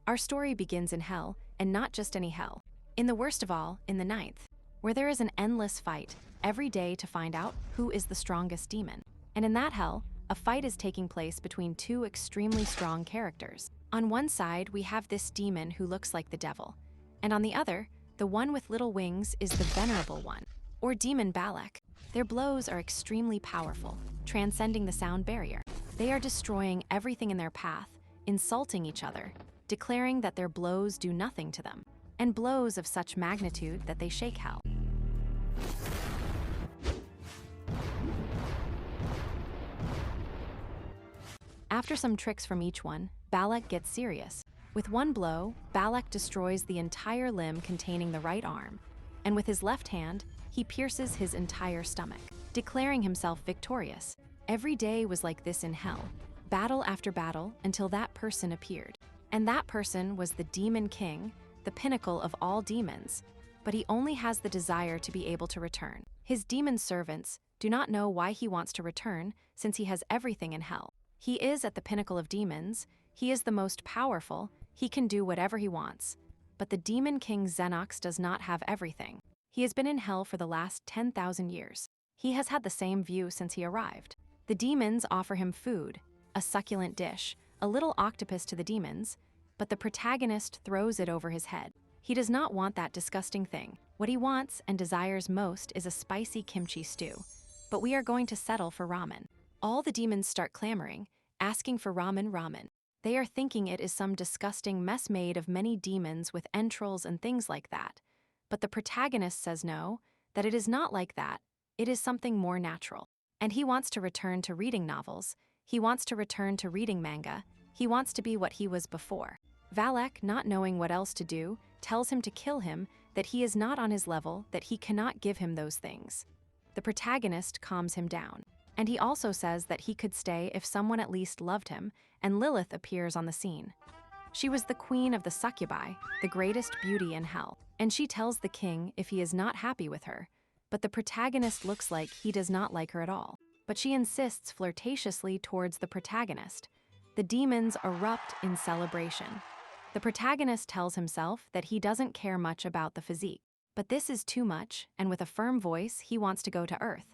Our story begins in hell, and not just any hell. In the worst of all, in the ninth, where there is an endless fight every day to find out who is the strongest demon. And in that hell, a fight is taking place between two extremely strong characters. On one side, we have this demon who looks like the devil, and on the other, the one with little wings is the venerable one, or demon Balak. Their blows are extremely powerful, transcending the sound barrier. They are destroying everything in their path, insulting each other, declaring that their blows do nothing to them, and blows of such magnitude that they shake hell. After some tricks from each one, Balak gets serious. With one blow, Balak destroys the entire limb containing the right arm, and with his left hand, he pierces his entire stomach, declaring himself victorious. Every day was like this in hell, battle after battle, until that person appeared. And that person was the Demon King, the pinnacle of all demons, but he only has the desire to be able to return. His demon servants do not know why he wants to return, since he has everything in hell. He is at the pinnacle of demons, he is the most powerful, he can do whatever he wants. But the Demon King Xenox does not have everything. He has been in hell for the last 10,000 years. He has had the same view since he arrived. The demons offer him food, a succulent dish, a little octopus to the demons, but the protagonist throws it over his head. He does not want that disgusting thing. What he wants and desires most is a spicy kimchi stew. But we are going to settle for ramen. All the demons start clamoring, asking for ramen. They are thinking it is some disgusting mess made of many demons with entrails and things like that. But the protagonist says no, that it is not like that. It is something more natural. And he wants to return to reading novels. He wants to return to reading manga. He wants to be what he was before. Valak, not knowing what else to do, tells him to kill him, that he is not on his level, that he cannot give him those things. The protagonist calms him down. And he also says that he could stay if someone at least loved him, and Lilith appears on the scene. She was the queen of the succubi, the greatest beauty in hell, and she tells the king if he is not happy with her, but the protagonist looks like he does not like her at all. But she insists flirtatiously towards the protagonist. The demons erupt in celebration. The protagonist tells himself that he doesn't care much about the physique, but this is too much, and with a firm voice, he wants to go to Earth.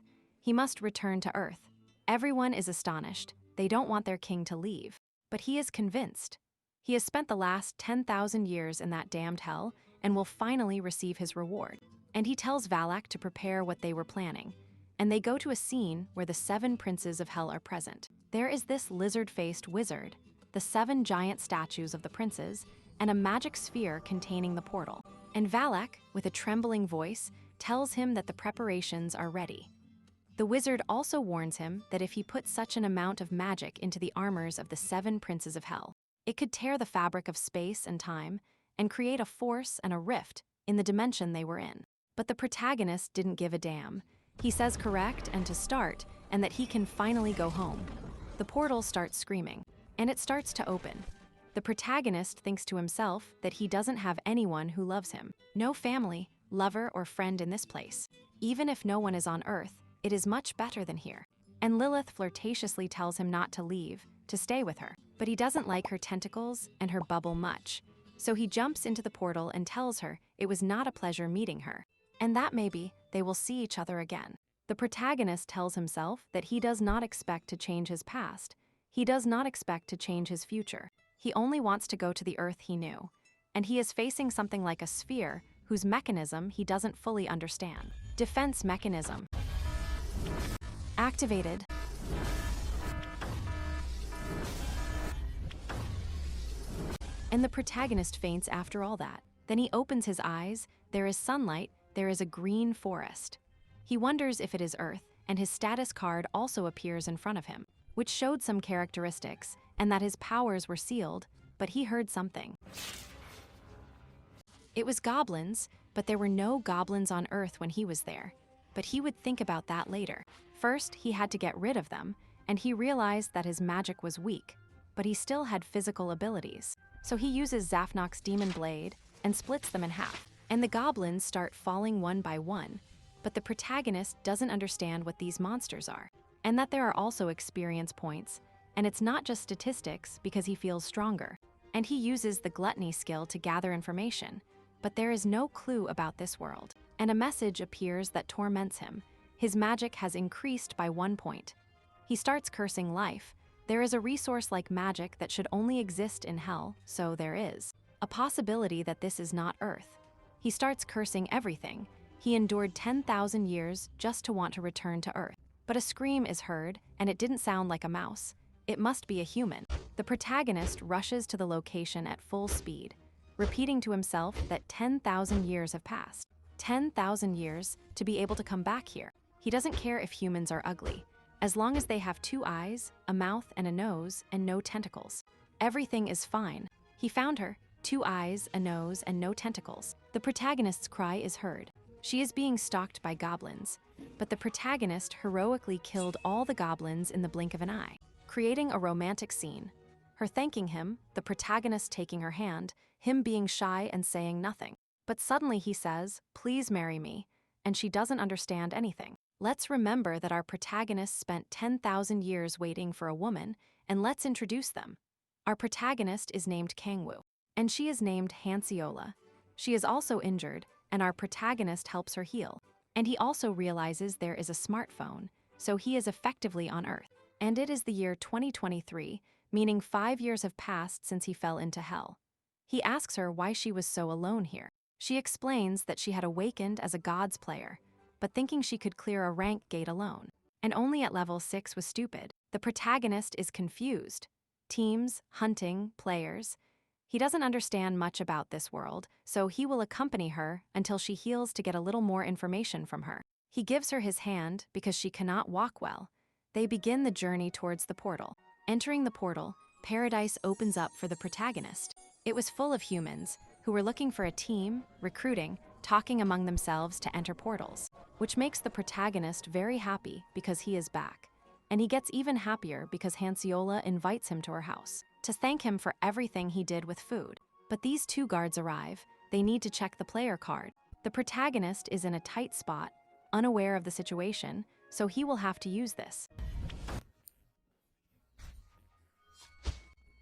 He must return to Earth. Everyone is astonished. They don't want their king to leave, but he is convinced. He has spent the last 10,000 years in that damned hell and will finally receive his reward. And he tells Valak to prepare what they were planning. And they go to a scene where the 7 princes of hell are present. There is this lizard-faced wizard, the 7 giant statues of the princes, and a magic sphere containing the portal. And Valak, with a trembling voice, tells him that the preparations are ready. The wizard also warns him that if he puts such an amount of magic into the armors of the 7 princes of hell, it could tear the fabric of space and time and create a force and a rift in the dimension they were in. But the protagonist didn't give a damn. He says correct and to start, and that he can finally go home. The portal starts screaming, and it starts to open. The protagonist thinks to himself that he doesn't have anyone who loves him. No family, lover, or friend in this place. Even if no one is on Earth, it is much better than here. And Lilith flirtatiously tells him not to leave, to stay with her. But he doesn't like her tentacles and her bubble much. So he jumps into the portal and tells her it was not a pleasure meeting her, and that maybe they will see each other again. The protagonist tells himself that he does not expect to change his past. He does not expect to change his future. He only wants to go to the Earth he knew. And he is facing something like a sphere whose mechanism he doesn't fully understand. Defense mechanism activated. And the protagonist faints after all that. Then he opens his eyes, there is sunlight, there is a green forest. He wonders if it is Earth, and his status card also appears in front of him, which showed some characteristics, and that his powers were sealed, but he heard something. It was goblins, but there were no goblins on Earth when he was there. But he would think about that later. First, he had to get rid of them, and he realized that his magic was weak, but he still had physical abilities. So he uses Zafnok's demon blade and splits them in half, and the goblins start falling one by one. But the protagonist doesn't understand what these monsters are, and that there are also experience points, and it's not just statistics because he feels stronger. and he uses the gluttony skill to gather information. But there is no clue about this world, and a message appears that torments him. His magic has increased by 1 point. He starts cursing life. There is a resource like magic that should only exist in hell, so there is a possibility that this is not Earth. He starts cursing everything. He endured 10,000 years just to want to return to Earth. But a scream is heard, and it didn't sound like a mouse. It must be a human. The protagonist rushes to the location at full speed, repeating to himself that 10,000 years have passed. 10,000 years to be able to come back here. He doesn't care if humans are ugly, as long as they have 2 eyes, a mouth and a nose, and no tentacles. Everything is fine. He found her, 2 eyes, a nose, and no tentacles. The protagonist's cry is heard. She is being stalked by goblins, but the protagonist heroically killed all the goblins in the blink of an eye, creating a romantic scene. Her thanking him, the protagonist taking her hand, him being shy and saying nothing. But suddenly he says, "Please marry me," and she doesn't understand anything. Let's remember that our protagonist spent 10,000 years waiting for a woman, and let's introduce them. Our protagonist is named Kangwoo, and she is named Hansiola. She is also injured, and our protagonist helps her heal. And he also realizes there is a smartphone, so he is effectively on Earth. And it is the year 2023, meaning 5 years have passed since he fell into hell. He asks her why she was so alone here. She explains that she had awakened as a gods player, but thinking she could clear a rank gate alone, and only at level 6 was stupid. The protagonist is confused. Teams, hunting, players. He doesn't understand much about this world, so he will accompany her until she heals to get a little more information from her. He gives her his hand because she cannot walk well. They begin the journey towards the portal. Entering the portal, paradise opens up for the protagonist. It was full of humans who were looking for a team, recruiting, talking among themselves to enter portals, which makes the protagonist very happy because he is back. And he gets even happier because Hansiola invites him to her house to thank him for everything he did with food. But these 2 guards arrive. They need to check the player card. The protagonist is in a tight spot, unaware of the situation, so he will have to use this.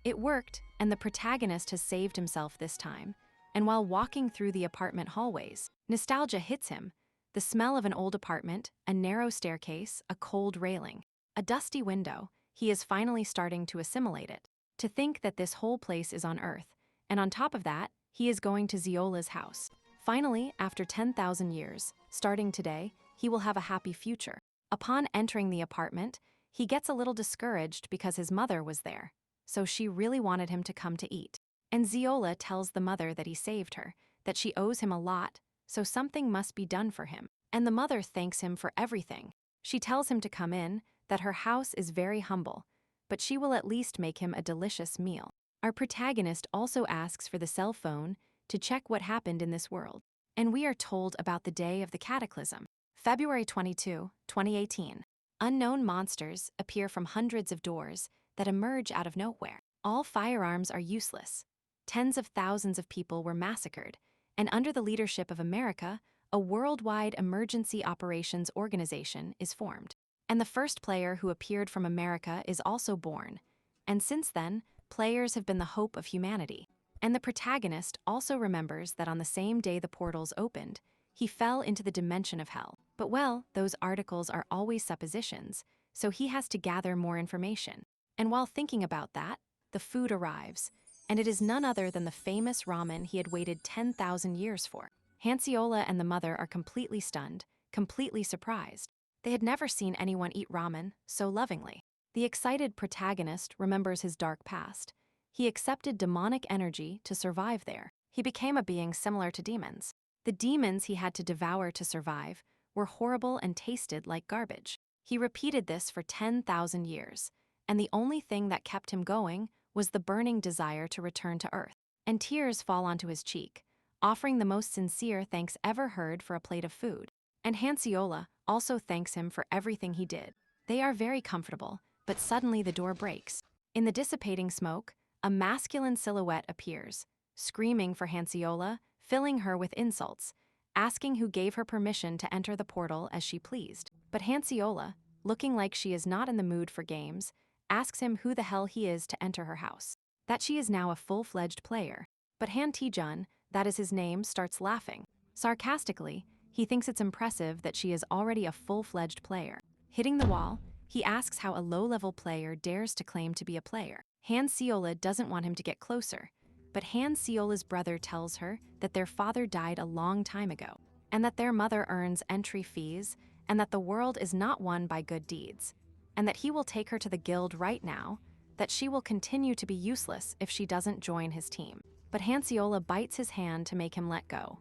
It worked, and the protagonist has saved himself this time. And while walking through the apartment hallways, nostalgia hits him. The smell of an old apartment, a narrow staircase, a cold railing, a dusty window. He is finally starting to assimilate it. To think that this whole place is on Earth, and on top of that, he is going to Ziola's house. Finally, after 10,000 years, starting today, he will have a happy future. Upon entering the apartment, he gets a little discouraged because his mother was there, so she really wanted him to come to eat. And Ziola tells the mother that he saved her, that she owes him a lot, so something must be done for him. And the mother thanks him for everything. She tells him to come in, that her house is very humble, but she will at least make him a delicious meal. Our protagonist also asks for the cell phone to check what happened in this world. And we are told about the day of the cataclysm. February 22, 2018. Unknown monsters appear from hundreds of doors that emerge out of nowhere. All firearms are useless. Tens of thousands of people were massacred, and under the leadership of America, a worldwide emergency operations organization is formed. And the first player who appeared from America is also born. And since then, players have been the hope of humanity. And the protagonist also remembers that on the same day the portals opened, he fell into the dimension of hell. But well, those articles are always suppositions, so he has to gather more information. And while thinking about that, the food arrives, and it is none other than the famous ramen he had waited 10,000 years for. Hansiola and the mother are completely stunned, completely surprised. They had never seen anyone eat ramen so lovingly. The excited protagonist remembers his dark past. He accepted demonic energy to survive there. He became a being similar to demons. The demons he had to devour to survive were horrible and tasted like garbage. He repeated this for 10,000 years, and the only thing that kept him going was the burning desire to return to Earth. And tears fall onto his cheek, offering the most sincere thanks ever heard for a plate of food. And Hansiola also thanks him for everything he did. They are very comfortable, but suddenly the door breaks. In the dissipating smoke, a masculine silhouette appears, screaming for Hansiola, filling her with insults, asking who gave her permission to enter the portal as she pleased. But Hansiola, looking like she is not in the mood for games, asks him who the hell he is to enter her house. that she is now a full-fledged player. But Han Tae-jun, that is his name, starts laughing. Sarcastically, he thinks it's impressive that she is already a full-fledged player. Hitting the wall, he asks how a low-level player dares to claim to be a player. Han Seola doesn't want him to get closer, but Han Seola's brother tells her that their father died a long time ago, and that their mother earns entry fees, and that the world is not won by good deeds, and that he will take her to the guild right now, that she will continue to be useless if she doesn't join his team. But Han Seola bites his hand to make him let go.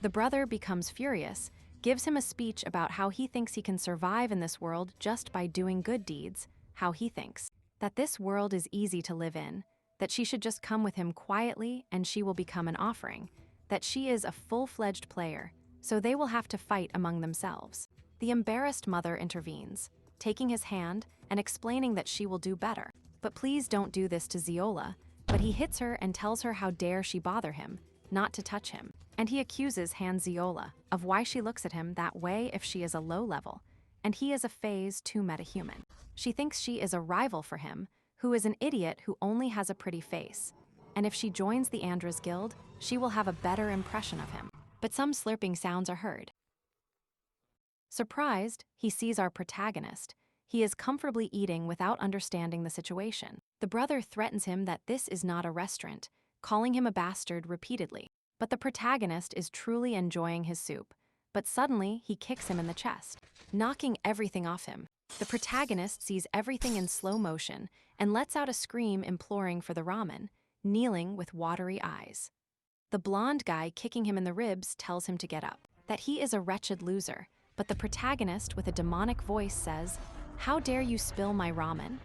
The brother becomes furious, gives him a speech about how he thinks he can survive in this world just by doing good deeds, how he thinks that this world is easy to live in, that she should just come with him quietly and she will become an offering, that she is a full-fledged player, so they will have to fight among themselves. The embarrassed mother intervenes, taking his hand and explaining that she will do better. But please don't do this to Zeola, but he hits her and tells her how dare she bother him, not to touch him. And he accuses Han Zeola of why she looks at him that way if she is a low level, and he is a phase 2 metahuman. She thinks she is a rival for him, who is an idiot who only has a pretty face. And if she joins the Andra's guild, she will have a better impression of him. But some slurping sounds are heard. Surprised, he sees our protagonist. He is comfortably eating without understanding the situation. The brother threatens him that this is not a restaurant, calling him a bastard repeatedly. But the protagonist is truly enjoying his soup. But suddenly, he kicks him in the chest, knocking everything off him. The protagonist sees everything in slow motion and lets out a scream imploring for the ramen, kneeling with watery eyes. The blonde guy kicking him in the ribs tells him to get up, that he is a wretched loser, but the protagonist with a demonic voice says, "How dare you spill my ramen?"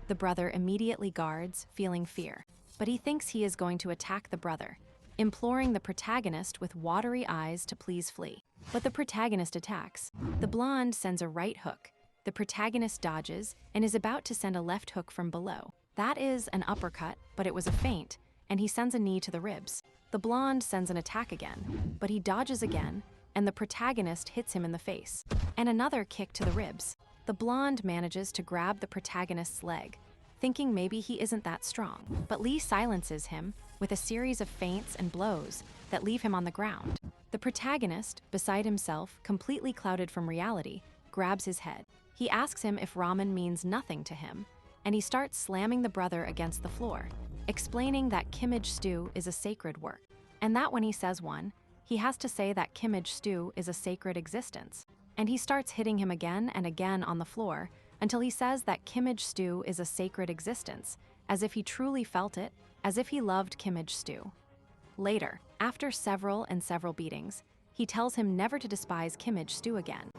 The brother immediately guards, feeling fear, but he thinks he is going to attack the brother, imploring the protagonist with watery eyes to please flee. But the protagonist attacks. The blonde sends a right hook. The protagonist dodges and is about to send a left hook from below. That is an uppercut, but it was a feint, and he sends a knee to the ribs. The blonde sends an attack again, but he dodges again, and the protagonist hits him in the face, and another kick to the ribs. The blonde manages to grab the protagonist's leg, thinking maybe he isn't that strong, but Lee silences him with a series of feints and blows that leave him on the ground. The protagonist, beside himself, completely clouded from reality, grabs his head. He asks him if ramen means nothing to him, and he starts slamming the brother against the floor, explaining that kimage stew is a sacred work, and that when he says one, he has to say that kimage stew is a sacred existence. And he starts hitting him again and again on the floor until he says that kimage stew is a sacred existence, as if he truly felt it, as if he loved kimage stew. Later, after several beatings, he tells him never to despise kimage stew again.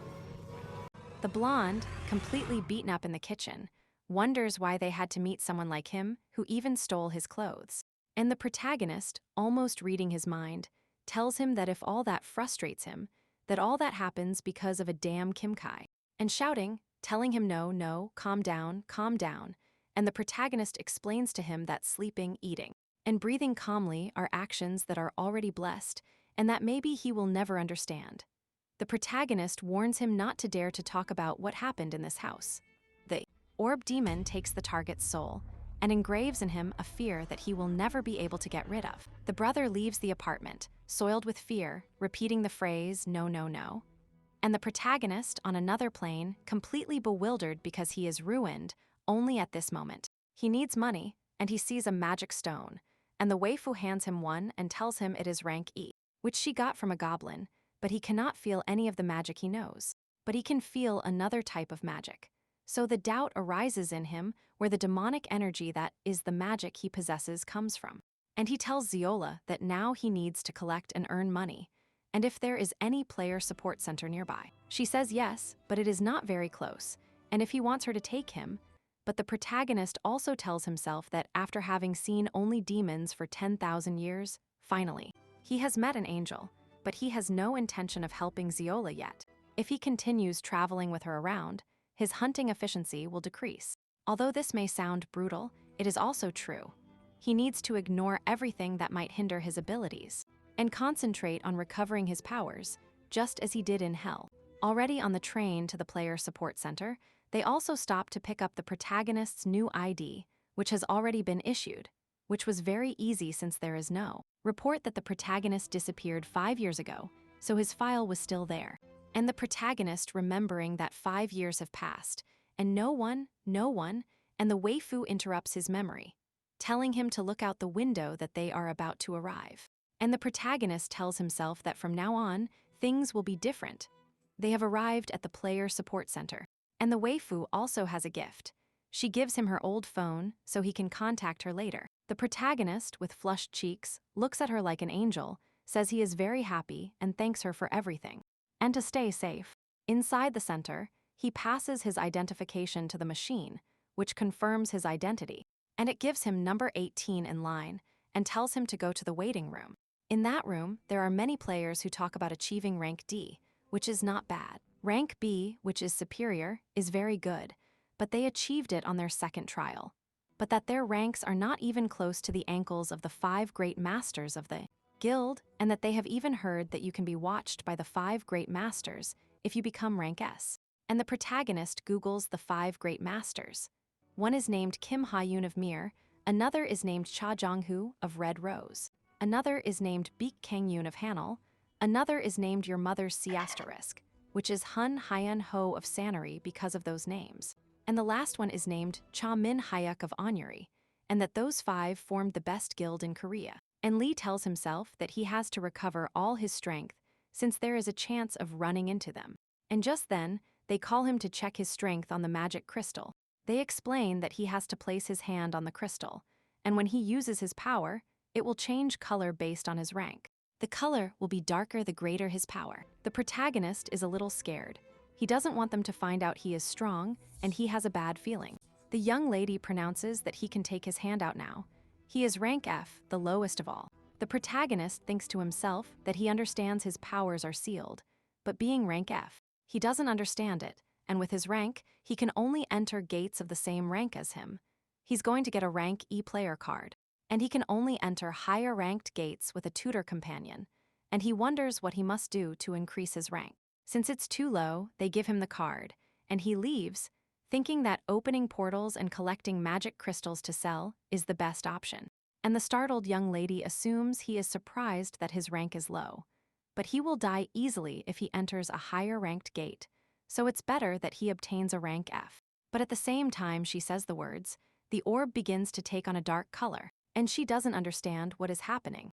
The blonde, completely beaten up in the kitchen, wonders why they had to meet someone like him who even stole his clothes. And the protagonist, almost reading his mind, tells him that if all that frustrates him, that all that happens because of a damn Kim Kai. And shouting, telling him no, calm down, and the protagonist explains to him that sleeping, eating, and breathing calmly are actions that are already blessed, and that maybe he will never understand. The protagonist warns him not to dare to talk about what happened in this house. The orb demon takes the target's soul and engraves in him a fear that he will never be able to get rid of. The brother leaves the apartment, soiled with fear, repeating the phrase, no. And the protagonist, on another plane, completely bewildered because he is ruined only at this moment. He needs money, and he sees a magic stone, and the waifu hands him one and tells him it is rank E, which she got from a goblin, but he cannot feel any of the magic he knows. But he can feel another type of magic. So the doubt arises in him where the demonic energy that is the magic he possesses comes from. And he tells Zeola that now he needs to collect and earn money, and if there is any player support center nearby. She says yes, but it is not very close, and if he wants her to take him, but the protagonist also tells himself that after having seen only demons for 10,000 years, finally, he has met an angel, but he has no intention of helping Zeola yet. If he continues traveling with her around, his hunting efficiency will decrease. Although this may sound brutal, it is also true. He needs to ignore everything that might hinder his abilities and concentrate on recovering his powers, just as he did in Hell. Already on the train to the player support center, they also stop to pick up the protagonist's new ID, which has already been issued, which was very easy since there is no report that the protagonist disappeared 5 years ago, so his file was still there. And the protagonist remembering that 5 years have passed, and no one, and the waifu interrupts his memory, telling him to look out the window that they are about to arrive. And the protagonist tells himself that from now on, things will be different. They have arrived at the player support center. And the waifu also has a gift. She gives him her old phone so he can contact her later. The protagonist, with flushed cheeks, looks at her like an angel, says he is very happy and thanks her for everything. And to stay safe, inside the center, he passes his identification to the machine, which confirms his identity. And it gives him number 18 in line and tells him to go to the waiting room. In that room, there are many players who talk about achieving rank D, which is not bad. Rank B, which is superior, is very good, but they achieved it on their second trial. But that their ranks are not even close to the ankles of the 5 great masters of the guild, and that they have even heard that you can be watched by the 5 great masters if you become rank S. And the protagonist Googles the 5 great masters. One is named Kim Ha-yoon of Mir, another is named Cha Jong-hoo of Red Rose, another is named Baek Kang-yoon of Hanul, another is named Your Mother's C***, which is Hun Hyeon Ho of Sanary because of those names. And the last one is named Cha Min Hyuk of Onyuri, and that those 5 formed the best guild in Korea. And Lee tells himself that he has to recover all his strength since there is a chance of running into them. And just then, they call him to check his strength on the magic crystal. They explain that he has to place his hand on the crystal, and when he uses his power, it will change color based on his rank. The color will be darker the greater his power. The protagonist is a little scared. He doesn't want them to find out he is strong, and he has a bad feeling. The young lady pronounces that he can take his hand out now. He is rank F, the lowest of all. The protagonist thinks to himself that he understands his powers are sealed, but being rank F, he doesn't understand it, and with his rank, he can only enter gates of the same rank as him. He's going to get a rank E player card, and he can only enter higher ranked gates with a tutor companion, and he wonders what he must do to increase his rank. Since it's too low, they give him the card, and he leaves, thinking that opening portals and collecting magic crystals to sell is the best option. And the startled young lady assumes he is surprised that his rank is low. But he will die easily if he enters a higher ranked gate, so it's better that he obtains a rank F. But at the same time she says the words, the orb begins to take on a dark color, and she doesn't understand what is happening.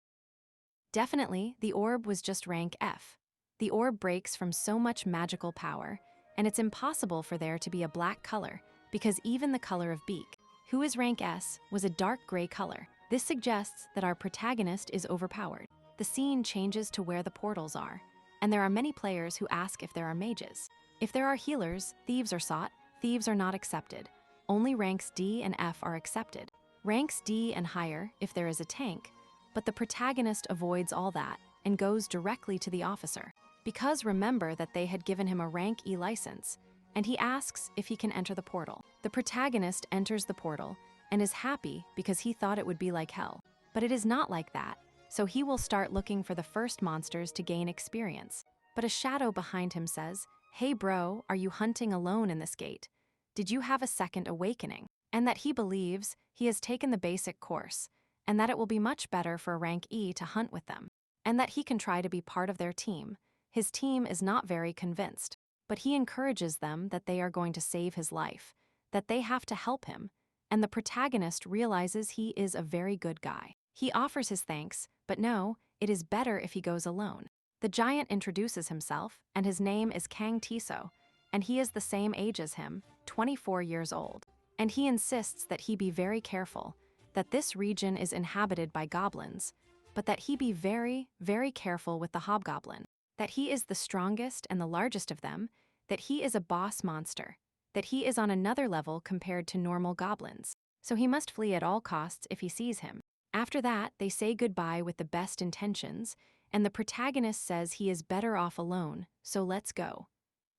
Definitely, the orb was just rank F. The orb breaks from so much magical power, and it's impossible for there to be a black color, because even the color of Baek, who is rank S, was a dark gray color. This suggests that our protagonist is overpowered. The scene changes to where the portals are, and there are many players who ask if there are mages. If there are healers, thieves are sought, thieves are not accepted. Only ranks D and F are accepted. Ranks D and higher if there is a tank, but the protagonist avoids all that and goes directly to the officer. Because remember that they had given him a rank E license, and he asks if he can enter the portal. The protagonist enters the portal and is happy because he thought it would be like hell. But it is not like that, so he will start looking for the first monsters to gain experience. But a shadow behind him says, "Hey bro, are you hunting alone in this gate? Did you have a second awakening?" And that he believes he has taken the basic course, and that it will be much better for a rank E to hunt with them, and that he can try to be part of their team. His team is not very convinced, but he encourages them that they are going to save his life, that they have to help him, and the protagonist realizes he is a very good guy. He offers his thanks, but no, it is better if he goes alone. The giant introduces himself, and his name is Kang Tiso, and he is the same age as him, 24 years old. And he insists that he be very careful, that this region is inhabited by goblins, but that he be very, very careful with the hobgoblin, that he is the strongest and the largest of them, that he is a boss monster, that he is on another level compared to normal goblins, so he must flee at all costs if he sees him. After that, they say goodbye with the best intentions, and the protagonist says he is better off alone, so let's go.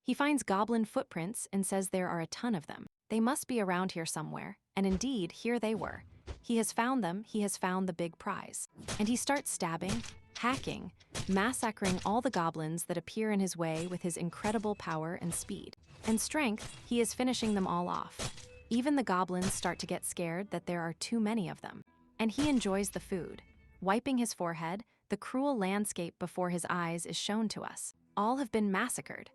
He finds goblin footprints and says there are a ton of them. They must be around here somewhere, and indeed, here they were. He has found them, he has found the big prize. And he starts stabbing, hacking, massacring all the goblins that appear in his way with his incredible power and speed. And strength, he is finishing them all off. Even the goblins start to get scared that there are too many of them. and he enjoys the food. Wiping his forehead, the cruel landscape before his eyes is shown to us. All have been massacred.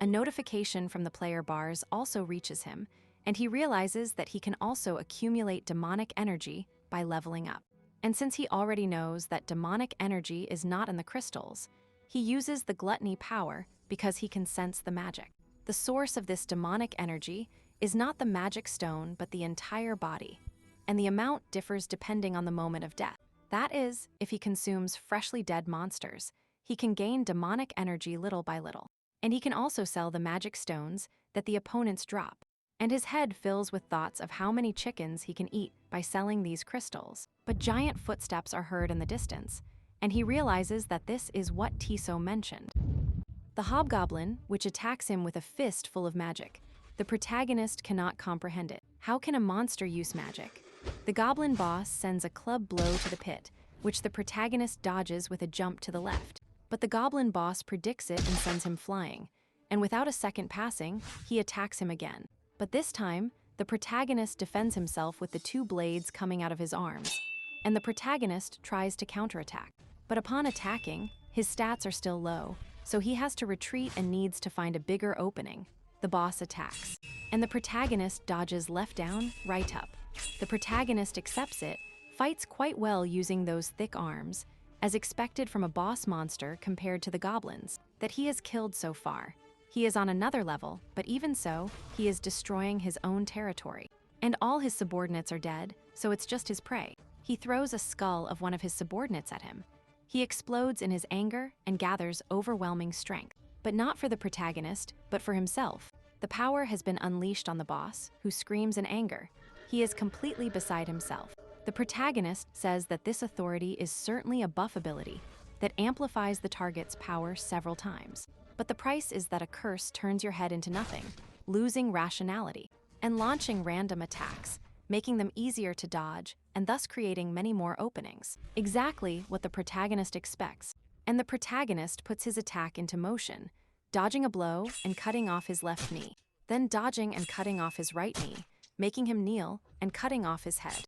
A notification from the player bars also reaches him, and he realizes that he can also accumulate demonic energy by leveling up. And since he already knows that demonic energy is not in the crystals, he uses the gluttony power because he can sense the magic. The source of this demonic energy is not the magic stone but the entire body, and the amount differs depending on the moment of death. That is, if he consumes freshly dead monsters, he can gain demonic energy little by little. And he can also sell the magic stones that the opponents drop. And his head fills with thoughts of how many chickens he can eat by selling these crystals. But giant footsteps are heard in the distance, and he realizes that this is what Tiso mentioned. The hobgoblin, which attacks him with a fist full of magic. The protagonist cannot comprehend it. How can a monster use magic? The goblin boss sends a club blow to the pit, which the protagonist dodges with a jump to the left. But the goblin boss predicts it and sends him flying, and without a second passing, he attacks him again. But this time, the protagonist defends himself with the two blades coming out of his arms, and the protagonist tries to counterattack. But upon attacking, his stats are still low, so he has to retreat and needs to find a bigger opening. The boss attacks, and the protagonist dodges left down, right up. The protagonist accepts it, fights quite well using those thick arms, as expected from a boss monster compared to the goblins that he has killed so far. He is on another level, but even so, he is destroying his own territory. And all his subordinates are dead, so it's just his prey. He throws a skull of one of his subordinates at him. He explodes in his anger and gathers overwhelming strength. But not for the protagonist, but for himself. The power has been unleashed on the boss, who screams in anger. He is completely beside himself. The protagonist says that this authority is certainly a buff ability that amplifies the target's power several times. But the price is that a curse turns your head into nothing, losing rationality, and launching random attacks, making them easier to dodge, and thus creating many more openings. Exactly what the protagonist expects. And the protagonist puts his attack into motion, dodging a blow and cutting off his left knee, then dodging and cutting off his right knee, making him kneel and cutting off his head.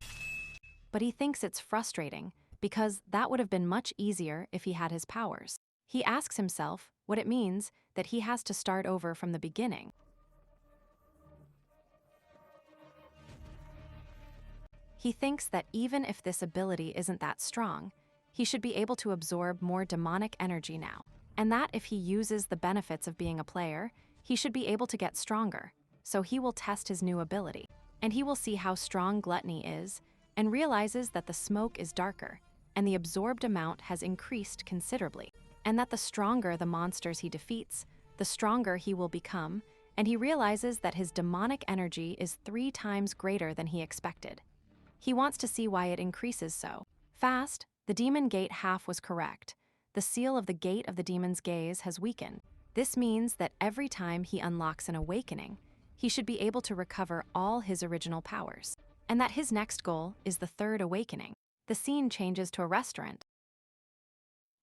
But he thinks it's frustrating, because that would have been much easier if he had his powers. He asks himself what it means that he has to start over from the beginning. He thinks that even if this ability isn't that strong, he should be able to absorb more demonic energy now, and that if he uses the benefits of being a player, he should be able to get stronger. So he will test his new ability, and he will see how strong gluttony is, and realizes that the smoke is darker, and the absorbed amount has increased considerably, and that the stronger the monsters he defeats, the stronger he will become, and he realizes that his demonic energy is 3 times greater than he expected. He wants to see why it increases so fast. The demon gate half was correct. The seal of the gate of the demon's gaze has weakened. This means that every time he unlocks an awakening, he should be able to recover all his original powers, and that his next goal is the 3rd awakening. The scene changes to a restaurant.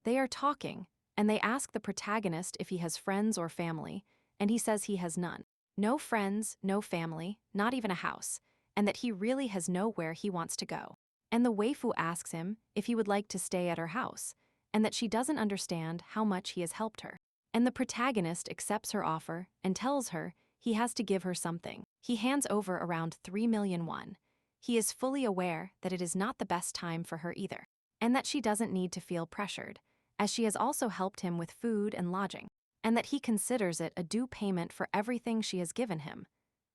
They are talking, and they ask the protagonist if he has friends or family, and he says he has none. No friends, no family, not even a house, and that he really has nowhere he wants to go. And the waifu asks him if he would like to stay at her house, and that she doesn't understand how much he has helped her. And the protagonist accepts her offer and tells her he has to give her something. He hands over around 3 million won. He is fully aware that it is not the best time for her either, and that she doesn't need to feel pressured, as she has also helped him with food and lodging, and that he considers it a due payment for everything she has given him.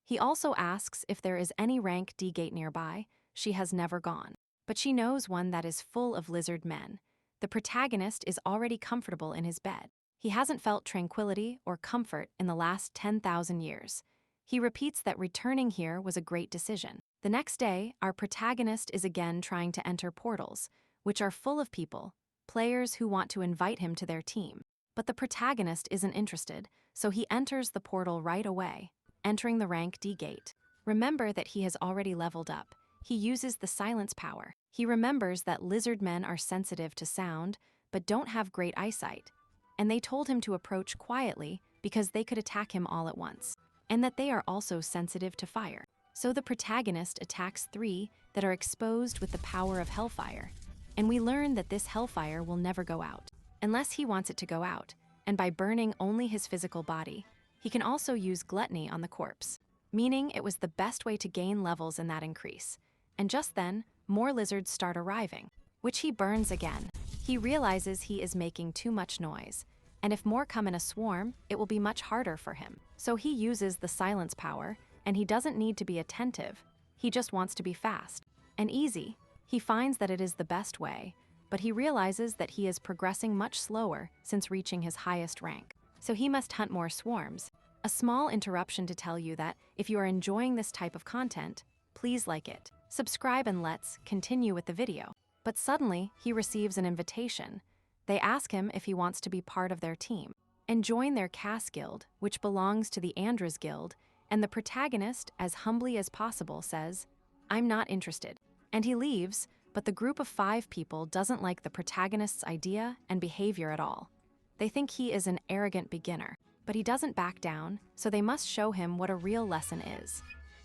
He also asks if there is any rank D gate nearby. She has never gone, but she knows one that is full of lizard men. The protagonist is already comfortable in his bed. He hasn't felt tranquility or comfort in the last 10,000 years. He repeats that returning here was a great decision. The next day, our protagonist is again trying to enter portals, which are full of people, players who want to invite him to their team. But the protagonist isn't interested, so he enters the portal right away, entering the rank D gate. Remember that he has already leveled up. He uses the silence power. He remembers that lizard men are sensitive to sound, but don't have great eyesight, and they told him to approach quietly because they could attack him all at once, and that they are also sensitive to fire. So the protagonist attacks 3 that are exposed with the power of hellfire. And we learn that this hellfire will never go out, unless he wants it to go out, and by burning only his physical body. He can also use gluttony on the corpse, meaning it was the best way to gain levels in that increase. And just then, more lizards start arriving, which he burns again. He realizes he is making too much noise, and if more come in a swarm, it will be much harder for him. So he uses the silence power, and he doesn't need to be attentive. He just wants to be fast and easy. He finds that it is the best way, but he realizes that he is progressing much slower since reaching his highest rank. So he must hunt more swarms. A small interruption to tell you that if you are enjoying this type of content, please like it, subscribe, and let's continue with the video. But suddenly, he receives an invitation. They ask him if he wants to be part of their team and join their Cass Guild, which belongs to the Andras Guild, and the protagonist, as humbly as possible, says, "I'm not interested." And he leaves, but the group of 5 people doesn't like the protagonist's idea and behavior at all. They think he is an arrogant beginner, but he doesn't back down, so they must show him what a real lesson is.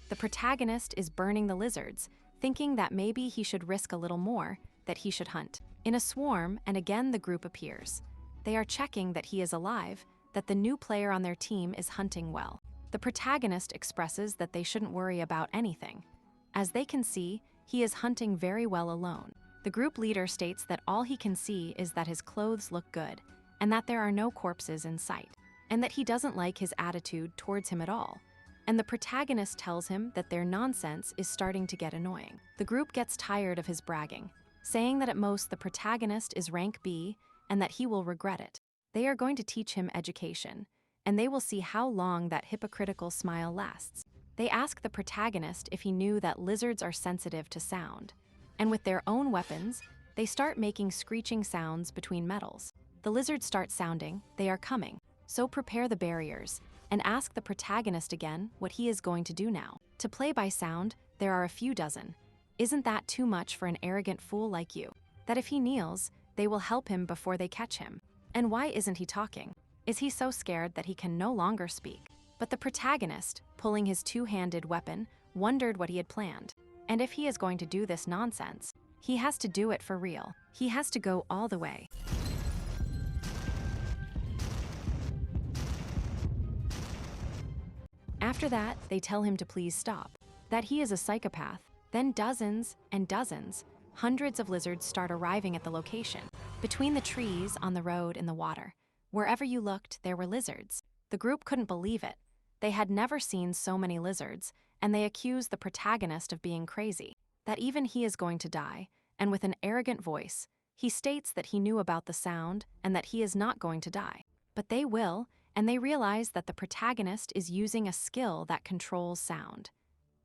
The protagonist is burning the lizards, thinking that maybe he should risk a little more, that he should hunt in a swarm, and again the group appears. They are checking that he is alive, that the new player on their team is hunting well. The protagonist expresses that they shouldn't worry about anything. As they can see, he is hunting very well alone. The group leader states that all he can see is that his clothes look good, and that there are no corpses in sight, and that he doesn't like his attitude towards him at all. And the protagonist tells him that their nonsense is starting to get annoying. The group gets tired of his bragging, saying that at most the protagonist is rank B and that he will regret it. They are going to teach him education, and they will see how long that hypocritical smile lasts. They ask the protagonist if he knew that lizards are sensitive to sound, and with their own weapons, they start making screeching sounds between metals. The lizards start sounding, they are coming, so prepare the barriers, and ask the protagonist again what he is going to do now. To play by sound, there are a few dozen. Isn't that too much for an arrogant fool like you? That if he kneels, they will help him before they catch him. And why isn't he talking? Is he so scared that he can no longer speak? But the protagonist, pulling his 2-handed weapon, wondered what he had planned. And if he is going to do this nonsense, he has to do it for real. He has to go all the way. After that, they tell him to please stop, that he is a psychopath. Then dozens and dozens, hundreds of lizards start arriving at the location. Between the trees, on the road, in the water, wherever you looked, there were lizards. The group couldn't believe it. They had never seen so many lizards, and they accuse the protagonist of being crazy, that even he is going to die, and with an arrogant voice, he states that he knew about the sound and that he is not going to die. But they will, and they realize that the protagonist is using a skill that controls sound.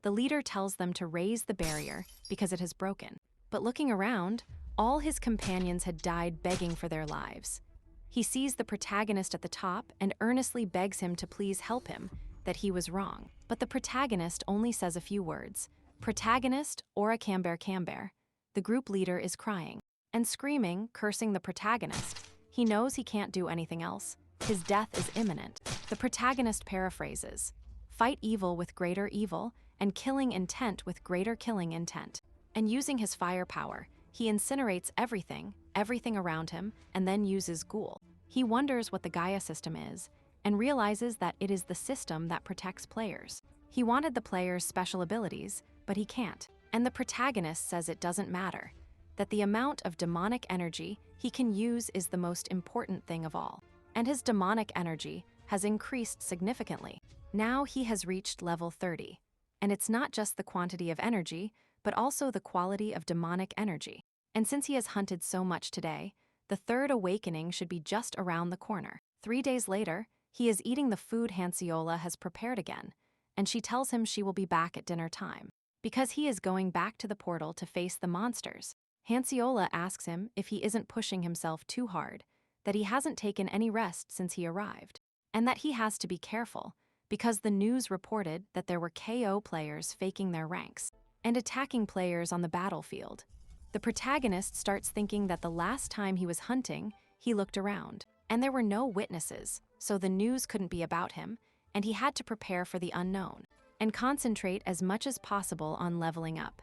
The leader tells them to raise the barrier because it has broken. But looking around, all his companions had died begging for their lives. He sees the protagonist at the top and earnestly begs him to please help him, that he was wrong. But the protagonist only says a few words. "Protagonist, Ora Camber Camber." The group leader is crying and screaming, cursing the protagonist. He knows he can't do anything else. His death is imminent. The protagonist paraphrases, "Fight evil with greater evil, and killing intent with greater killing intent." And using his firepower, he incinerates everything around him, and then uses ghoul. He wonders what the Gaia system is, and realizes that it is the system that protects players. He wanted the players' special abilities, but he can't. And the protagonist says it doesn't matter, that the amount of demonic energy he can use is the most important thing of all. And his demonic energy has increased significantly. Now he has reached level 30. And it's not just the quantity of energy, but also the quality of demonic energy. And since he has hunted so much today, the third awakening should be just around the corner. 3 days later, he is eating the food Hanciola has prepared again, and she tells him she will be back at dinner time, because he is going back to the portal to face the monsters. Hanciola asks him if he isn't pushing himself too hard, that he hasn't taken any rest since he arrived, and that he has to be careful, because the news reported that there were KO players faking their ranks and attacking players on the battlefield. The protagonist starts thinking that the last time he was hunting, he looked around, and there were no witnesses, so the news couldn't be about him, and he had to prepare for the unknown. and concentrate as much as possible on leveling up.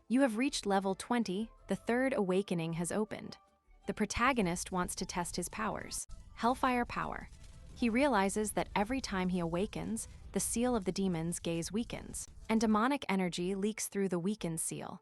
You have reached level 20, the third awakening has opened. The protagonist wants to test his powers. Hellfire power. He realizes that every time he awakens, the seal of the demon's gaze weakens, and demonic energy leaks through the weakened seal.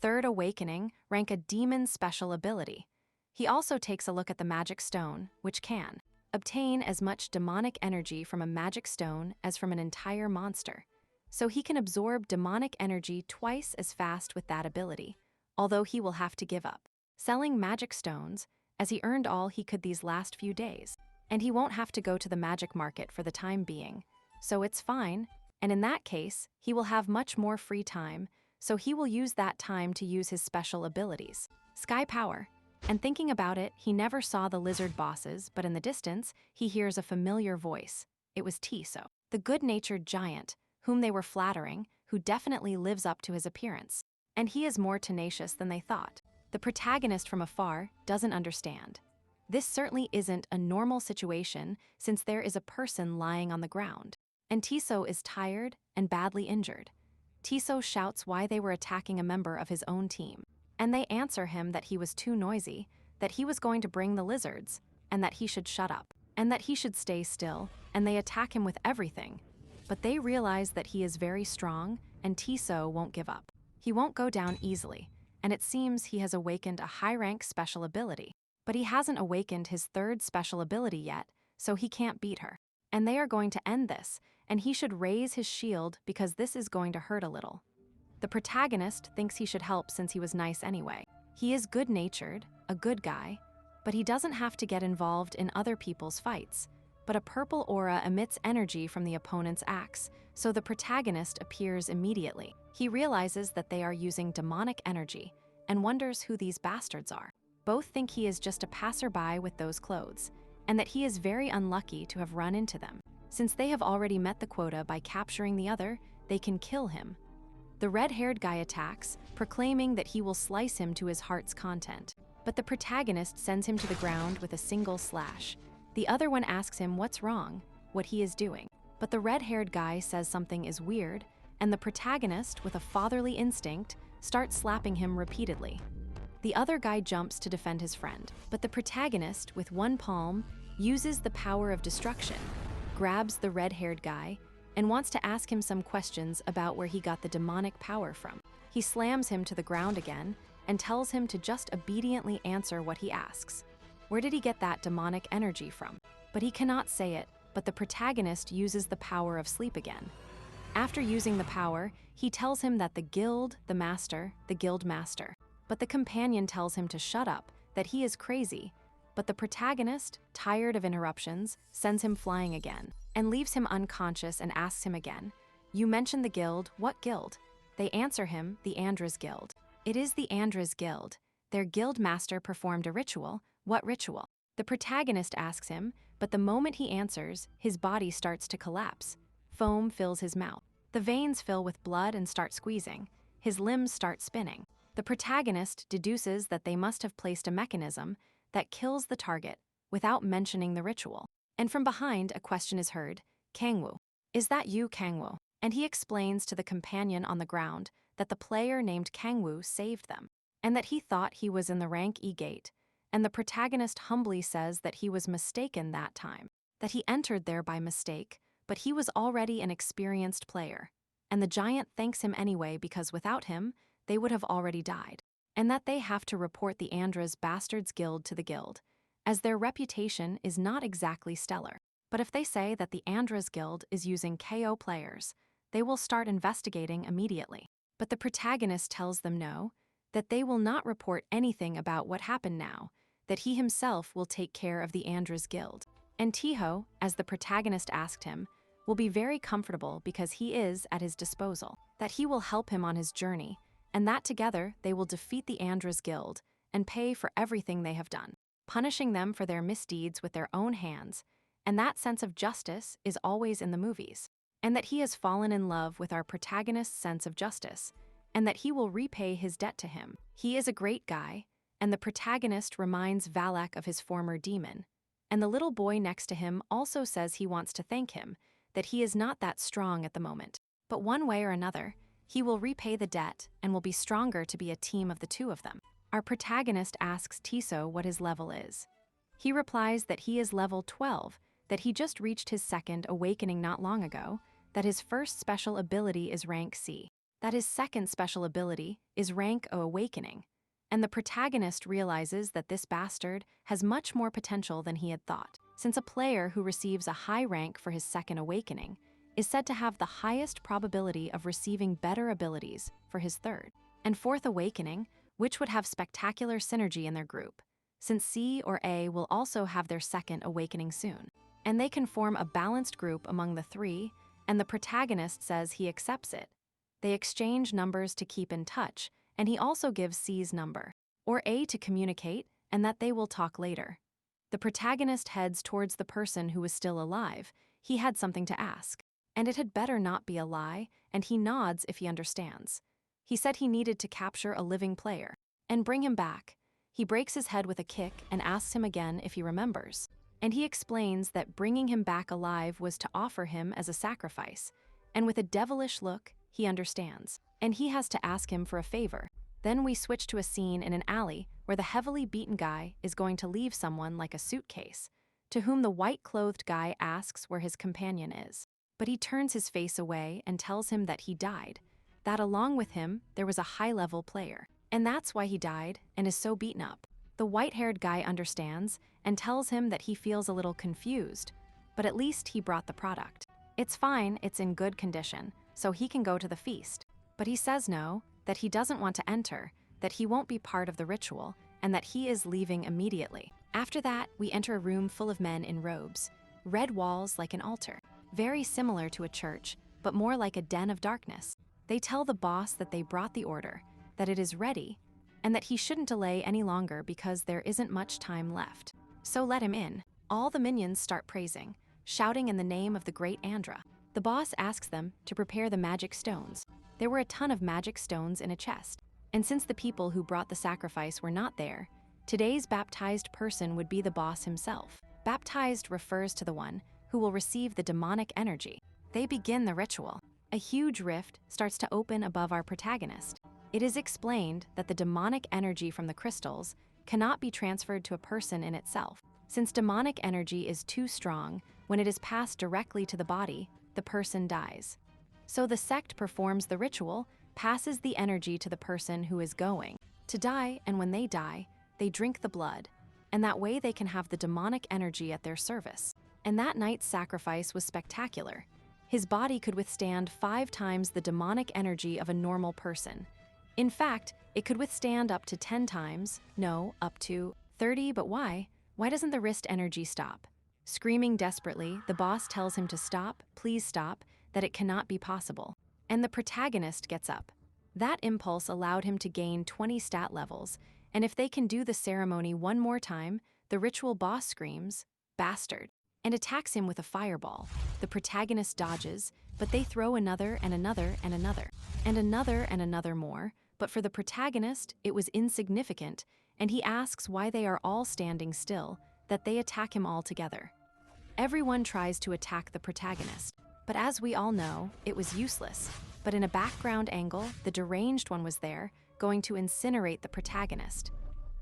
Third awakening, rank a demon special ability. He also takes a look at the magic stone, which can obtain as much demonic energy from a magic stone as from an entire monster. So he can absorb demonic energy twice as fast with that ability, although he will have to give up selling magic stones, as he earned all he could these last few days. And he won't have to go to the magic market for the time being. So it's fine, and in that case, he will have much more free time, so he will use that time to use his special abilities. Sky power. And thinking about it, he never saw the lizard bosses, but in the distance, he hears a familiar voice. It was Tiso, the good-natured giant, whom they were flattering, who definitely lives up to his appearance. And he is more tenacious than they thought. The protagonist from afar doesn't understand. This certainly isn't a normal situation since there is a person lying on the ground. And Tiso is tired and badly injured. Tiso shouts why they were attacking a member of his own team. And they answer him that he was too noisy, that he was going to bring the lizards, and that he should shut up, and that he should stay still, and they attack him with everything. But they realize that he is very strong, and Tiso won't give up. He won't go down easily, and it seems he has awakened a high-rank special ability. But he hasn't awakened his third special ability yet, so he can't beat her. And they are going to end this, and he should raise his shield because this is going to hurt a little. The protagonist thinks he should help since he was nice anyway. He is good-natured, a good guy, but he doesn't have to get involved in other people's fights. But a purple aura emits energy from the opponent's axe, so the protagonist appears immediately. He realizes that they are using demonic energy and wonders who these bastards are. Both think he is just a passerby with those clothes, and that he is very unlucky to have run into them. Since they have already met the quota by capturing the other, they can kill him. The red-haired guy attacks, proclaiming that he will slice him to his heart's content. But the protagonist sends him to the ground with a single slash. The other one asks him what's wrong, what he is doing. But the red-haired guy says something is weird, and the protagonist, with a fatherly instinct, starts slapping him repeatedly. The other guy jumps to defend his friend, but the protagonist, with one palm, uses the power of destruction, grabs the red-haired guy, and wants to ask him some questions about where he got the demonic power from. He slams him to the ground again and tells him to just obediently answer what he asks. Where did he get that demonic energy from? But he cannot say it, but the protagonist uses the power of sleep again. After using the power, he tells him that the guild master. But the companion tells him to shut up, that he is crazy. But the protagonist, tired of interruptions, sends him flying again, and leaves him unconscious and asks him again, "You mentioned the guild, what guild?" They answer him, the Andras Guild. It is the Andras Guild. Their guild master performed a ritual. What ritual? The protagonist asks him, but the moment he answers, his body starts to collapse. Foam fills his mouth. The veins fill with blood and start squeezing. His limbs start spinning. The protagonist deduces that they must have placed a mechanism that kills the target without mentioning the ritual. And from behind, a question is heard, "Kangwoo, is that you, Kangwoo?" And he explains to the companion on the ground that the player named Kangwoo saved them, and that he thought he was in the rank E gate. And the protagonist humbly says that he was mistaken that time, that he entered there by mistake, but he was already an experienced player. And the giant thanks him anyway because without him, they would have already died, and that they have to report the Andras Bastards Guild to the guild, as their reputation is not exactly stellar. But if they say that the Andras Guild is using KO players, they will start investigating immediately. But the protagonist tells them no, that they will not report anything about what happened now, that he himself will take care of the Andras Guild. And Tiho, as the protagonist asked him, will be very comfortable because he is at his disposal, that he will help him on his journey, and that together they will defeat the Andras Guild and pay for everything they have done, punishing them for their misdeeds with their own hands, and that sense of justice is always in the movies, and that he has fallen in love with our protagonist's sense of justice, and that he will repay his debt to him. He is a great guy, and the protagonist reminds Valak of his former demon, and the little boy next to him also says he wants to thank him, that he is not that strong at the moment. But one way or another, he will repay the debt and will be stronger to be a team of the two of them. Our protagonist asks Tiso what his level is. He replies that he is level 12, that he just reached his second awakening not long ago, that his first special ability is rank C, that his second special ability is rank O awakening, and the protagonist realizes that this bastard has much more potential than he had thought, since a player who receives a high rank for his second awakening is said to have the highest probability of receiving better abilities for his third and fourth awakening, which would have spectacular synergy in their group, since C or A will also have their second awakening soon. And they can form a balanced group among the three, and the protagonist says he accepts it. They exchange numbers to keep in touch, and he also gives C's number, or A to communicate, and that they will talk later. The protagonist heads towards the person who is still alive. He had something to ask, and it had better not be a lie, and he nods if he understands. He said he needed to capture a living player and bring him back. He breaks his head with a kick and asks him again if he remembers. And he explains that bringing him back alive was to offer him as a sacrifice. And with a devilish look, he understands. And he has to ask him for a favor. Then we switch to a scene in an alley where the heavily beaten guy is going to leave someone like a suitcase, to whom the white-clothed guy asks where his companion is. But he turns his face away and tells him that he died, that along with him there was a high-level player. And that's why he died and is so beaten up. The white-haired guy understands and tells him that he feels a little confused, but at least he brought the product. It's fine, it's in good condition, so he can go to the feast. But he says no, that he doesn't want to enter, that he won't be part of the ritual, and that he is leaving immediately. After that, we enter a room full of men in robes, red walls like an altar, very similar to a church, but more like a den of darkness. They tell the boss that they brought the order, that it is ready, and that he shouldn't delay any longer because there isn't much time left. So let him in. All the minions start praising, shouting in the name of the great Andra. The boss asks them to prepare the magic stones. There were a ton of magic stones in a chest, and since the people who brought the sacrifice were not there, today's baptized person would be the boss himself. Baptized refers to the one who will receive the demonic energy. They begin the ritual. A huge rift starts to open above our protagonist. It is explained that the demonic energy from the crystals cannot be transferred to a person in itself. Since demonic energy is too strong, when it is passed directly to the body, the person dies. So the sect performs the ritual, passes the energy to the person who is going to die, and when they die, they drink the blood, and that way they can have the demonic energy at their service. And that night's sacrifice was spectacular. His body could withstand 5 times the demonic energy of a normal person. In fact, it could withstand up to 10 times, no, up to 30, but why? Why doesn't the wrist energy stop? Screaming desperately, the boss tells him to stop, please stop, that it cannot be possible. And the protagonist gets up. That impulse allowed him to gain 20 stat levels, and if they can do the ceremony one more time, the ritual boss screams, "Bastard," and attacks him with a fireball. The protagonist dodges, but they throw another and another and another, and another and another more. But for the protagonist, it was insignificant, and he asks why they are all standing still, that they attack him all together. Everyone tries to attack the protagonist, but as we all know, it was useless. But in a background angle, the deranged one was there, going to incinerate the protagonist.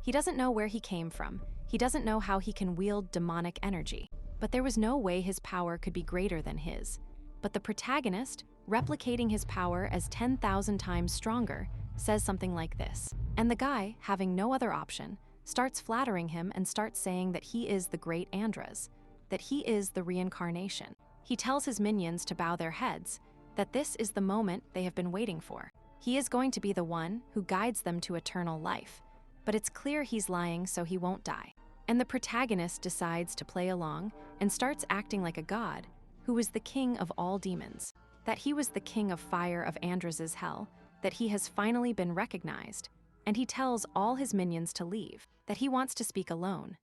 He doesn't know where he came from. He doesn't know how he can wield demonic energy. But there was no way his power could be greater than his. But the protagonist, replicating his power as 10,000 times stronger, says something like this. And the guy, having no other option, starts flattering him and starts saying that he is the great Andras, that he is the reincarnation. He tells his minions to bow their heads, that this is the moment they have been waiting for. He is going to be the one who guides them to eternal life. But it's clear he's lying, so he won't die. And the protagonist decides to play along and starts acting like a god who is the king of all demons, that he was the king of fire of Andras's hell, that he has finally been recognized, and he tells all his minions to leave, that he wants to speak alone.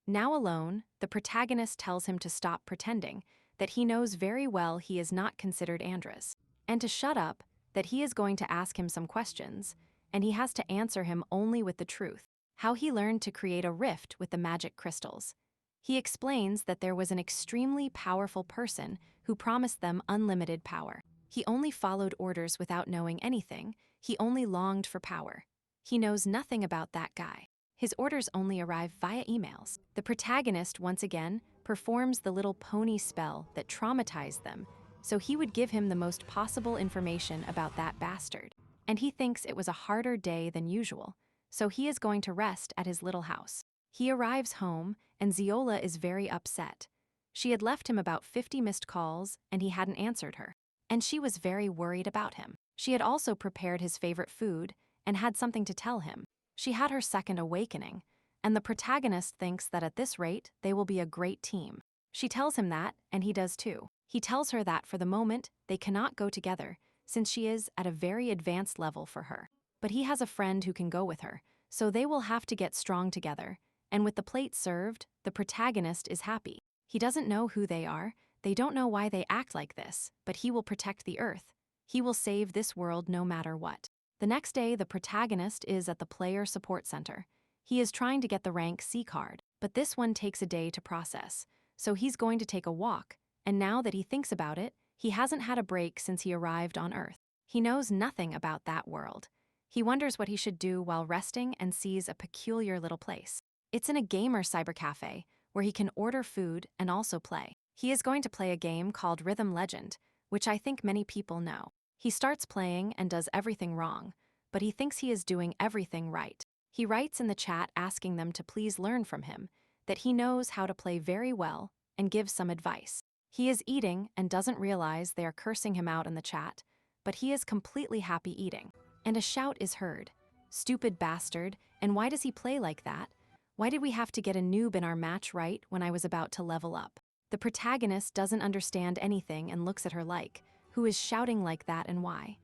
Now alone, the protagonist tells him to stop pretending, that he knows very well he is not considered Andras, and to shut up, that he is going to ask him some questions, and he has to answer him only with the truth, how he learned to create a rift with the magic crystals. He explains that there was an extremely powerful person who promised them unlimited power. He only followed orders without knowing anything, he only longed for power. He knows nothing about that guy. His orders only arrive via emails. The protagonist, once again, performs the little pony spell that traumatized them, so he would give him the most possible information about that bastard. And he thinks it was a harder day than usual, so he is going to rest at his little house. He arrives home, and Ziola is very upset. She had left him about 50 missed calls, and he hadn't answered her. And she was very worried about him. She had also prepared his favorite food and had something to tell him. She had her second awakening, and the protagonist thinks that at this rate, they will be a great team. She tells him that, and he does too. He tells her that for the moment, they cannot go together, since she is at a very advanced level for her. But he has a friend who can go with her, so they will have to get strong together, and with the plate served, the protagonist is happy. He doesn't know who they are, they don't know why they act like this, but he will protect the Earth. He will save this world no matter what. The next day, the protagonist is at the player support center. He is trying to get the rank C card, but this one takes a day to process, so he's going to take a walk, and now that he thinks about it, he hasn't had a break since he arrived on Earth. He knows nothing about that world. He wonders what he should do while resting and sees a peculiar little place. It's in a gamer cybercafe, where he can order food and also play. He is going to play a game called Rhythm Legend, which I think many people know. He starts playing and does everything wrong, but he thinks he is doing everything right. He writes in the chat asking them to please learn from him, that he knows how to play very well, and gives some advice. He is eating and doesn't realize they are cursing him out in the chat, but he is completely happy eating. And a shout is heard. "Stupid bastard, and why does he play like that? Why did we have to get a noob in our match right when I was about to level up?" The protagonist doesn't understand anything and looks at her like, who is shouting like that and why?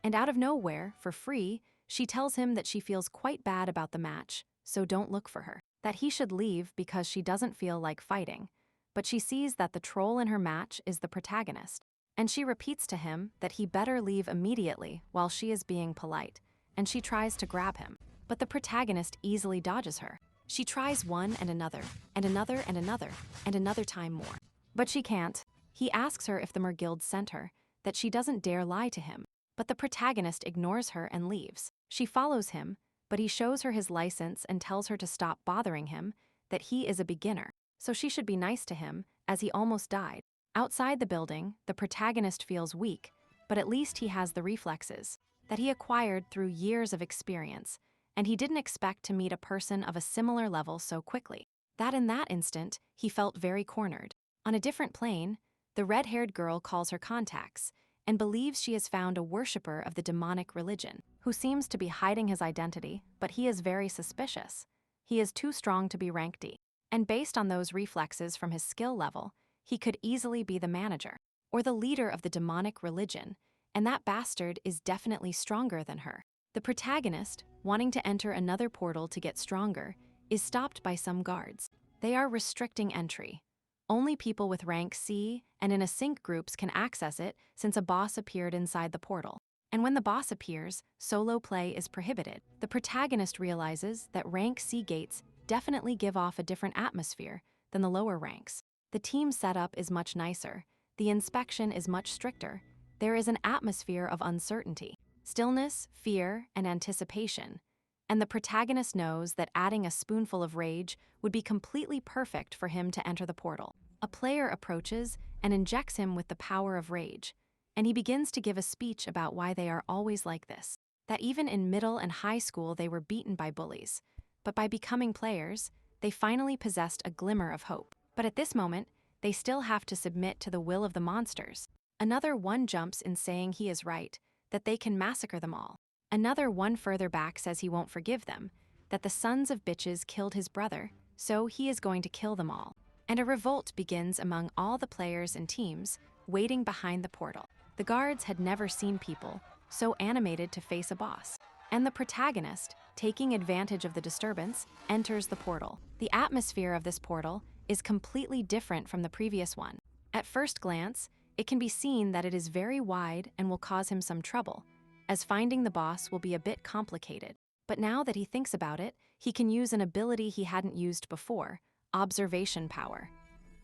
And out of nowhere, for free, she tells him that she feels quite bad about the match, so don't look for her. That he should leave because she doesn't feel like fighting. But she sees that the troll in her match is the protagonist. And she repeats to him that he better leave immediately while she is being polite, and she tries to grab him. But the protagonist easily dodges her. She tries one and another, and another and another, and another time more. But she can't. He asks her if the Merguild sent her, that she doesn't dare lie to him. But the protagonist ignores her and leaves. She follows him, but he shows her his license and tells her to stop bothering him, that he is a beginner, so she should be nice to him, as he almost died. Outside the building, the protagonist feels weak, but at least he has the reflexes that he acquired through years of experience, and he didn't expect to meet a person of a similar level so quickly. That in that instant, he felt very cornered. On a different plane, the red-haired girl calls her contacts and believes she has found a worshipper of the demonic religion, who seems to be hiding his identity, but he is very suspicious. He is too strong to be rank D, and based on those reflexes from his skill level, he could easily be the manager, or the leader of the demonic religion, and that bastard is definitely stronger than her. The protagonist, wanting to enter another portal to get stronger, is stopped by some guards. They are restricting entry. Only people with rank C and in a sync groups can access it since a boss appeared inside the portal. And when the boss appears, solo play is prohibited. The protagonist realizes that rank C gates definitely give off a different atmosphere than the lower ranks. The team setup is much nicer. The inspection is much stricter. There is an atmosphere of uncertainty, stillness, fear, and anticipation. And the protagonist knows that adding a spoonful of rage would be completely perfect for him to enter the portal. A player approaches and injects him with the power of rage, and he begins to give a speech about why they are always like this. That even in middle and high school they were beaten by bullies, but by becoming players, they finally possessed a glimmer of hope. But at this moment, they still have to submit to the will of the monsters. Another one jumps in saying he is right, that they can massacre them all. Another one further back says he won't forgive them, that the sons of bitches killed his brother, so he is going to kill them all. And a revolt begins among all the players and teams waiting behind the portal. The guards had never seen people so animated to face a boss. And the protagonist, taking advantage of the disturbance, enters the portal. The atmosphere of this portal is completely different from the previous one. At first glance, it can be seen that it is very wide and will cause him some trouble, as finding the boss will be a bit complicated. But now that he thinks about it, he can use an ability he hadn't used before, observation power.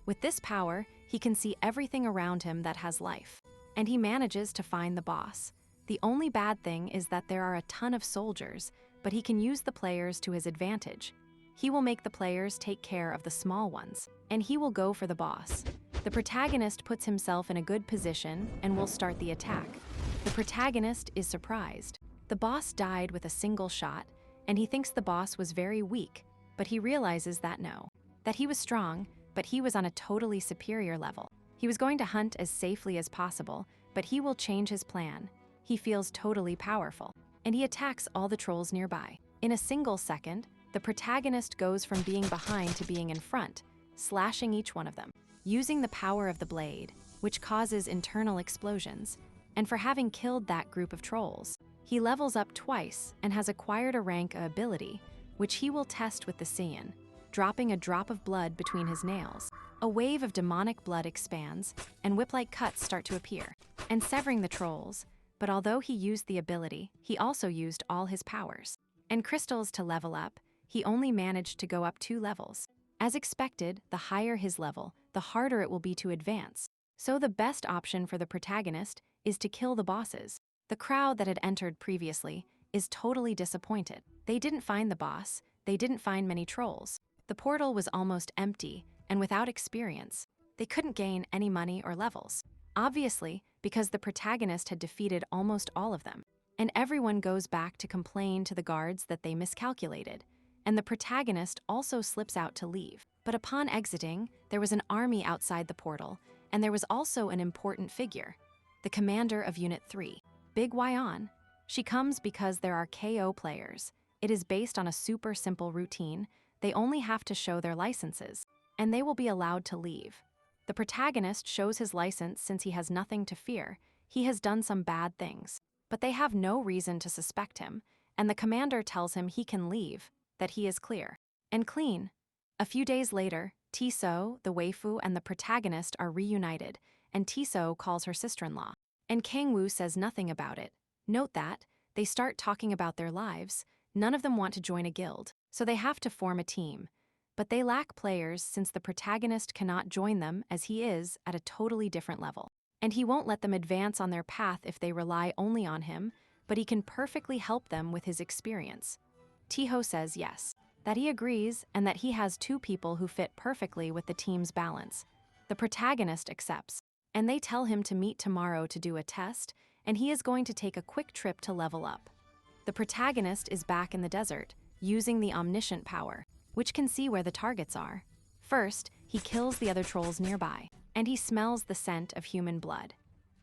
With this power, he can see everything around him that has life. and he manages to find the boss. The only bad thing is that there are a ton of soldiers, but he can use the players to his advantage. He will make the players take care of the small ones, and he will go for the boss. The protagonist puts himself in a good position and will start the attack. The protagonist is surprised. The boss died with a single shot, and he thinks the boss was very weak, but he realizes that that he was strong, but he was on a totally superior level. He was going to hunt as safely as possible, but he will change his plan. He feels totally powerful, and he attacks all the trolls nearby. In a single second, the protagonist goes from being behind to being in front, slashing each one of them, using the power of the blade, which causes internal explosions. And for having killed that group of trolls, he levels up twice and has acquired a rank ability, which he will test with the Saiyan, dropping a drop of blood between his nails. A wave of demonic blood expands, and whip-like cuts start to appear, and severing the trolls. But although he used the ability, he also used all his powers and crystals to level up. He only managed to go up 2 levels. As expected, the higher his level, the harder it will be to advance. So the best option for the protagonist is to kill the bosses. The crowd that had entered previously is totally disappointed. They didn't find the boss, they didn't find many trolls. The portal was almost empty, and without experience, they couldn't gain any money or levels. Obviously, because the protagonist had defeated almost all of them. And everyone goes back to complain to the guards that they miscalculated. And the protagonist also slips out to leave. But upon exiting, there was an army outside the portal, and there was also an important figure, the commander of Unit 3, Big Wyon. She comes because there are KO players. It is based on a super simple routine. They only have to show their licenses, and they will be allowed to leave. The protagonist shows his license since he has nothing to fear. He has done some bad things, but they have no reason to suspect him, and the commander tells him he can leave, that he is clear and clean. A few days later, Tiso, the waifu, and the protagonist are reunited, and Tiso calls her sister-in-law. And Kangwoo says nothing about it. Note that they start talking about their lives. None of them want to join a guild, so they have to form a team. But they lack players since the protagonist cannot join them as he is at a totally different level. And he won't let them advance on their path if they rely only on him, but he can perfectly help them with his experience. Tiho says yes, that he agrees and that he has 2 people who fit perfectly with the team's balance. The protagonist accepts, and they tell him to meet tomorrow to do a test, and he is going to take a quick trip to level up. The protagonist is back in the desert, using the omniscient power, which can see where the targets are. First, he kills the other trolls nearby, and he smells the scent of human blood.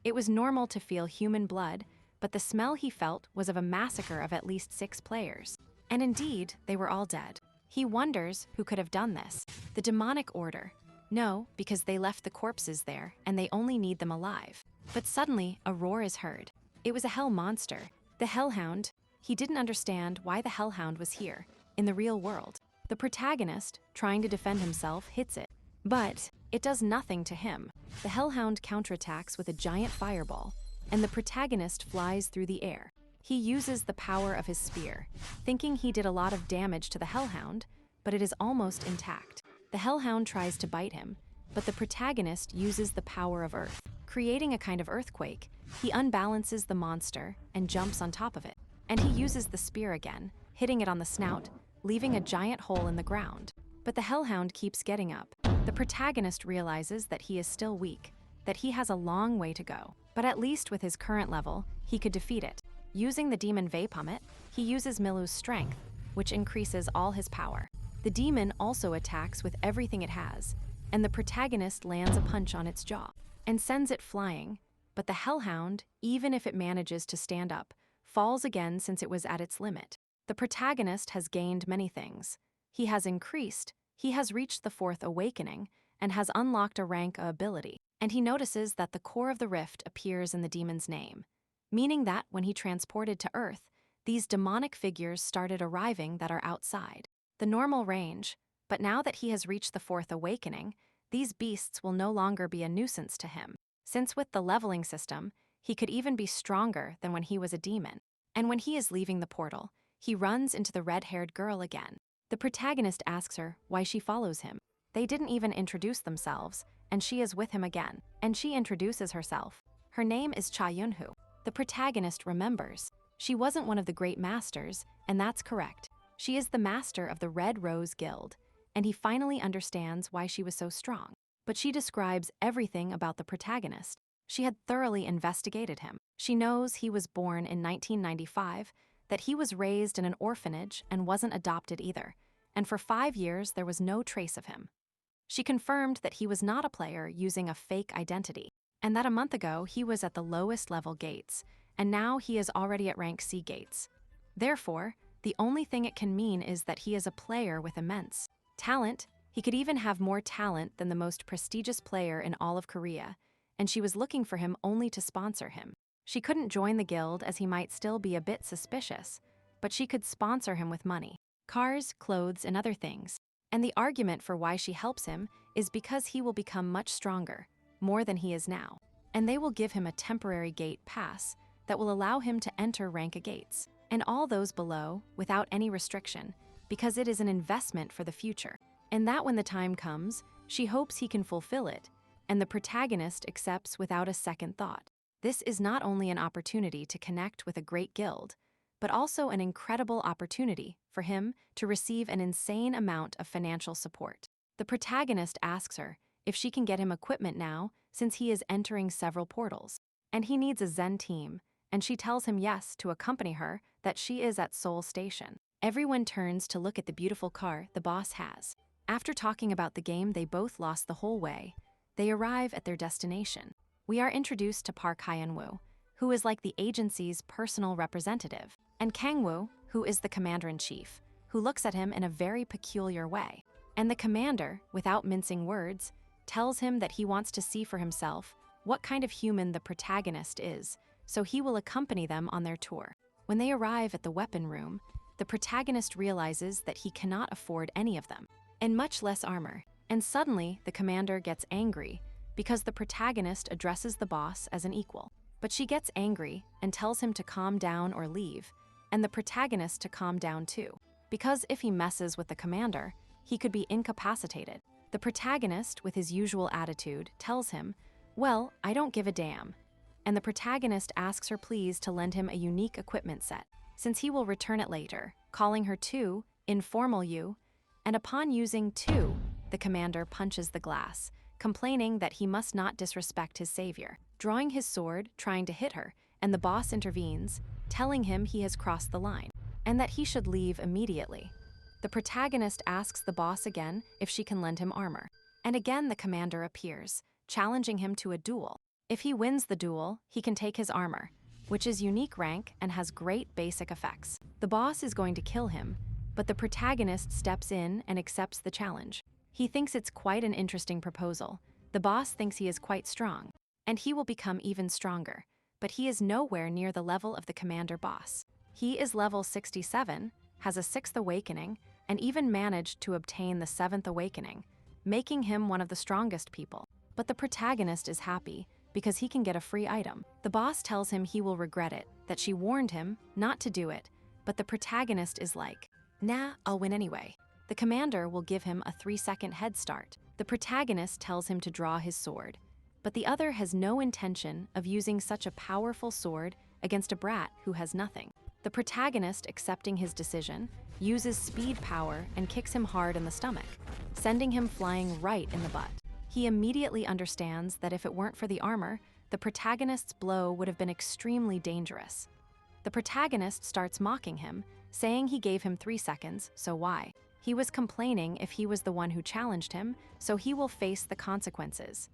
It was normal to feel human blood, but the smell he felt was of a massacre of at least 6 players. And indeed, they were all dead. He wonders who could have done this. The demonic order. No, because they left the corpses there, and they only need them alive. But suddenly, a roar is heard. It was a hell monster. The hellhound. He didn't understand why the hellhound was here, in the real world. The protagonist, trying to defend himself, hits it. But it does nothing to him. The hellhound counterattacks with a giant fireball, and the protagonist flies through the air. He uses the power of his spear, thinking he did a lot of damage to the hellhound, but it is almost intact. The hellhound tries to bite him, but the protagonist uses the power of earth, creating a kind of earthquake. He unbalances the monster and jumps on top of it. And he uses the spear again, hitting it on the snout, leaving a giant hole in the ground. But the hellhound keeps getting up. The protagonist realizes that he is still weak, that he has a long way to go. But at least with his current level, he could defeat it. Using the demon Vapomit, he uses Milu's strength, which increases all his power. The demon also attacks with everything it has, and the protagonist lands a punch on its jaw and sends it flying. But the hellhound, even if it manages to stand up, falls again since it was at its limit. The protagonist has gained many things. He has increased, he has reached the 4th awakening, and has unlocked a rank ability. And he notices that the core of the rift appears in the demon's name, meaning that when he transported to Earth, these demonic figures started arriving that are outside the normal range. But now that he has reached the 4th awakening, these beasts will no longer be a nuisance to him, since with the leveling system, he could even be stronger than when he was a demon. And when he is leaving the portal, he runs into the red-haired girl again. The protagonist asks her why she follows him. They didn't even introduce themselves, and she is with him again, and she introduces herself. Her name is Cha Yunhu. The protagonist remembers. She wasn't one of the great masters, and that's correct. She is the master of the Red Rose Guild, and he finally understands why she was so strong. But she describes everything about the protagonist. She had thoroughly investigated him. She knows he was born in 1995, that he was raised in an orphanage and wasn't adopted either, and for 5 years there was no trace of him. She confirmed that he was not a player using a fake identity, and that a month ago he was at the lowest level gates, and now he is already at rank C gates. Therefore, the only thing it can mean is that he is a player with immense talent. He could even have more talent than the most prestigious player in all of Korea, and she was looking for him only to sponsor him. She couldn't join the guild as he might still be a bit suspicious, but she could sponsor him with money, cars, clothes, and other things. And the argument for why she helps him is because he will become much stronger, more than he is now, and they will give him a temporary gate pass that will allow him to enter rank A gates, and all those below without any restriction, because it is an investment for the future. And that when the time comes, she hopes he can fulfill it, and the protagonist accepts without a second thought. This is not only an opportunity to connect with a great guild, but also an incredible opportunity for him to receive an insane amount of financial support. The protagonist asks her if she can get him equipment now since he is entering several portals, and he needs a Zen team, and she tells him yes to accompany her, that she is at Seoul Station. Everyone turns to look at the beautiful car the boss has. After talking about the game they both lost the whole way, they arrive at their destination. We are introduced to Park Hyun-woo, who is like the agency's personal representative, and Kang-woo, who is the commander-in-chief, who looks at him in a very peculiar way. And the commander, without mincing words, tells him that he wants to see for himself what kind of human the protagonist is, so he will accompany them on their tour. When they arrive at the weapon room, the protagonist realizes that he cannot afford any of them, and much less armor. And suddenly, the commander gets angry because the protagonist addresses the boss as an equal. But she gets angry and tells him to calm down or leave, and the protagonist to calm down too, because if he messes with the commander, he could be incapacitated. The protagonist, with his usual attitude, tells him, "Well, I don't give a damn." And the protagonist asks her please to lend him a unique equipment set, since he will return it later, calling her "2" informal you, and upon using "2", the commander punches the glass, complaining that he must not disrespect his savior, drawing his sword, trying to hit her, and the boss intervenes, telling him he has crossed the line, and that he should leave immediately. The protagonist asks the boss again if she can lend him armor, and again the commander appears, challenging him to a duel. If he wins the duel, he can take his armor, which is unique rank and has great basic effects. The boss is going to kill him, but the protagonist steps in and accepts the challenge. He thinks it's quite an interesting proposal. The boss thinks he is quite strong, and he will become even stronger, but he is nowhere near the level of the commander boss. He is level 67, has a 6th awakening, and even managed to obtain the 7th awakening, making him one of the strongest people. But the protagonist is happy because he can get a free item. The boss tells him he will regret it, that she warned him not to do it, but the protagonist is like, "Nah, I'll win anyway." The commander will give him a 3-second head start. The protagonist tells him to draw his sword, but the other has no intention of using such a powerful sword against a brat who has nothing. The protagonist, accepting his decision, uses speed power and kicks him hard in the stomach, sending him flying right in the butt. He immediately understands that if it weren't for the armor, the protagonist's blow would have been extremely dangerous. The protagonist starts mocking him, saying he gave him 3 seconds, so why? He was complaining if he was the one who challenged him, so he will face the consequences.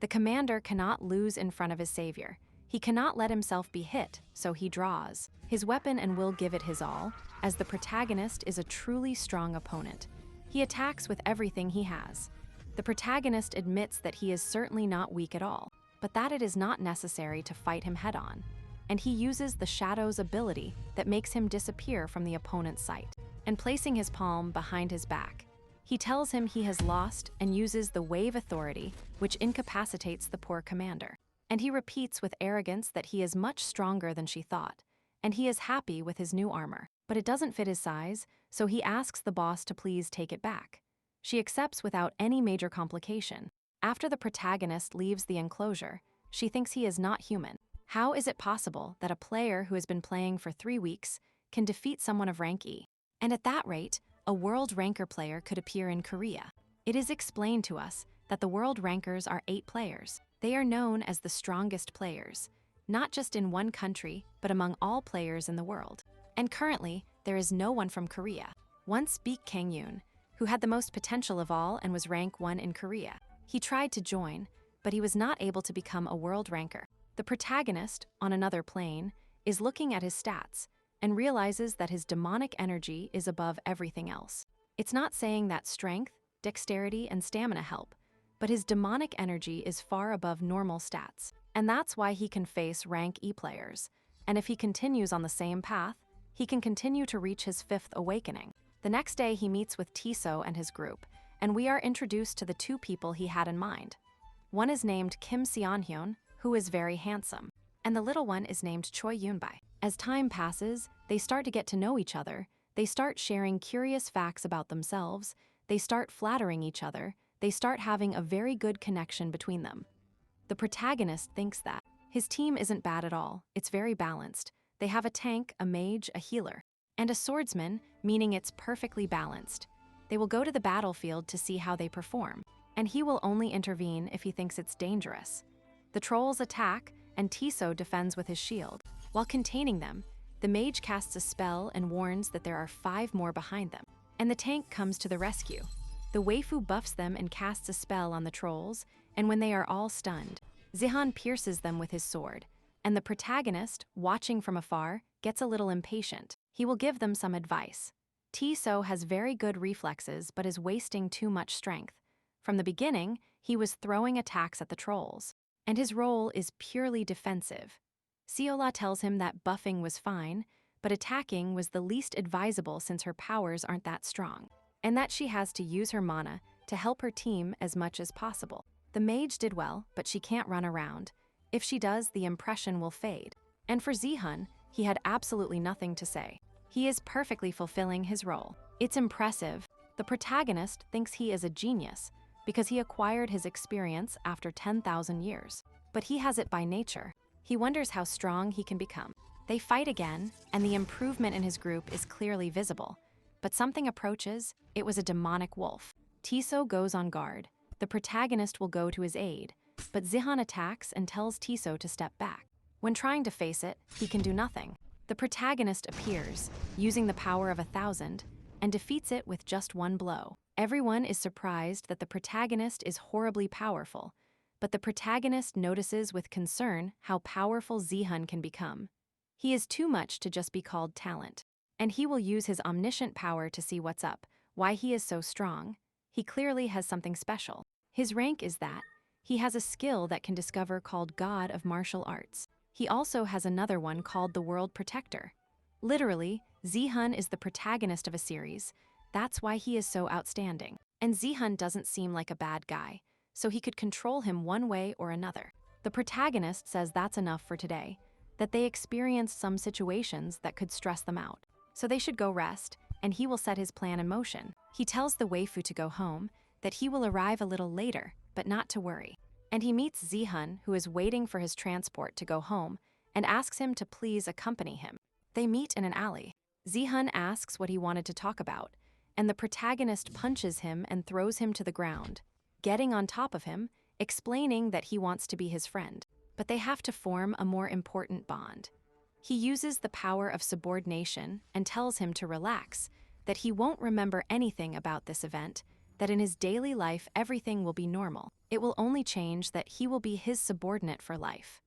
The commander cannot lose in front of his savior. He cannot let himself be hit, so he draws his weapon and will give it his all, as the protagonist is a truly strong opponent. He attacks with everything he has. The protagonist admits that he is certainly not weak at all, but that it is not necessary to fight him head-on, and he uses the Shadow's ability that makes him disappear from the opponent's sight, and placing his palm behind his back. He tells him he has lost and uses the Wave Authority, which incapacitates the poor commander. And he repeats with arrogance that he is much stronger than she thought, and he is happy with his new armor. But it doesn't fit his size, so he asks the boss to please take it back. She accepts without any major complication. After the protagonist leaves the enclosure, She thinks he is not human. How is it possible that a player who has been playing for 3 weeks can defeat someone of rank E? And at that rate, a world ranker player could appear in Korea. It is explained to us that the world rankers are 8 players. They are known as the strongest players, not just in one country, but among all players in the world. And currently, there is no one from Korea. Once Baek Kang-yoon, who had the most potential of all and was rank 1 in Korea. He tried to join, but he was not able to become a world ranker. The protagonist, on another plane, is looking at his stats and realizes that his demonic energy is above everything else. It's not saying that strength, dexterity, and stamina help, but his demonic energy is far above normal stats. And that's why he can face rank E players. And if he continues on the same path, he can continue to reach his 5th awakening. The next day, he meets with Tiso and his group, and we are introduced to the 2 people he had in mind. One is named Kim Seon-hyun, who is very handsome, and the little one is named Choi Yoon-bae. As time passes, they start to get to know each other, they start sharing curious facts about themselves, they start flattering each other, they start having a very good connection between them. The protagonist thinks that his team isn't bad at all, it's very balanced. They have a tank, a mage, a healer, and a swordsman, meaning it's perfectly balanced. They will go to the battlefield to see how they perform, and he will only intervene if he thinks it's dangerous. The trolls attack, and Tiso defends with his shield. While containing them, the mage casts a spell and warns that there are 5 more behind them, and the tank comes to the rescue. The waifu buffs them and casts a spell on the trolls, and when they are all stunned, Zihan pierces them with his sword, and the protagonist, watching from afar, gets a little impatient. He will give them some advice. Tiso has very good reflexes but is wasting too much strength. From the beginning, he was throwing attacks at the trolls, and his role is purely defensive. Seola tells him that buffing was fine, but attacking was the least advisable since her powers aren't that strong, and that she has to use her mana to help her team as much as possible. The mage did well, but she can't run around. If she does, the impression will fade. And for Zihan, he had absolutely nothing to say. He is perfectly fulfilling his role. It's impressive. The protagonist thinks he is a genius because he acquired his experience after 10,000 years. But he has it by nature. He wonders how strong he can become. They fight again, and the improvement in his group is clearly visible. But something approaches. It was a demonic wolf. Tiso goes on guard. The protagonist will go to his aid, but Zihan attacks and tells Tiso to step back. When trying to face it, he can do nothing. The protagonist appears, using the power of 1,000, and defeats it with just 1 blow. Everyone is surprised that the protagonist is horribly powerful, but the protagonist notices with concern how powerful Zihan can become. He is too much to just be called talent, and he will use his omniscient power to see what's up, why he is so strong. He clearly has something special. His rank is that he has a skill that can discover called God of Martial Arts. He also has another one called the World Protector. Literally, Zihan is the protagonist of a series. That's why he is so outstanding. And Zihan doesn't seem like a bad guy, so he could control him one way or another. The protagonist says that's enough for today, that they experienced some situations that could stress them out. So they should go rest, and he will set his plan in motion. He tells the waifu to go home, that he will arrive a little later, but not to worry. And he meets Zihan, who is waiting for his transport to go home, and asks him to please accompany him. They meet in an alley. Zihan asks what he wanted to talk about, and the protagonist punches him and throws him to the ground, getting on top of him, explaining that he wants to be his friend. But they have to form a more important bond. He uses the power of subordination and tells him to relax, that he won't remember anything about this event, that in his daily life everything will be normal. It will only change that he will be his subordinate for life.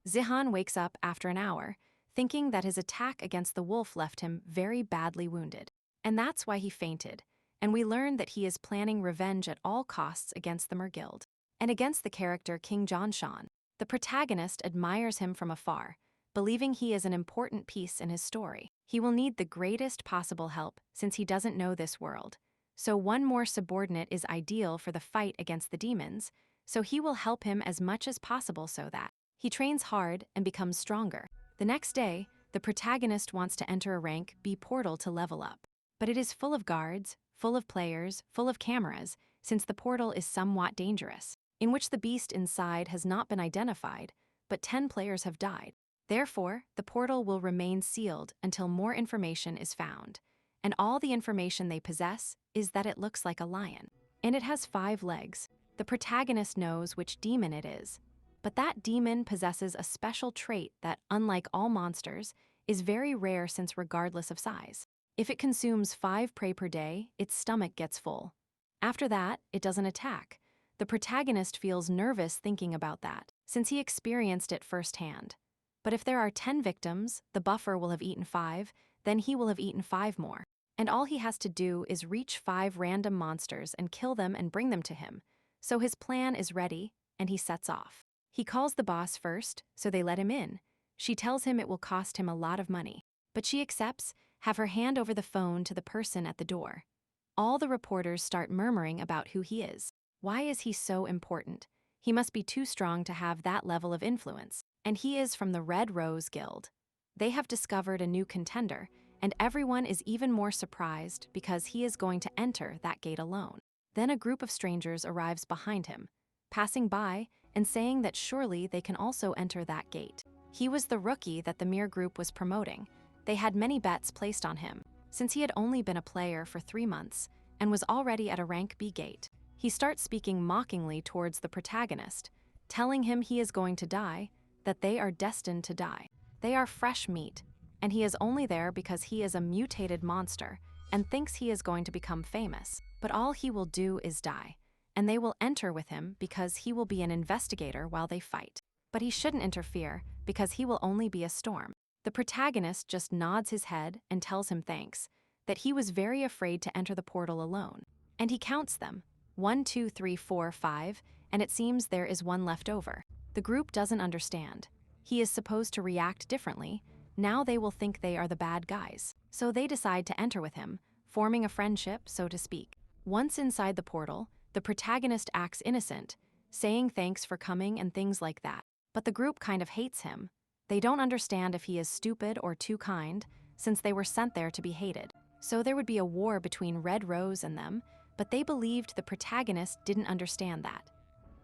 Zihan wakes up after an hour, thinking that his attack against the wolf left him very badly wounded. And that's why he fainted, and we learn that he is planning revenge at all costs against the Merguild, and against the character King Janshan. The protagonist admires him from afar, believing he is an important piece in his story. He will need the greatest possible help since he doesn't know this world. So one more subordinate is ideal for the fight against the demons, so he will help him as much as possible so that he trains hard and becomes stronger. The next day, the protagonist wants to enter a rank B portal to level up. But it is full of guards, full of players, full of cameras, since the portal is somewhat dangerous. in which the beast inside has not been identified, but 10 players have died. Therefore, the portal will remain sealed until more information is found, and all the information they possess is that it looks like a lion. And it has 5 legs. The protagonist knows which demon it is, but that demon possesses a special trait that, unlike all monsters, is very rare since regardless of size. If it consumes 5 prey per day, its stomach gets full. After that, it doesn't attack. The protagonist feels nervous thinking about that, since he experienced it firsthand. But if there are 10 victims, the buffer will have eaten 5, then he will have eaten 5 more. And all he has to do is reach 5 random monsters and kill them and bring them to him. So his plan is ready, and he sets off. He calls the boss first, so they let him in. She tells him it will cost him a lot of money, but she accepts, have her hand over the phone to the person at the door. All the reporters start murmuring about who he is. Why is he so important? He must be too strong to have that level of influence. And he is from the Red Rose Guild. They have discovered a new contender, and everyone is even more surprised because he is going to enter that gate alone. Then a group of strangers arrives behind him, passing by and saying that surely they can also enter that gate. He was the rookie that the Mir group was promoting. They had many bets placed on him, since he had only been a player for 3 months and was already at a rank B gate. He starts speaking mockingly towards the protagonist, telling him he is going to die, that they are destined to die. They are fresh meat, and he is only there because he is a mutated monster and thinks he is going to become famous. But all he will do is die, and they will enter with him because he will be an investigator while they fight. But he shouldn't interfere because he will only be a storm. The protagonist just nods his head and tells him thanks, that he was very afraid to enter the portal alone. And he counts them, 1, 2, 3, 4, 5, and it seems there is 1 left over. The group doesn't understand. He is supposed to react differently. Now they will think they are the bad guys. So they decide to enter with him, forming a friendship, so to speak. Once inside the portal, the protagonist acts innocent, saying thanks for coming and things like that. But the group kind of hates him. They don't understand if he is stupid or too kind, since they were sent there to be hated. So there would be a war between Red Rose and them, but they believed the protagonist didn't understand that.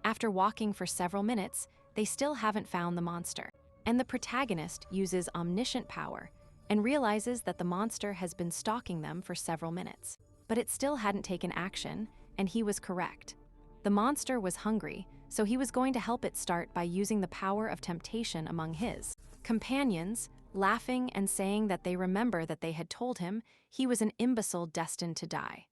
After walking for several minutes, they still haven't found the monster. And the protagonist uses omniscient power and realizes that the monster has been stalking them for several minutes. But it still hadn't taken action, and he was correct. The monster was hungry, so he was going to help it start by using the power of temptation among his companions, laughing and saying that they remember that they had told him he was an imbecile destined to die.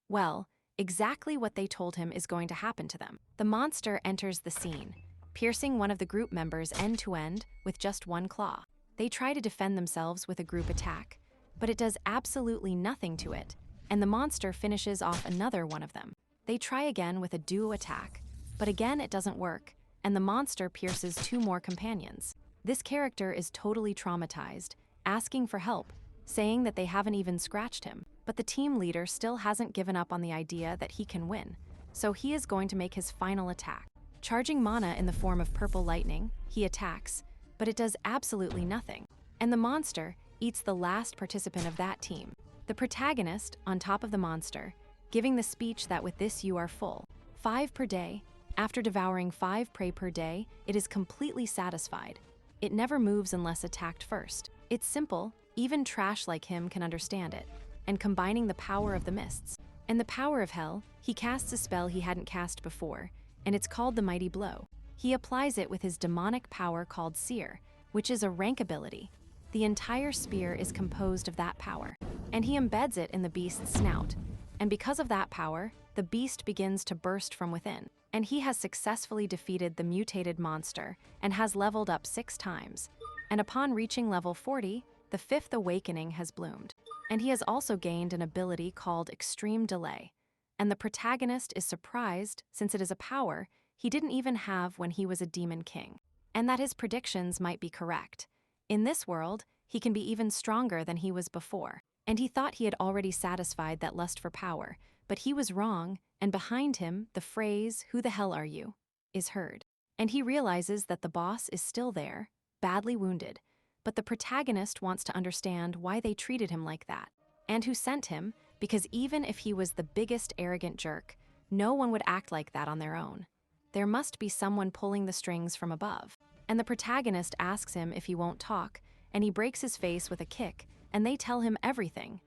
Well, exactly what they told him is going to happen to them. The monster enters the scene, piercing one of the group members end to end with just 1 claw. They try to defend themselves with a group attack, but it does absolutely nothing to it, and the monster finishes off another one of them. They try again with a duo attack, but again it doesn't work, and the monster pierces 2 more companions. This character is totally traumatized, asking for help, saying that they haven't even scratched him. But the team leader still hasn't given up on the idea that he can win, so he is going to make his final attack. Charging mana in the form of purple lightning, he attacks, but it does absolutely nothing. And the monster eats the last participant of that team. The protagonist, on top of the monster, giving the speech that with this you are full. 5 per day. After devouring 5 prey per day, it is completely satisfied. It never moves unless attacked first. It's simple, even trash like him can understand it. And combining the power of the mists and the power of hell, he casts a spell he hadn't cast before, and it's called the Mighty Blow. He applies it with his demonic power called Seer, which is a rank ability. The entire spear is composed of that power, and he embeds it in the beast's snout. And because of that power, the beast begins to burst from within, and he has successfully defeated the mutated monster and has leveled up 6 times. And upon reaching level 40, the 5th awakening has bloomed. And he has also gained an ability called Extreme Delay. And the protagonist is surprised since it is a power he didn't even have when he was a demon king, and that his predictions might be correct. In this world, he can be even stronger than he was before. And he thought he had already satisfied that lust for power, but he was wrong, and behind him, the phrase, "Who the hell are you?" is heard. And he realizes that the boss is still there, badly wounded, but the protagonist wants to understand why they treated him like that, and who sent him, because even if he was the biggest arrogant jerk, no one would act like that on their own. there must be someone pulling the strings from above. And the protagonist asks him if he won't talk, and he breaks his face with a kick, and they tell him everything.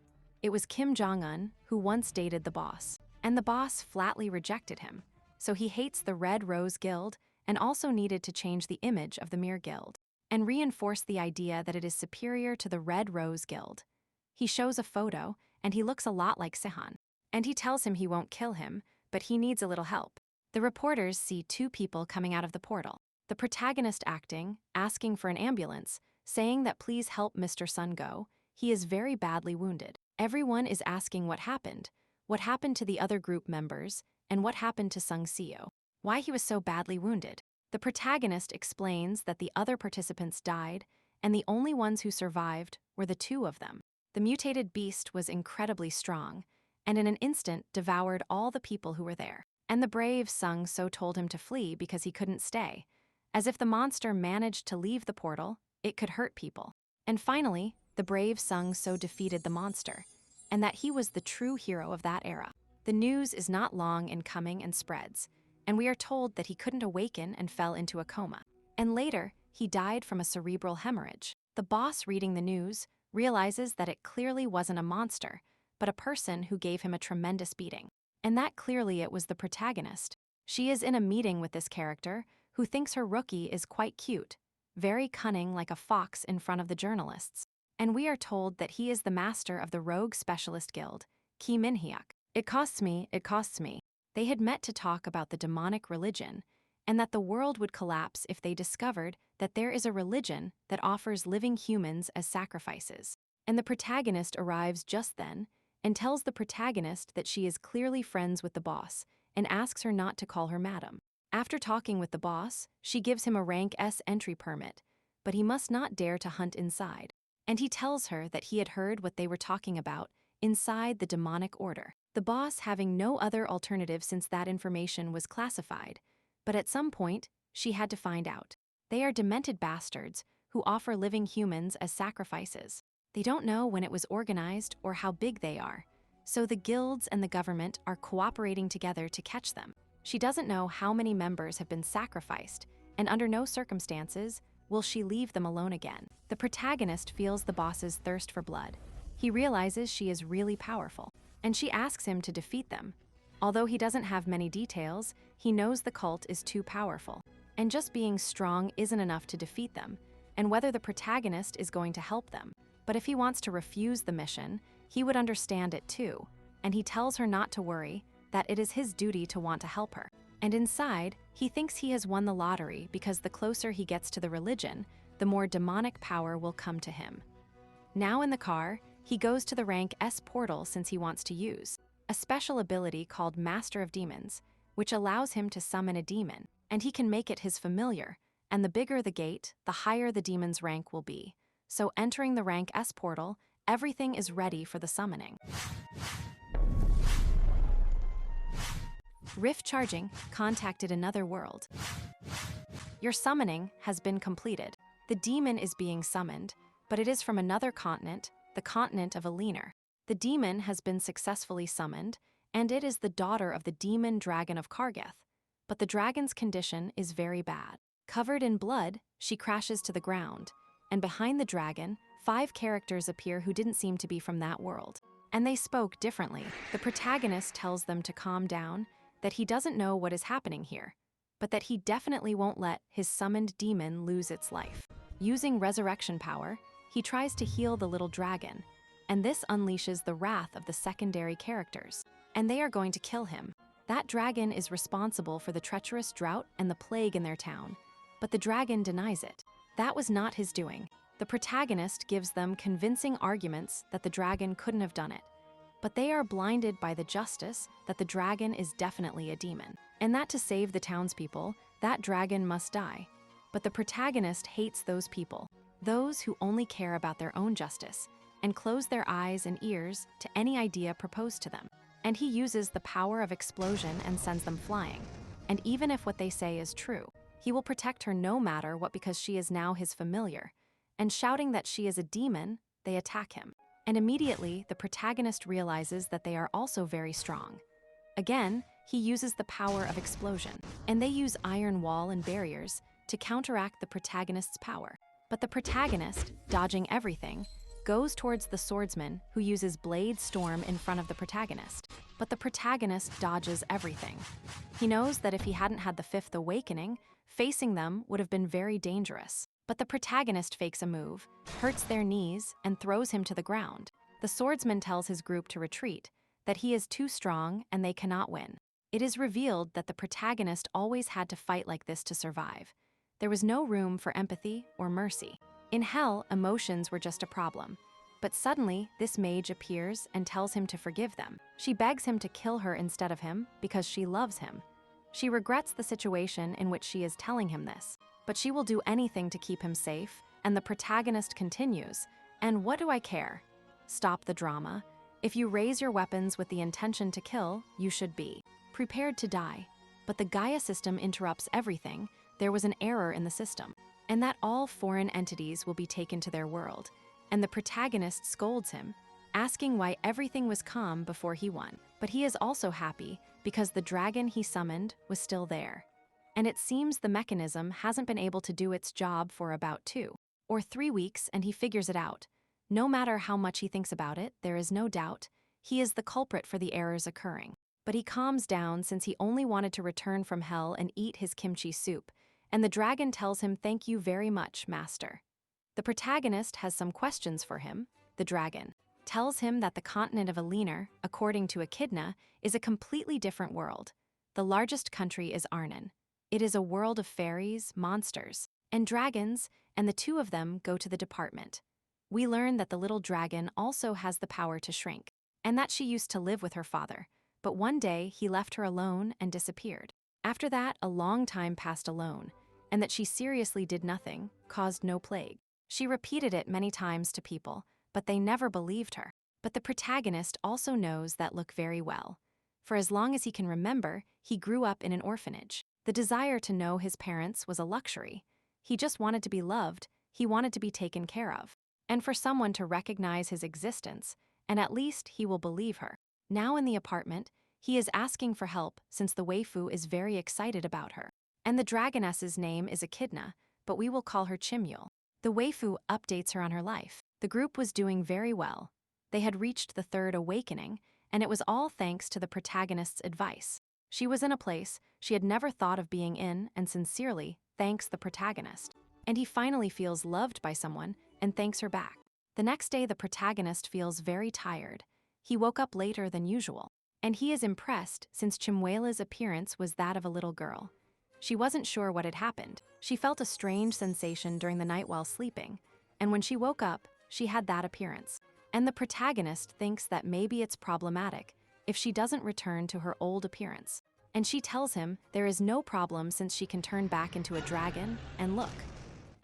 It was Kim Jong-un who once dated the boss, and the boss flatly rejected him. So he hates the Red Rose Guild and also needed to change the image of the Mir Guild and reinforce the idea that it is superior to the Red Rose Guild. He shows a photo, and he looks a lot like Sihan. And he tells him he won't kill him, but he needs a little help. The reporters see two people coming out of the portal. The protagonist acting, asking for an ambulance, saying that please help Mr. Sun go. He is very badly wounded. Everyone is asking what happened to the other group members, and what happened to Sung Seo, why he was so badly wounded. The protagonist explains that the other participants died, and the only ones who survived were the two of them. The mutated beast was incredibly strong, and in an instant devoured all the people who were there. And the brave Sung So told him to flee because he couldn't stay. As if the monster managed to leave the portal, it could hurt people. And finally, the brave Sung So defeated the monster, and that he was the true hero of that era. The news is not long in coming and spreads, and we are told that he couldn't awaken and fell into a coma. And later, he died from a cerebral hemorrhage. The boss reading the news realizes that it clearly wasn't a monster, but a person who gave him a tremendous beating. And that clearly it was the protagonist. She is in a meeting with this character, who thinks her rookie is quite cute, very cunning like a fox in front of the journalists. And we are told that he is the master of the Rogue Specialist Guild, Ki Min-hyuk. It costs me. They had met to talk about the demonic religion, and that the world would collapse if they discovered that there is a religion that offers living humans as sacrifices. And the protagonist arrives just then, and tells the protagonist that she is clearly friends with the boss, and asks her not to call her madam. After talking with the boss, she gives him a rank S entry permit, but he must not dare to hunt inside. And he tells her that he had heard what they were talking about inside the demonic order. The boss having no other alternative since that information was classified, but at some point, she had to find out. They are demented bastards who offer living humans as sacrifices. They don't know when it was organized or how big they are, so the guilds and the government are cooperating together to catch them. She doesn't know how many members have been sacrificed, and under no circumstances will she leave them alone again. The protagonist feels the boss's thirst for blood. He realizes she is really powerful, and she asks him to defeat them. Although he doesn't have many details, he knows the cult is too powerful, and just being strong isn't enough to defeat them, and whether the protagonist is going to help them. But if he wants to refuse the mission, he would understand it too, and he tells her not to worry, that it is his duty to want to help her. And inside, he thinks he has won the lottery because the closer he gets to the religion, the more demonic power will come to him. Now in the car, he goes to the rank S portal since he wants to use a special ability called Master of Demons, which allows him to summon a demon, and he can make it his familiar, and the bigger the gate, the higher the demon's rank will be. So entering the rank S portal, everything is ready for the summoning. Rift Charging contacted another world. Your summoning has been completed. The demon is being summoned, but it is from another continent, the continent of Aliner. The demon has been successfully summoned, and it is the daughter of the demon dragon of Kargeth. But the dragon's condition is very bad. Covered in blood, she crashes to the ground, and behind the dragon, 5 characters appear who didn't seem to be from that world. And they spoke differently. The protagonist tells them to calm down, that he doesn't know what is happening here, but that he definitely won't let his summoned demon lose its life. Using resurrection power, he tries to heal the little dragon, and this unleashes the wrath of the secondary characters, and they are going to kill him. That dragon is responsible for the treacherous drought and the plague in their town, but the dragon denies it. That was not his doing. The protagonist gives them convincing arguments that the dragon couldn't have done it, but they are blinded by the justice that the dragon is definitely a demon, and that to save the townspeople, that dragon must die. But the protagonist hates those people, those who only care about their own justice, and close their eyes and ears to any idea proposed to them. And he uses the power of explosion and sends them flying. And even if what they say is true, he will protect her no matter what because she is now his familiar. And shouting that she is a demon, they attack him. And immediately, the protagonist realizes that they are also very strong. Again, he uses the power of explosion, and they use iron wall and barriers to counteract the protagonist's power. But the protagonist, dodging everything, goes towards the swordsman who uses blade storm in front of the protagonist. But the protagonist dodges everything. He knows that if he hadn't had the fifth awakening, facing them would have been very dangerous. But the protagonist fakes a move, hurts their knees, and throws him to the ground. The swordsman tells his group to retreat, that he is too strong and they cannot win. It is revealed that the protagonist always had to fight like this to survive. There was no room for empathy or mercy. In hell, emotions were just a problem. But suddenly, this mage appears and tells him to forgive them. She begs him to kill her instead of him because she loves him. She regrets the situation in which she is telling him this, but she will do anything to keep him safe, and the protagonist continues, "And what do I care? Stop the drama. If you raise your weapons with the intention to kill, you should be prepared to die." But the Gaia system interrupts everything. There was an error in the system, and that all foreign entities will be taken to their world. And the protagonist scolds him, asking why everything was calm before he won. But he is also happy because the dragon he summoned was still there. And it seems the mechanism hasn't been able to do its job for about 2 or 3 weeks, and he figures it out. No matter how much he thinks about it, there is no doubt he is the culprit for the errors occurring. But he calms down since he only wanted to return from hell and eat his kimchi soup, and the dragon tells him, "Thank you very much, master." The protagonist has some questions for him. The dragon tells him that the continent of Alinar, according to Echidna, is a completely different world. The largest country is Arnon. It is a world of fairies, monsters, and dragons, and the two of them go to the department. We learn that the little dragon also has the power to shrink, and that she used to live with her father, but one day he left her alone and disappeared. After that, a long time passed alone, and that she seriously did nothing, caused no plague. She repeated it many times to people, but they never believed her. But the protagonist also knows that look very well. For as long as he can remember, he grew up in an orphanage. The desire to know his parents was a luxury. He just wanted to be loved, he wanted to be taken care of, and for someone to recognize his existence, and at least he will believe her. Now in the apartment, he is asking for help since the waifu is very excited about her. And the dragoness's name is Echidna, but we will call her Chimyul. The waifu updates her on her life. The group was doing very well. They had reached the third awakening, and it was all thanks to the protagonist's advice. She was in a place she had never thought of being in and sincerely thanks the protagonist. And he finally feels loved by someone and thanks her back. The next day, the protagonist feels very tired. He woke up later than usual, and he is impressed since Chimwela's appearance was that of a little girl. She wasn't sure what had happened. She felt a strange sensation during the night while sleeping, and when she woke up, she had that appearance. And the protagonist thinks that maybe it's problematic if she doesn't return to her old appearance. And she tells him there is no problem since she can turn back into a dragon and look.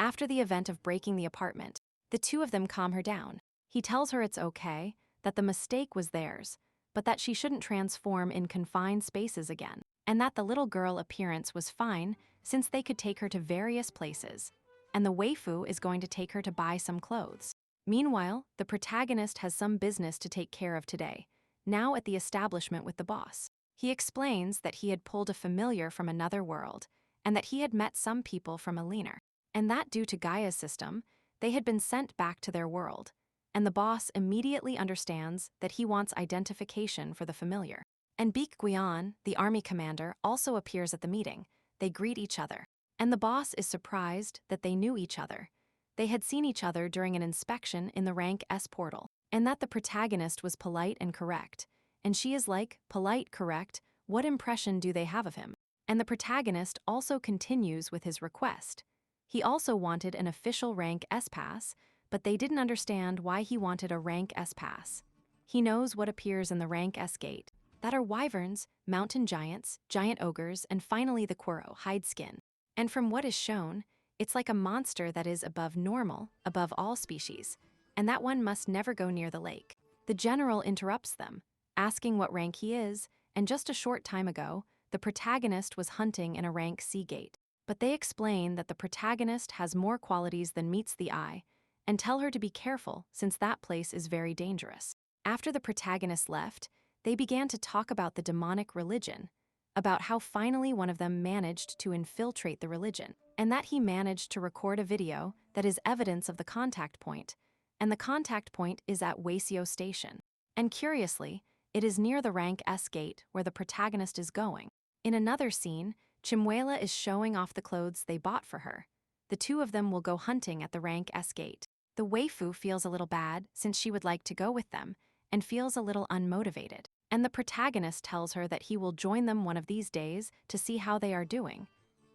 After the event of breaking the apartment, the two of them calm her down. He tells her it's okay, that the mistake was theirs, but that she shouldn't transform in confined spaces again, and that the little girl appearance was fine since they could take her to various places, and the waifu is going to take her to buy some clothes. Meanwhile, the protagonist has some business to take care of today, now at the establishment with the boss. He explains that he had pulled a familiar from another world, and that he had met some people from Alinar, and that due to Gaia's system, they had been sent back to their world, and the boss immediately understands that he wants identification for the familiar. And Beek Guian, the army commander, also appears at the meeting. They greet each other, and the boss is surprised that they knew each other. They had seen each other during an inspection in the rank S portal, and that the protagonist was polite and correct. And she is like, polite, correct, what impression do they have of him? And the protagonist also continues with his request. He also wanted an official rank S pass, but they didn't understand why he wanted a rank S pass. He knows what appears in the rank S gate. That are wyverns, mountain giants, giant ogres, and finally the Quoro, hide skin. And from what is shown, it's like a monster that is above normal, above all species, and that one must never go near the lake. The general interrupts them, asking what rank he is, and just a short time ago, the protagonist was hunting in a rank C gate. But they explain that the protagonist has more qualities than meets the eye, and tell her to be careful since that place is very dangerous. After the protagonist left, they began to talk about the demonic religion. about how finally one of them managed to infiltrate the religion, and that he managed to record a video that is evidence of the contact point, and the contact point is at Wasio Station. And curiously, it is near the Rank S gate where the protagonist is going. In another scene, Chimuela is showing off the clothes they bought for her. The two of them will go hunting at the Rank S gate. The waifu feels a little bad since she would like to go with them, and feels a little unmotivated. And the protagonist tells her that he will join them one of these days to see how they are doing.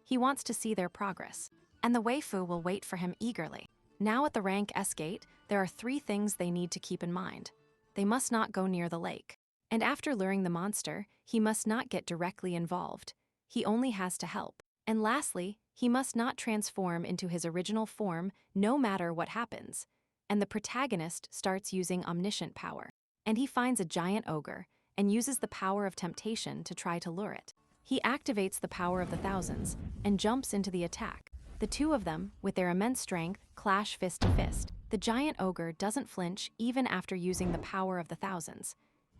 He wants to see their progress, and the waifu will wait for him eagerly. Now at the Rank S gate, there are 3 things they need to keep in mind. They must not go near the lake. And after luring the monster, he must not get directly involved. He only has to help. And lastly, he must not transform into his original form no matter what happens. And the protagonist starts using omniscient power. And he finds a giant ogre and uses the power of temptation to try to lure it. He activates the power of the thousands and jumps into the attack. The two of them, with their immense strength, clash fist to fist. The giant ogre doesn't flinch even after using the power of the thousands.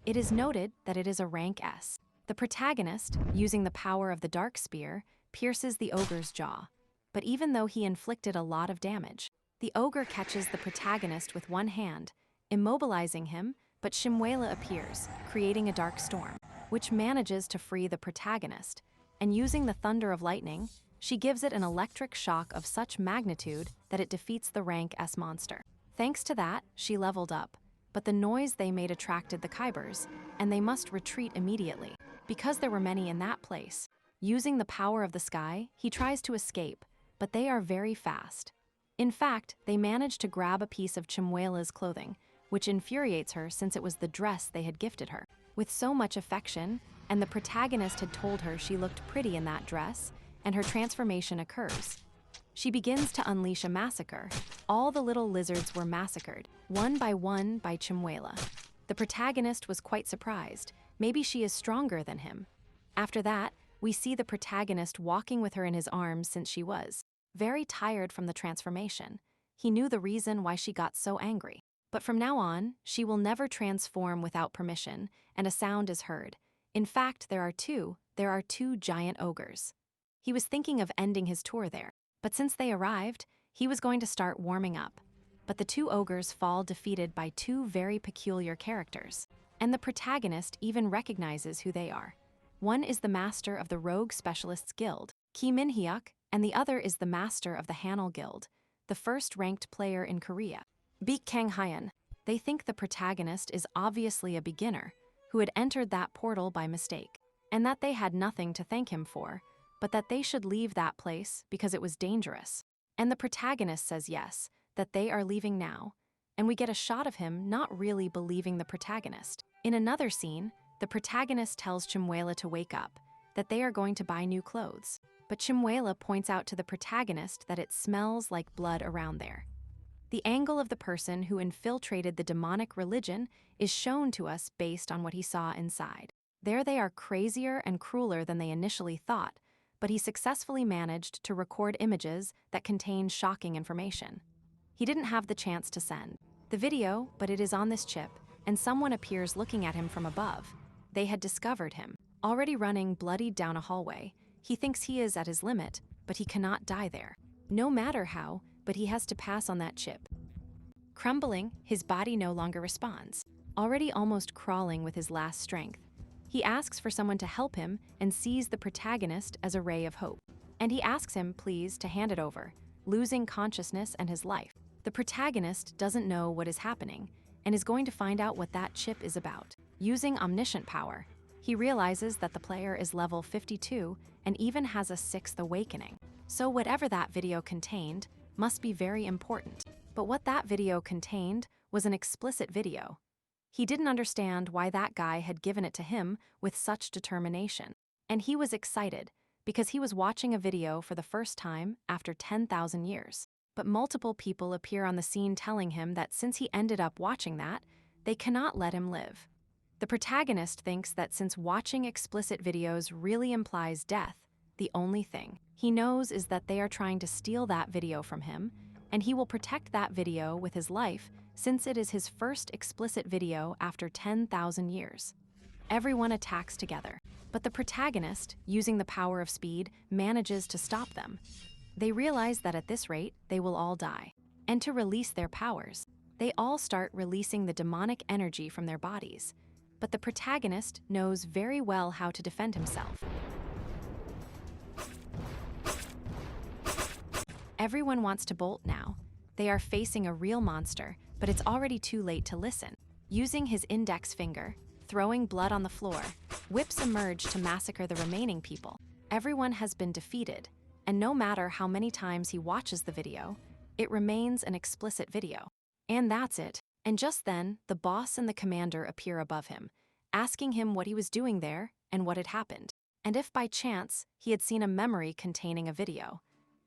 It is noted that it is a rank S. The protagonist, using the power of the dark spear, pierces the ogre's jaw. But even though he inflicted a lot of damage, the ogre catches the protagonist with one hand, immobilizing him, but Chimuela appears, creating a dark storm, which manages to free the protagonist, and using the thunder of lightning, she gives it an electric shock of such magnitude that it defeats the rank S monster. Thanks to that, she leveled up, but the noise they made attracted the Kybers, and they must retreat immediately, because there were many in that place. Using the power of the sky, he tries to escape, but they are very fast. In fact, they manage to grab a piece of Chimuela's clothing, which infuriates her since it was the dress they had gifted her. With so much affection, and the protagonist had told her she looked pretty in that dress, and her transformation occurs. She begins to unleash a massacre. All the little lizards were massacred, one by Chimuela. The protagonist was quite surprised. Maybe she is stronger than him. After that, we see the protagonist walking with her in his arms since she was very tired from the transformation. He knew the reason why she got so angry. But from now on, she will never transform without permission, and a sound is heard. In fact, there are two giant ogres. He was thinking of ending his tour there, but since they arrived, he was going to start warming up. But the 2 ogres fall defeated by 2 very peculiar characters, and the protagonist even recognizes who they are. One is the master of the Rogue Specialists Guild, Ki Min-hyuk, and the other is the master of the Hanul Guild, the first-ranked player in Korea, Baek Kang-hyun. They think the protagonist is obviously a beginner who had entered that portal by mistake, and that they had nothing to thank him for, but that they should leave that place because it was dangerous. And the protagonist says yes, that they are leaving now, and we get a shot of him not really believing the protagonist. In another scene, the protagonist tells Chimuela to wake up, that they are going to buy new clothes. But Chimuela points out to the protagonist that it smells like blood around there. The angle of the person who infiltrated the demonic religion is shown to us based on what he saw inside. There they are crazier and crueler than they initially thought, but he successfully managed to record images that contain shocking information. He didn't have the chance to send the video, but it is on this chip, and someone appears looking at him from above. They had discovered him, already running bloodied down a hallway. He thinks he is at his limit, but he cannot die there. No matter how, but he has to pass on that chip. Crumbling, his body no longer responds, already almost crawling with his last strength. He asks for someone to help him and sees the protagonist as a ray of hope. And he asks him, please, to hand it over, losing consciousness and his life. The protagonist doesn't know what is happening and is going to find out what that chip is about. Using omniscient power, he realizes that the player is level 52 and even has a 6th awakening. So whatever that video contained must be very important. But what that video contained was an explicit video. He didn't understand why that guy had given it to him with such determination. And he was excited because he was watching a video for the first time after 10,000 years. But multiple people appear on the scene telling him that since he ended up watching that, they cannot let him live. The protagonist thinks that since watching explicit videos really implies death, the only thing he knows is that they are trying to steal that video from him, and he will protect that video with his life since it is his first explicit video after 10,000 years. Everyone attacks together, but the protagonist, using the power of speed, manages to stop them. They realize that at this rate, they will all die. And to release their powers, they all start releasing the demonic energy from their bodies. But the protagonist knows very well how to defend himself. Everyone wants to bolt now. They are facing a real monster, but it's already too late to listen. Using his index finger, throwing blood on the floor, whips emerge to massacre the remaining people. Everyone has been defeated, and no matter how many times he watches the video, it remains an explicit video. And that's it. And just then, the boss and the commander appear above him, asking him what he was doing there and what had happened, and if by chance he had seen a memory containing a video.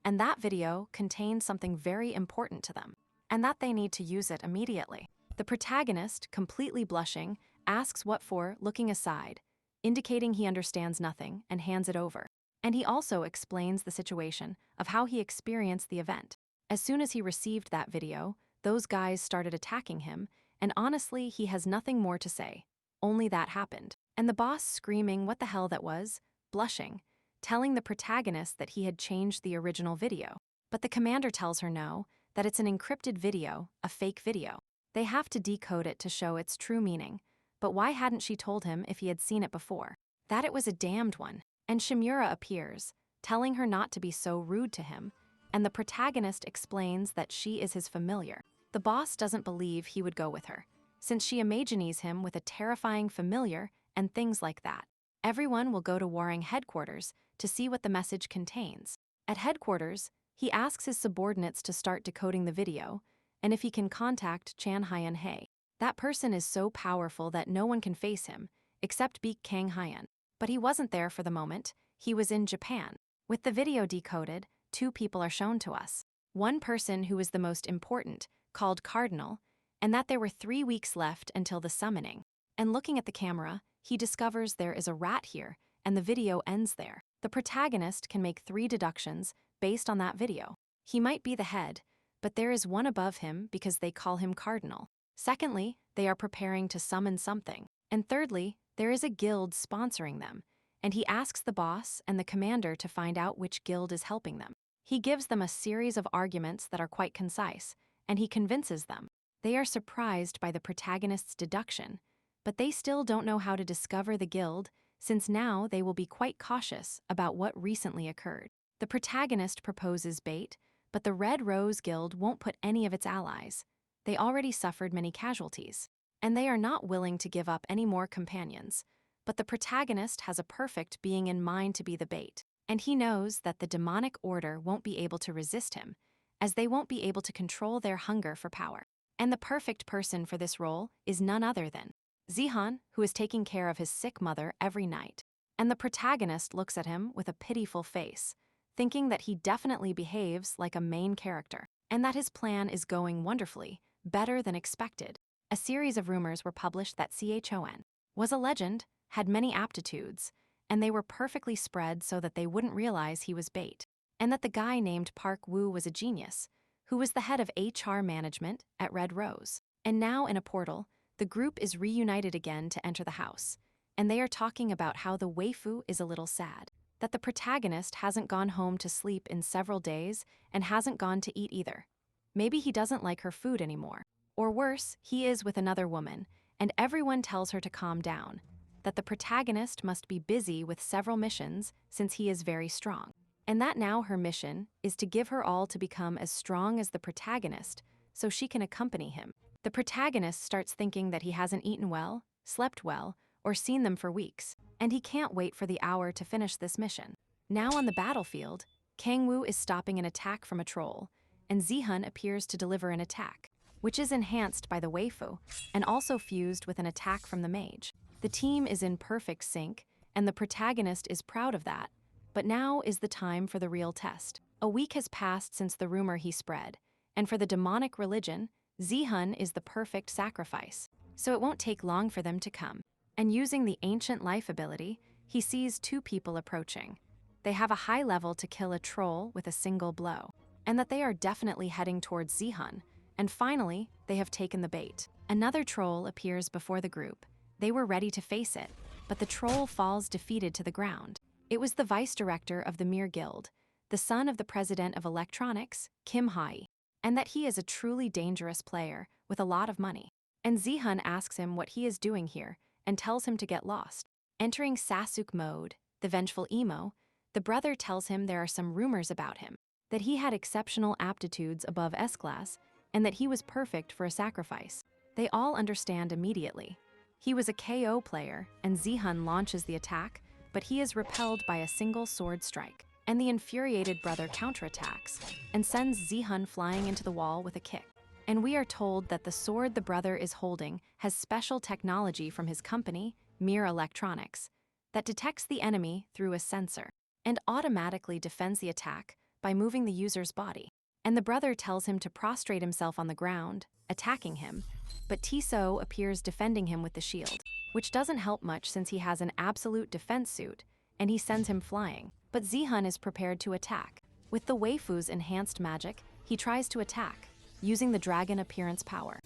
And that video contains something very important to them, and that they need to use it immediately. The protagonist, completely blushing, asks what for, looking aside, indicating he understands nothing, and hands it over. And he also explains the situation of how he experienced the event. As soon as he received that video, those guys started attacking him, and honestly, he has nothing more to say. Only that happened. And the boss screaming what the hell that was, blushing, telling the protagonist that he had changed the original video. But the commander tells her no, that it's an encrypted video, a fake video. They have to decode it to show its true meaning. But why hadn't she told him if he had seen it before? That it was a damned one. And Shimura appears, telling her not to be so rude to him, and the protagonist explains that she is his familiar. The boss doesn't believe he would go with her, since she imagines him with a terrifying familiar and things like that. Everyone will go to Warring headquarters to see what the message contains. At headquarters, he asks his subordinates to start decoding the video, and if he can contact Chan Hyun-hae. That person is so powerful that no one can face him, except Baek Kang Hyun. But he wasn't there for the moment, he was in Japan. With the video decoded, two people are shown to us. One person who is the most important, called Cardinal, and that there were 3 weeks left until the summoning. And looking at the camera, he discovers there is a rat here, and the video ends there. The protagonist can make 3 deductions based on that video. He might be the head, but there is one above him because they call him Cardinal. Secondly, they are preparing to summon something. And thirdly, there is a guild sponsoring them, and he asks the boss and the commander to find out which guild is helping them. He gives them a series of arguments that are quite concise, and he convinces them. They are surprised by the protagonist's deduction, but they still don't know how to discover the guild, since now they will be quite cautious about what recently occurred. The protagonist proposes bait, but the Red Rose Guild won't put any of its allies. They already suffered many casualties, and they are not willing to give up any more companions. But the protagonist has a perfect being in mind to be the bait, and he knows that the demonic order won't be able to resist him, as they won't be able to control their hunger for power. And the perfect person for this role is none other than Zihan, who is taking care of his sick mother every night. And the protagonist looks at him with a pitiful face, thinking that he definitely behaves like a main character, and that his plan is going wonderfully, better than expected. A series of rumors were published that Chon was a legend, had many aptitudes, and they were perfectly spread so that they wouldn't realize he was bait, and that the guy named Park Woo was a genius, who was the head of HR management at Red Rose. And now in a portal, the group is reunited again to enter the house, and they are talking about how the waifu is a little sad, that the protagonist hasn't gone home to sleep in several days and hasn't gone to eat either. Maybe he doesn't like her food anymore. Or worse, he is with another woman, and everyone tells her to calm down, that the protagonist must be busy with several missions since he is very strong, and that now her mission is to give her all to become as strong as the protagonist so she can accompany him. The protagonist starts thinking that he hasn't eaten well, slept well, or seen them for weeks, and he can't wait for the hour to finish this mission. Now on the battlefield, Kang-woo is stopping an attack from a troll, and Zihan appears to deliver an attack, which is enhanced by the waifu, and also fused with an attack from the mage. The team is in perfect sync, and the protagonist is proud of that. But now is the time for the real test. A week has passed since the rumor he spread, and for the demonic religion, Zihan is the perfect sacrifice. So it won't take long for them to come. And using the ancient life ability, he sees 2 people approaching. They have a high level to kill a troll with a single blow, and that they are definitely heading towards Zihan. And finally, they have taken the bait. Another troll appears before the group. They were ready to face it, but the troll falls defeated to the ground. It was the vice director of the Mir Guild, the son of the president of electronics, Kim Hai, and that he is a truly dangerous player with a lot of money. And Zihan asks him what he is doing here and tells him to get lost. Entering Sasuke mode, the vengeful emo, the brother tells him there are some rumors about him, that he had exceptional aptitudes above S-class and that he was perfect for a sacrifice. They all understand immediately. He was a KO player, and Zihan launches the attack, but he is repelled by a single sword strike. And the infuriated brother counterattacks and sends Zihan flying into the wall with a kick. And we are told that the sword the brother is holding has special technology from his company, Mir Electronics, that detects the enemy through a sensor and automatically defends the attack by moving the user's body. And the brother tells him to prostrate himself on the ground, attacking him, but Tiso appears defending him with the shield, which doesn't help much since he has an absolute defense suit, and he sends him flying. But Zihan is prepared to attack. With the waifu's enhanced magic, he tries to attack, using the dragon appearance power.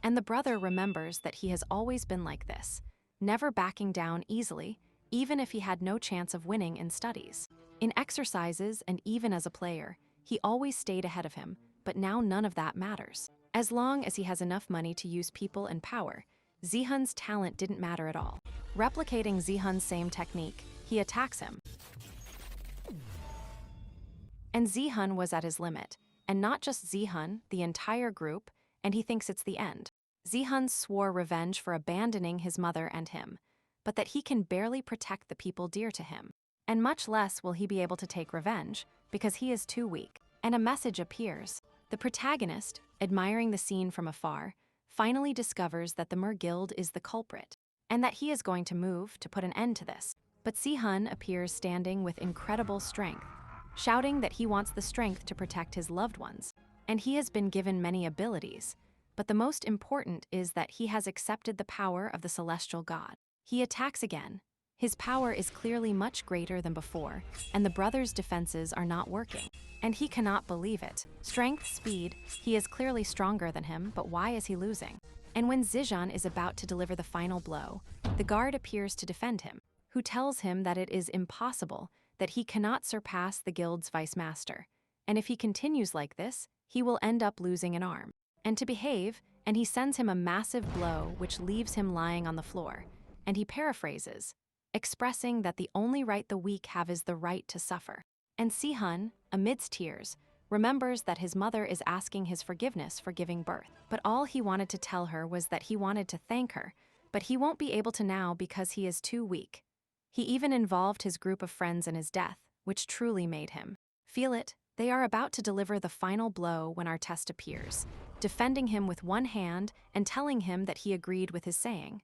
And the brother remembers that he has always been like this, never backing down easily, even if he had no chance of winning in studies. In exercises and even as a player, he always stayed ahead of him, but now none of that matters. As long as he has enough money to use people and power, Zihan's talent didn't matter at all. Replicating Zihan's same technique, he attacks him. And Zihan was at his limit, and not just Zihan, the entire group, and he thinks it's the end. Zihan swore revenge for abandoning his mother and him, but that he can barely protect the people dear to him. And much less will he be able to take revenge, because he is too weak. And a message appears. The protagonist, admiring the scene from afar, finally discovers that the Mir Guild is the culprit, and that he is going to move to put an end to this. But Zihan appears standing with incredible strength, shouting that he wants the strength to protect his loved ones. And he has been given many abilities, but the most important is that he has accepted the power of the celestial god. He attacks again. His power is clearly much greater than before, and the brother's defenses are not working. And he cannot believe it. Strength, speed, he is clearly stronger than him, but why is he losing? And when Zijan is about to deliver the final blow, the guard appears to defend him, who tells him that it is impossible, that he cannot surpass the guild's vice master. And if he continues like this, he will end up losing an arm. And to behave, and he sends him a massive blow which leaves him lying on the floor. And he paraphrases, expressing that the only right the weak have is the right to suffer. And Zihan, amidst tears, remembers that his mother is asking his forgiveness for giving birth. But all he wanted to tell her was that he wanted to thank her, but he won't be able to now because he is too weak. He even involved his group of friends in his death, which truly made him feel it. They are about to deliver the final blow when our test appears, defending him with one hand and telling him that he agreed with his saying.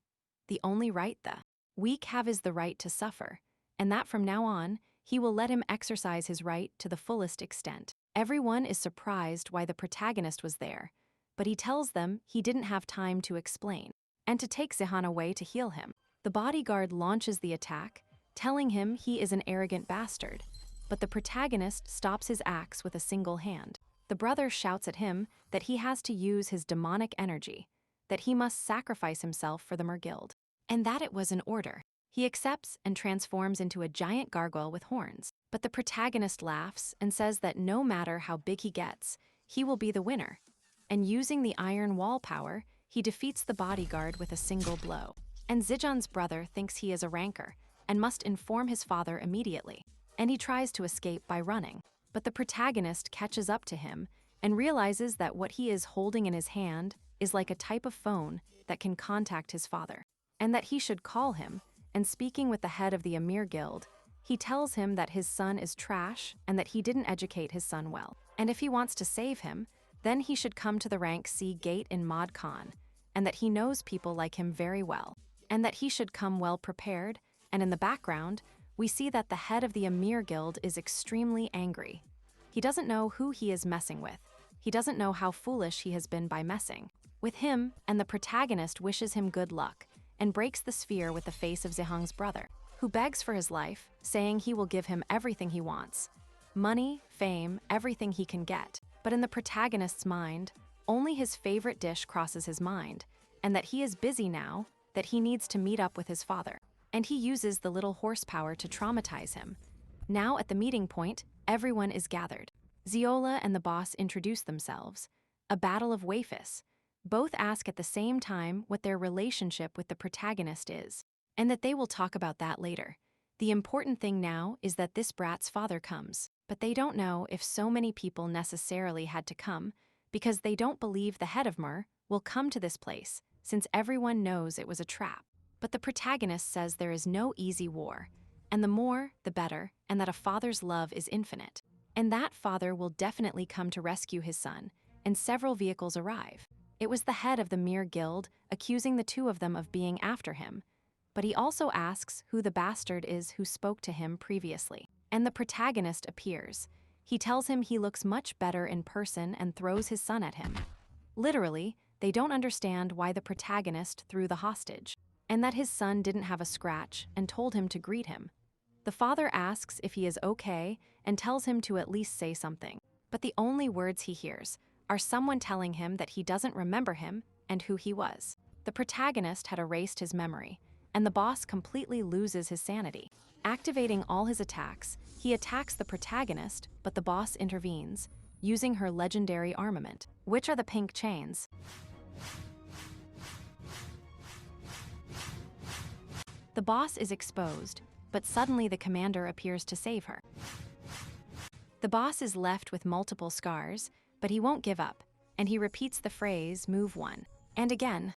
The only right the weak have is the right to suffer, and that from now on, he will let him exercise his right to the fullest extent. Everyone is surprised why the protagonist was there, but he tells them he didn't have time to explain, and to take Zihan away to heal him. The bodyguard launches the attack, telling him he is an arrogant bastard, but the protagonist stops his axe with a single hand. The brother shouts at him that he has to use his demonic energy, that he must sacrifice himself for the Mir Guild, and that it was an order. He accepts and transforms into a giant gargoyle with horns, but the protagonist laughs and says that no matter how big he gets, he will be the winner. And using the iron wall power, he defeats the bodyguard with a single blow. And Zijan's brother thinks he is a ranker and must inform his father immediately, and he tries to escape by running. But the protagonist catches up to him and realizes that what he is holding in his hand is like a type of phone that can contact his father, and that he should call him. And speaking with the head of the Amir Guild, he tells him that his son is trash and that he didn't educate his son well. And if he wants to save him, then he should come to the rank C gate in Mod Khan, and that he knows people like him very well, and that he should come well prepared. And in the background, we see that the head of the Amir Guild is extremely angry. He doesn't know who he is messing with. He doesn't know how foolish he has been by messing with him, and the protagonist wishes him good luck and breaks the sphere with the face of Zihang's brother, who begs for his life, saying he will give him everything he wants. Money, fame, everything he can get. But in the protagonist's mind, only his favorite dish crosses his mind, and that he is busy now that he needs to meet up with his father, and he uses the little horsepower to traumatize him. Now at the meeting point, everyone is gathered. Ziola and the boss introduce themselves. A battle of waifus. Both ask at the same time what their relationship with the protagonist is, and that they will talk about that later. The important thing now is that this brat's father comes, but they don't know if so many people necessarily had to come, because they don't believe the head of Mer will come to this place, since everyone knows it was a trap. But the protagonist says there is no easy war, and the more, the better, and that a father's love is infinite. And that father will definitely come to rescue his son, and several vehicles arrive. It was the head of the Mir Guild accusing the two of them of being after him, but he also asks who the bastard is who spoke to him previously. And the protagonist appears. He tells him he looks much better in person and throws his son at him. Literally, they don't understand why the protagonist threw the hostage, and that his son didn't have a scratch and told him to greet him. The father asks if he is okay and tells him to at least say something, but the only words he hears are someone telling him that he doesn't remember him and who he was. The protagonist had erased his memory, and the boss completely loses his sanity. Activating all his attacks, he attacks the protagonist, but the boss intervenes, using her legendary armament, which are the pink chains. The boss is exposed, but suddenly the commander appears to save her. The boss is left with multiple scars, but he won't give up, and he repeats the phrase, "Move one," and again.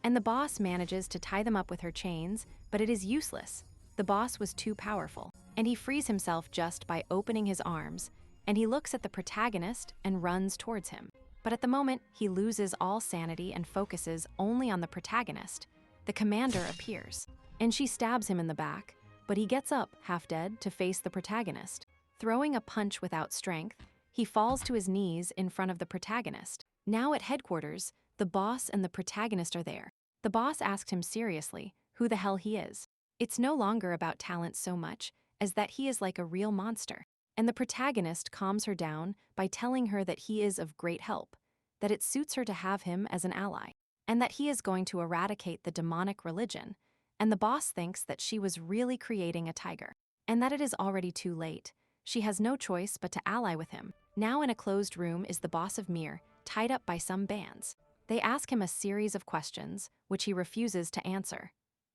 And the boss manages to tie them up with her chains, but it is useless. The boss was too powerful, and he frees himself just by opening his arms, and he looks at the protagonist and runs towards him. But at the moment, he loses all sanity and focuses only on the protagonist. The commander appears, and she stabs him in the back, but he gets up, half dead, to face the protagonist. Throwing a punch without strength, he falls to his knees in front of the protagonist. Now at headquarters, the boss and the protagonist are there. The boss asked him seriously who the hell he is. It's no longer about talent so much as that he is like a real monster. And the protagonist calms her down by telling her that he is of great help, that it suits her to have him as an ally, and that he is going to eradicate the demonic religion. And the boss thinks that she was really creating a tiger, and that it is already too late. She has no choice but to ally with him. Now in a closed room is the boss of Mir, tied up by some bands. They ask him a series of questions, which he refuses to answer.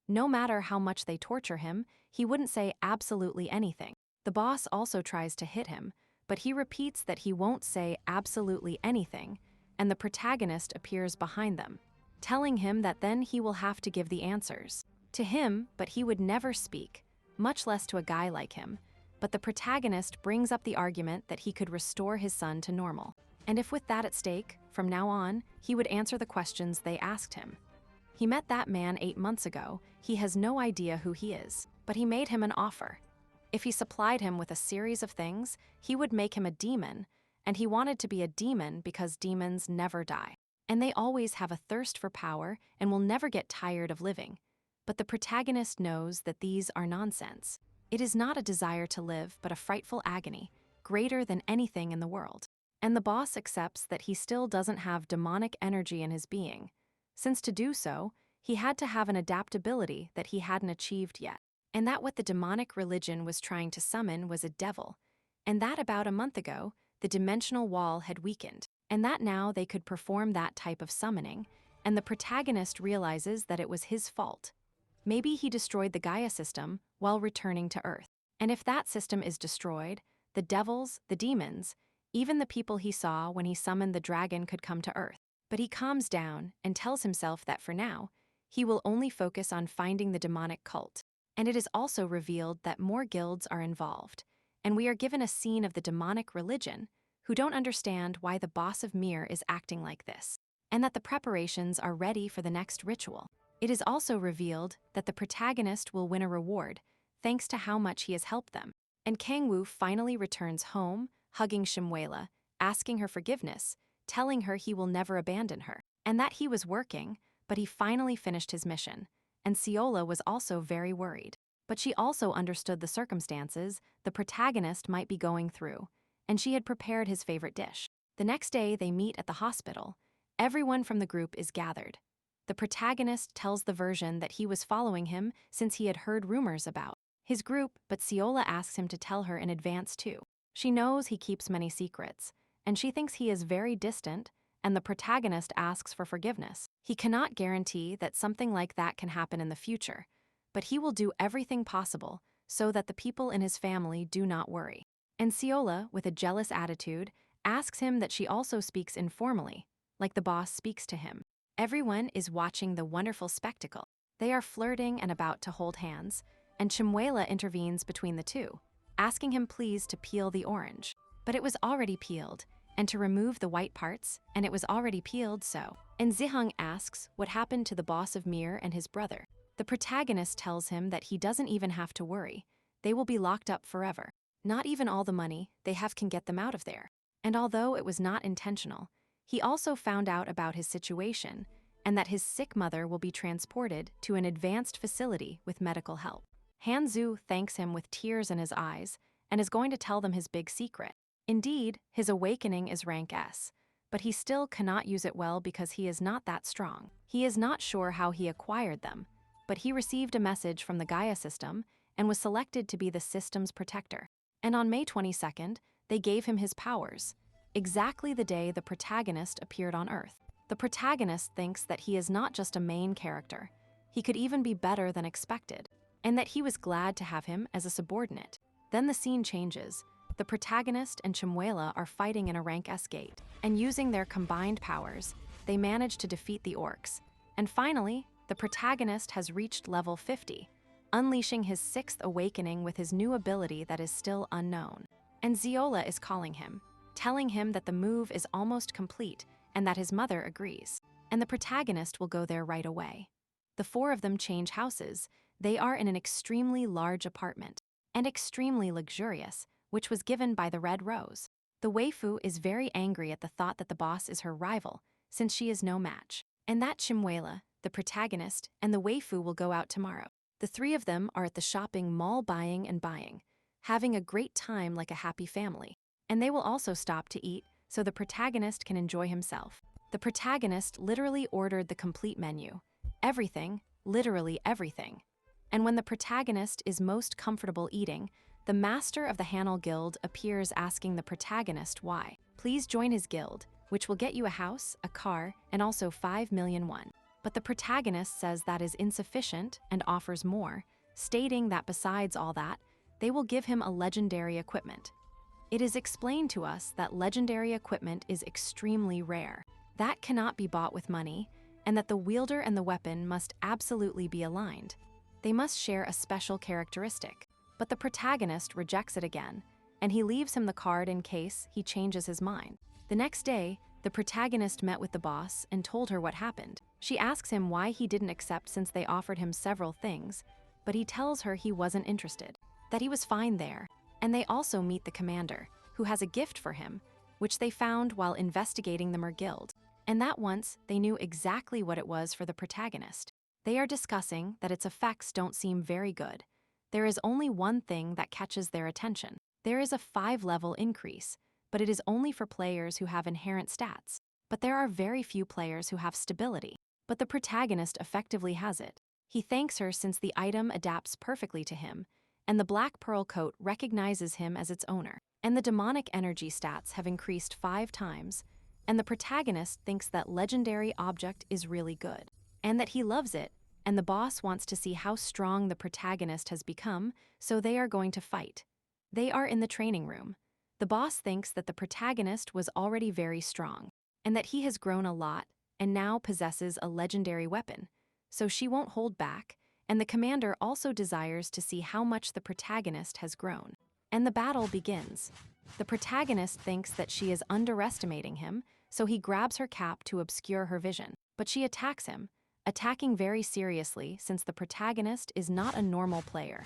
No matter how much they torture him, he wouldn't say absolutely anything. The boss also tries to hit him, but he repeats that he won't say absolutely anything, and the protagonist appears behind them, telling him that then he will have to give the answers to him, but he would never speak, much less to a guy like him. But the protagonist brings up the argument that he could restore his son to normal, and if with that at stake, from now on, he would answer the questions they asked him. He met that man 8 months ago. He has no idea who he is, but he made him an offer. If he supplied him with a series of things, he would make him a demon, and he wanted to be a demon because demons never die, and they always have a thirst for power and will never get tired of living. But the protagonist knows that these are nonsense. It is not a desire to live, but a frightful agony, greater than anything in the world. And the boss accepts that he still doesn't have demonic energy in his being, since to do so, he had to have an adaptability that he hadn't achieved yet, and that what the demonic religion was trying to summon was a devil, and that about a month ago, the dimensional wall had weakened, and that now they could perform that type of summoning, and the protagonist realizes that it was his fault. Maybe he destroyed the Gaia system while returning to Earth, and if that system is destroyed, the devils, the demons, even the people he saw when he summoned the dragon could come to Earth. But he calms down and tells himself that for now, he will only focus on finding the demonic cult. And it is also revealed that more guilds are involved, and we are given a scene of the demonic religion who don't understand why the boss of Mir is acting like this, and that the preparations are ready for the next ritual. It is also revealed that the protagonist will win a reward thanks to how much he has helped them. And Kangwoo finally returns home, hugging Shimuela, asking her forgiveness, telling her he will never abandon her, and that he was working, but he finally finished his mission. And Ciola was also very worried. But she also understood the circumstances the protagonist might be going through, and she had prepared his favorite dish. The next day, they meet at the hospital. Everyone from the group is gathered. The protagonist tells the version that he was following him since he had heard rumors about his group, but Ciola asks him to tell her in advance too. She knows he keeps many secrets, and she thinks he is very distant, and the protagonist asks for forgiveness. He cannot guarantee that something like that can happen in the future, but he will do everything possible so that the people in his family do not worry. And Ciola, with a jealous attitude, asks him that she also speaks informally, like the boss speaks to him. Everyone is watching the wonderful spectacle. They are flirting and about to hold hands, and Chimuela intervenes between the two, asking him please to peel the orange. But it was already peeled, and to remove the white parts, and it was already peeled so. And Ziheng asks what happened to the boss of Mir and his brother. The protagonist tells him that he doesn't even have to worry. They will be locked up forever. Not even all the money they have can get them out of there. And although it was not intentional, he also found out about his situation and that his sick mother will be transported to an advanced facility with medical help. Hanzu thanks him with tears in his eyes and is going to tell them his big secret. Indeed, his awakening is rank S, but he still cannot use it well because he is not that strong. He is not sure how he acquired them, but he received a message from the Gaia system and was selected to be the system's protector. And on May 22nd, they gave him his powers, exactly the day the protagonist appeared on Earth. The protagonist thinks that he is not just a main character, he could even be better than expected, and that he was glad to have him as a subordinate. Then the scene changes. The protagonist and Chimuela are fighting in a rank S gate, and using their combined powers, they manage to defeat the orcs. And finally, the protagonist has reached level 50, unleashing his 6th awakening with his new ability that is still unknown. And Ziola is calling him, telling him that the move is almost complete and that his mother agrees. And the protagonist will go there right away. The four of them change houses. They are in an extremely large apartment, and extremely luxurious, which was given by the Red Rose. The waifu is very angry at the thought that the boss is her rival, since she is no match, and that Chimuela, the protagonist, and the waifu will go out tomorrow. The three of them are at the shopping mall buying and buying, having a great time like a happy family. And they will also stop to eat so the protagonist can enjoy himself. The protagonist literally ordered the complete menu. Everything, literally everything. And when the protagonist is most comfortable eating, the master of the Hanel Guild appears asking the protagonist why. Please join his guild, which will get you a house, a car, and also 5 million won. But the protagonist says that is insufficient and offers more, stating that besides all that, they will give him a legendary equipment. It is explained to us that legendary equipment is extremely rare. That cannot be bought with money, and that the wielder and the weapon must absolutely be aligned. They must share a special characteristic. But the protagonist rejects it again, and he leaves him the card in case he changes his mind. The next day, the protagonist met with the boss and told her what happened. She asks him why he didn't accept since they offered him several things, but he tells her he wasn't interested, that he was fine there. And they also meet the commander, who has a gift for him, which they found while investigating the Mer Guild. And that once, they knew exactly what it was for the protagonist. They are discussing that its effects don't seem very good. There is only one thing that catches their attention. There is a 5-level increase, but it is only for players who have inherent stats. But there are very few players who have stability. But the protagonist effectively has it. He thanks her since the item adapts perfectly to him, and the black pearl coat recognizes him as its owner. And the demonic energy stats have increased 5 times, and the protagonist thinks that legendary object is really good, and that he loves it, and the boss wants to see how strong the protagonist has become, so they are going to fight. They are in the training room. The boss thinks that the protagonist was already very strong, and that he has grown a lot and now possesses a legendary weapon, so she won't hold back, and the commander also desires to see how much the protagonist has grown. And the battle begins. The protagonist thinks that she is underestimating him, so he grabs her cap to obscure her vision. But she attacks him, attacking very seriously since the protagonist is not a normal player,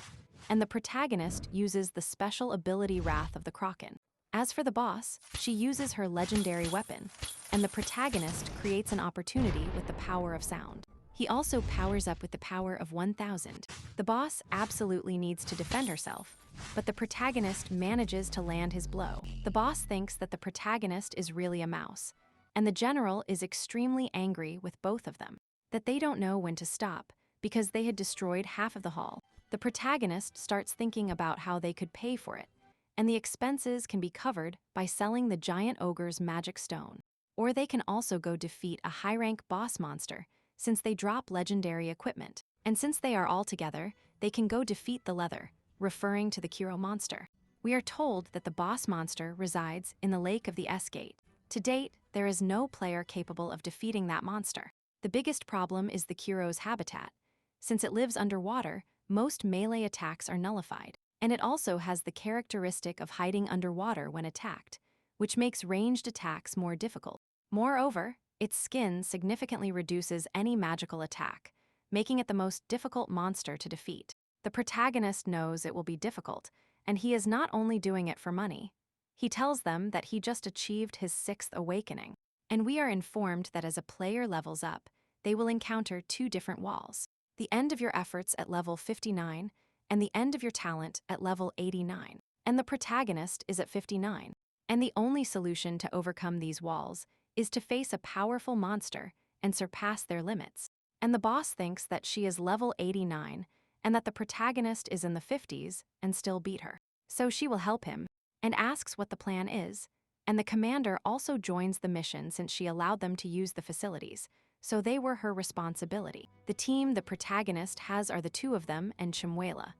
and the protagonist uses the special ability Wrath of the Kraken. As for the boss, she uses her legendary weapon, and the protagonist creates an opportunity with the power of sound. He also powers up with the power of 1000. The boss absolutely needs to defend herself, but the protagonist manages to land his blow. The boss thinks that the protagonist is really a mouse, and the general is extremely angry with both of them, that they don't know when to stop because they had destroyed half of the hall. The protagonist starts thinking about how they could pay for it, and the expenses can be covered by selling the giant ogre's magic stone. Or they can also go defeat a high-rank boss monster, since they drop legendary equipment. And since they are all together, they can go defeat the leather, referring to the Kuro monster. We are told that the boss monster resides in the Lake of the S-Gate. To date, there is no player capable of defeating that monster. The biggest problem is the Kuro's habitat. Since it lives underwater, most melee attacks are nullified, and it also has the characteristic of hiding underwater when attacked, which makes ranged attacks more difficult. Moreover, its skin significantly reduces any magical attack, making it the most difficult monster to defeat. The protagonist knows it will be difficult, and he is not only doing it for money. He tells them that he just achieved his 6th awakening, and we are informed that as a player levels up, they will encounter 2 different walls: the end of your efforts at level 59 and the end of your talent at level 89. And the protagonist is at 59. And the only solution to overcome these walls is to face a powerful monster and surpass their limits. And the boss thinks that she is level 89 and that the protagonist is in the 50s and still beat her. So she will help him and asks what the plan is. And the commander also joins the mission since she allowed them to use the facilities, so they were her responsibility. The team the protagonist has are the 2 of them and Chimuela,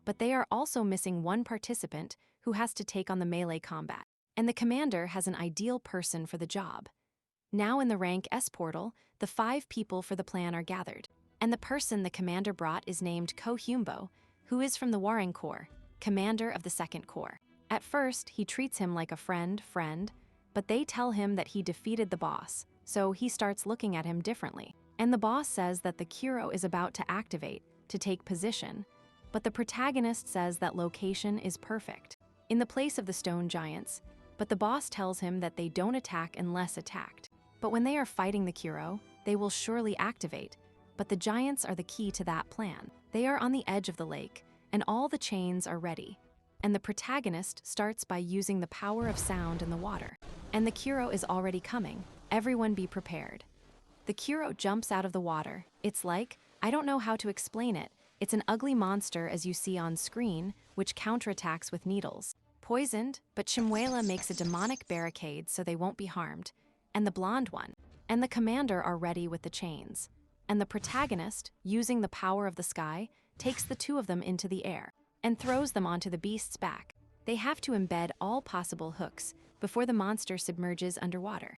but they are also missing one participant who has to take on the melee combat. And the commander has an ideal person for the job. Now in the rank S portal, the 5 people for the plan are gathered, and the person the commander brought is named Ko Hyumbo, who is from the Warring Corps, commander of the 2nd Corps. At first, he treats him like a friend, but they tell him that he defeated the boss, so he starts looking at him differently. And the boss says that the Kuro is about to activate, to take position, but the protagonist says that location is perfect, in the place of the stone giants, but the boss tells him that they don't attack unless attacked. But when they are fighting the Kuro, they will surely activate, but the giants are the key to that plan. They are on the edge of the lake, and all the chains are ready. And the protagonist starts by using the power of sound in the water. And the Kuro is already coming. Everyone be prepared. The Kuro jumps out of the water. It's like, I don't know how to explain it. It's an ugly monster as you see on screen, which counterattacks with needles. Poisoned, but Chimuela makes a demonic barricade so they won't be harmed. And the blonde one, and the commander are ready with the chains. And the protagonist, using the power of the sky, takes the 2 of them into the air and throws them onto the beast's back. They have to embed all possible hooks before the monster submerges underwater.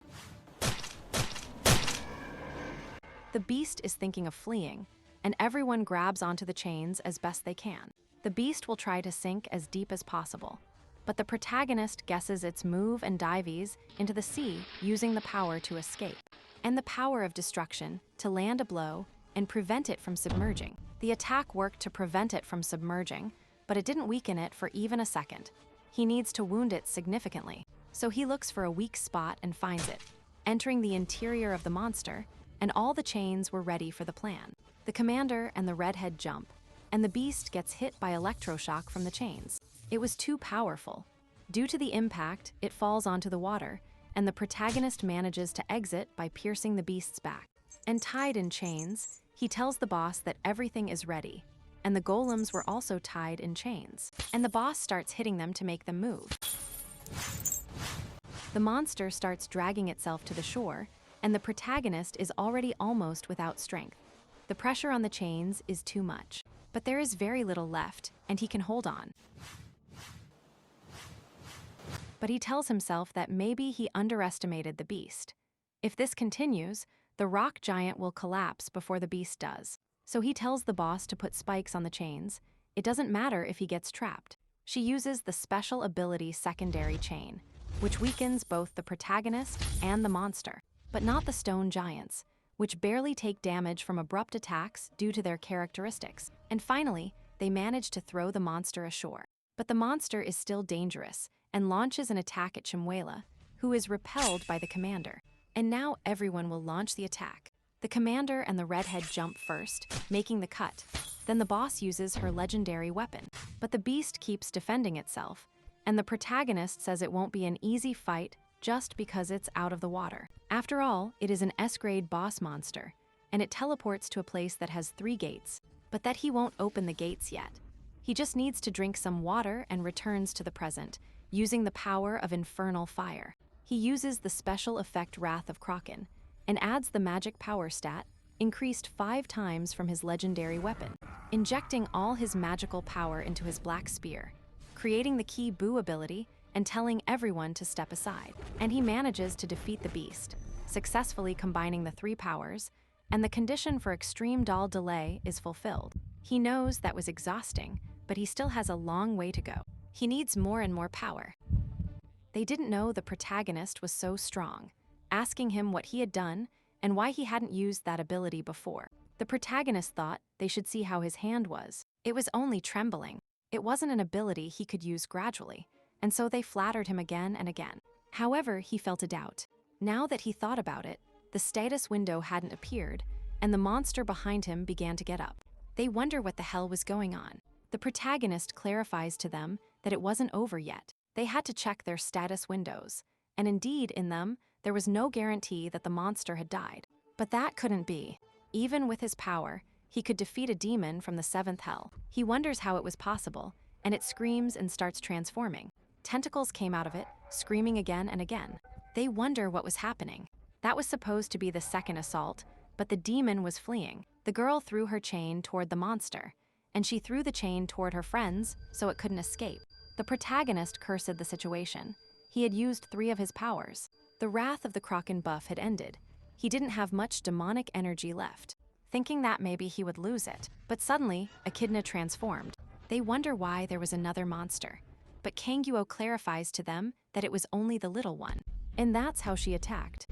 The beast is thinking of fleeing, and everyone grabs onto the chains as best they can. The beast will try to sink as deep as possible, but the protagonist guesses its move and dives into the sea using the power to escape, and the power of destruction to land a blow and prevent it from submerging. The attack worked to prevent it from submerging, but it didn't weaken it for even a second. He needs to wound it significantly, so he looks for a weak spot and finds it, entering the interior of the monster, and all the chains were ready for the plan. The commander and the redhead jump, and the beast gets hit by electroshock from the chains. It was too powerful. Due to the impact, it falls onto the water, and the protagonist manages to exit by piercing the beast's back. And tied in chains, he tells the boss that everything is ready, and the golems were also tied in chains. And the boss starts hitting them to make them move. The monster starts dragging itself to the shore, and the protagonist is already almost without strength. The pressure on the chains is too much, but there is very little left, and he can hold on. But he tells himself that maybe he underestimated the beast. If this continues, the rock giant will collapse before the beast does. So he tells the boss to put spikes on the chains. It doesn't matter if he gets trapped. She uses the special ability secondary chain, which weakens both the protagonist and the monster, but not the stone giants, which barely take damage from abrupt attacks due to their characteristics. And finally, they manage to throw the monster ashore. But the monster is still dangerous and launches an attack at Chimuela, who is repelled by the commander. And now everyone will launch the attack. The commander and the redhead jump first, making the cut. Then the boss uses her legendary weapon. But the beast keeps defending itself, and the protagonist says it won't be an easy fight just because it's out of the water. After all, it is an S-grade boss monster, and it teleports to a place that has 3 gates, but that he won't open the gates yet. He just needs to drink some water and returns to the present, using the power of infernal fire. He uses the special effect Wrath of Kraken, and adds the magic power stat, increased 5 times from his legendary weapon, injecting all his magical power into his black spear, creating the key Boo ability and telling everyone to step aside. And he manages to defeat the beast, successfully combining the 3 powers, and the condition for extreme doll delay is fulfilled. He knows that was exhausting, but he still has a long way to go. He needs more and more power. They didn't know the protagonist was so strong, asking him what he had done and why he hadn't used that ability before. The protagonist thought they should see how his hand was. It was only trembling. It wasn't an ability he could use gradually, and so they flattered him again and again. However, he felt a doubt. Now that he thought about it, the status window hadn't appeared, and the monster behind him began to get up. They wonder what the hell was going on. The protagonist clarifies to them that it wasn't over yet. They had to check their status windows, and indeed, in them, there was no guarantee that the monster had died. But that couldn't be. Even with his power, he could defeat a demon from the 7th hell. He wonders how it was possible, and it screams and starts transforming. Tentacles came out of it, screaming again and again. They wonder what was happening. That was supposed to be the second assault, but the demon was fleeing. The girl threw her chain toward the monster, and she threw the chain toward her friends so it couldn't escape. The protagonist cursed the situation. He had used 3 of his powers. The Wrath of the Kraken buff had ended. He didn't have much demonic energy left, thinking that maybe he would lose it. But suddenly, Echidna transformed. They wonder why there was another monster, but Kangyo clarifies to them that it was only the little one, and that's how she attacked.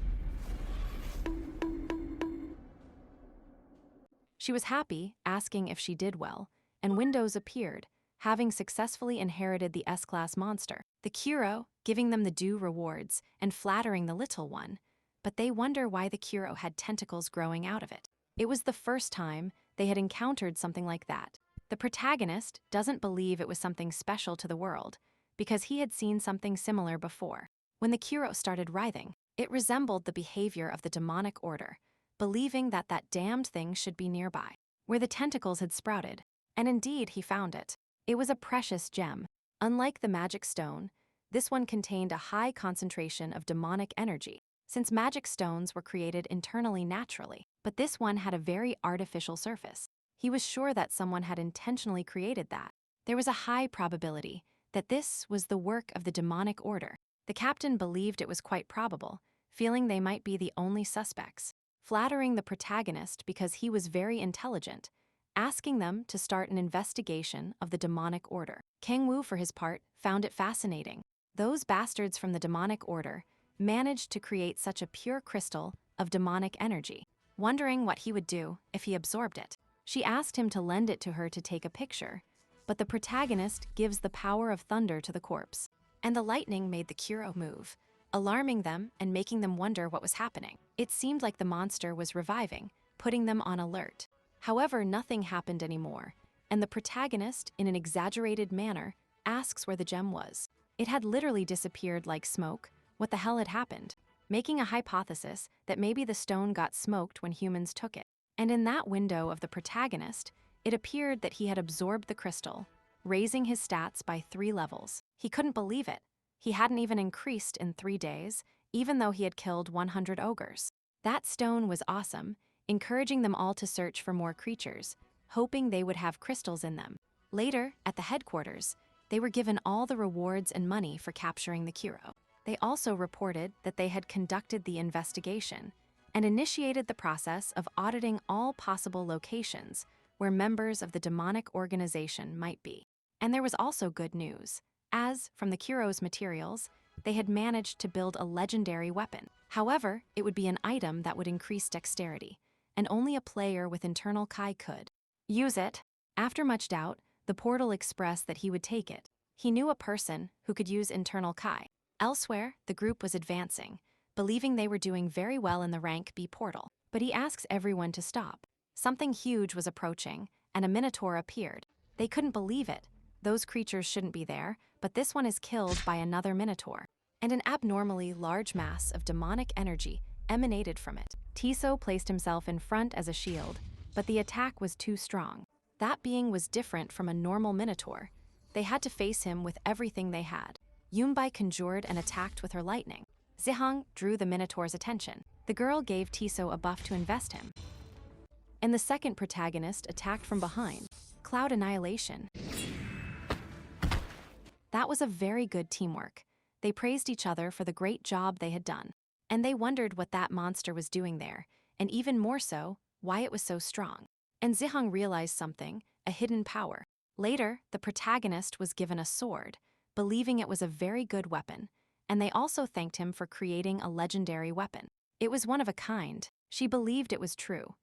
She was happy, asking if she did well, and windows appeared, having successfully inherited the S-class monster. The Kuro, giving them the due rewards and flattering the little one, but they wonder why the Kuro had tentacles growing out of it. It was the first time they had encountered something like that. The protagonist doesn't believe it was something special to the world, because he had seen something similar before. When the Kuro started writhing, it resembled the behavior of the demonic order, believing that that damned thing should be nearby, where the tentacles had sprouted. And indeed, he found it. It was a precious gem. Unlike the magic stone, this one contained a high concentration of demonic energy, since magic stones were created internally naturally, but this one had a very artificial surface. He was sure that someone had intentionally created that. There was a high probability that this was the work of the demonic order. The captain believed it was quite probable, feeling they might be the only suspects, flattering the protagonist because he was very intelligent, asking them to start an investigation of the demonic order. Kangwoo, for his part, found it fascinating. Those bastards from the demonic order managed to create such a pure crystal of demonic energy, wondering what he would do if he absorbed it. She asked him to lend it to her to take a picture, but the protagonist gives the power of thunder to the corpse, and the lightning made the Kuro move, alarming them and making them wonder what was happening. It seemed like the monster was reviving, putting them on alert. However, nothing happened anymore, and the protagonist, in an exaggerated manner, asks where the gem was. It had literally disappeared like smoke. What the hell had happened? Making a hypothesis that maybe the stone got smoked when humans took it. And in that window of the protagonist, it appeared that he had absorbed the crystal, raising his stats by 3 levels. He couldn't believe it. He hadn't even increased in 3 days, even though he had killed 100 ogres. That stone was awesome, encouraging them all to search for more creatures, hoping they would have crystals in them. Later, at the headquarters, they were given all the rewards and money for capturing the Kuro. They also reported that they had conducted the investigation and initiated the process of auditing all possible locations where members of the demonic organization might be. And there was also good news, as, from the Kuro's materials, they had managed to build a legendary weapon. However, it would be an item that would increase dexterity, and only a player with internal Kai could use it. After much doubt, the portal expressed that he would take it. He knew a person who could use internal Kai. Elsewhere, the group was advancing, believing they were doing very well in the rank B portal. but he asks everyone to stop. Something huge was approaching, and a minotaur appeared. They couldn't believe it. Those creatures shouldn't be there, but this one is killed by another minotaur. And an abnormally large mass of demonic energy emanated from it. Tiso placed himself in front as a shield, but the attack was too strong. That being was different from a normal minotaur. They had to face him with everything they had. Yumbai conjured and attacked with her lightning. Zihang drew the minotaur's attention. The girl gave Tiso a buff to invest him. And the second protagonist attacked from behind. Cloud annihilation. That was a very good teamwork. They praised each other for the great job they had done. And they wondered what that monster was doing there, and even more so, why it was so strong. And Zihang realized something, a hidden power. Later, the protagonist was given a sword, believing it was a very good weapon, and they also thanked him for creating a legendary weapon. It was one of a kind. She believed it was true.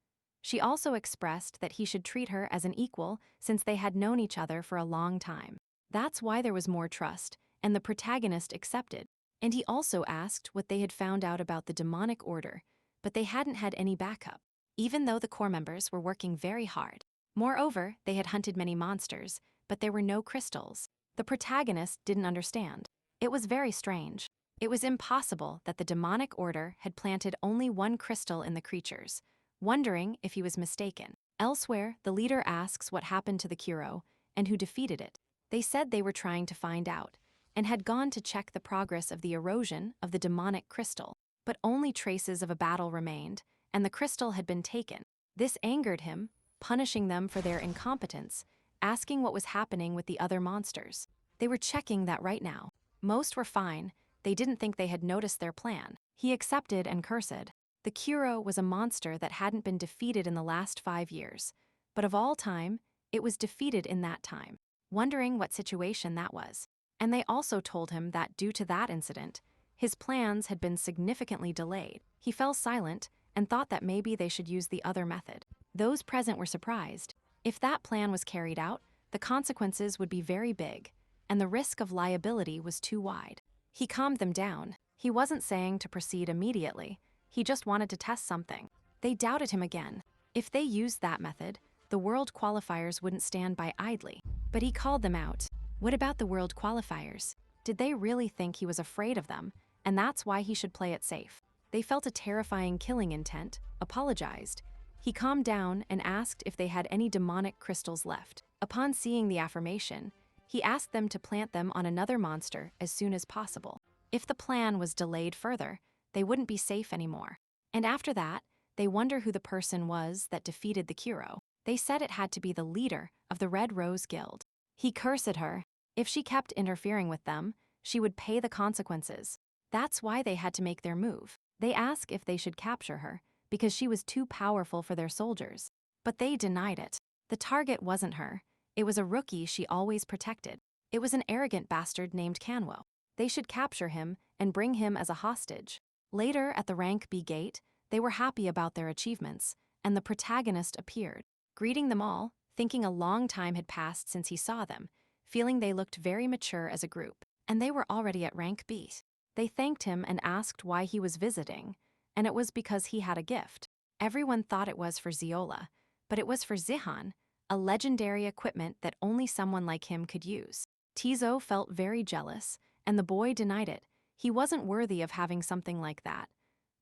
She also expressed that he should treat her as an equal since they had known each other for a long time. That's why there was more trust, and the protagonist accepted. And he also asked what they had found out about the demonic order, but they hadn't had any backup, even though the core members were working very hard. Moreover, they had hunted many monsters, but there were no crystals. The protagonist didn't understand. It was very strange. It was impossible that the demonic order had planted only one crystal in the creatures, wondering if he was mistaken. Elsewhere, the leader asks what happened to the Kuro and who defeated it. They said they were trying to find out, and had gone to check the progress of the erosion of the demonic crystal. But only traces of a battle remained, and the crystal had been taken. This angered him, punishing them for their incompetence, asking what was happening with the other monsters. They were checking that right now. Most were fine, they didn't think they had noticed their plan. He accepted and cursed. The Kuro was a monster that hadn't been defeated in the last 5 years, but of all time, it was defeated in that time, wondering what situation that was. And they also told him that due to that incident, his plans had been significantly delayed. He fell silent and thought that maybe they should use the other method. Those present were surprised. If that plan was carried out, the consequences would be very big, and the risk of liability was too wide. He calmed them down. He wasn't saying to proceed immediately, he just wanted to test something. They doubted him again. If they used that method, the world qualifiers wouldn't stand by idly. But he called them out. What about the world qualifiers? Did they really think he was afraid of them, and that's why he should play it safe? They felt a terrifying killing intent, apologized. He calmed down and asked if they had any demonic crystals left. Upon seeing the affirmation, he asked them to plant them on another monster as soon as possible. If the plan was delayed further, they wouldn't be safe anymore. And after that, they wonder who the person was that defeated the Kuro. They said it had to be the leader of the Red Rose Guild. He cursed her. If she kept interfering with them, she would pay the consequences. That's why they had to make their move. They asked if they should capture her, because she was too powerful for their soldiers. But they denied it. The target wasn't her. It was a rookie she always protected. It was an arrogant bastard named Kanwo. They should capture him and bring him as a hostage. Later, at the Rank B gate, they were happy about their achievements, and the protagonist appeared, greeting them all, thinking a long time had passed since he saw them, feeling they looked very mature as a group, and they were already at Rank B. They thanked him and asked why he was visiting, and it was because he had a gift. Everyone thought it was for Ziola, but it was for Zihan, a legendary equipment that only someone like him could use. Tizo felt very jealous, and the boy denied it. He wasn't worthy of having something like that.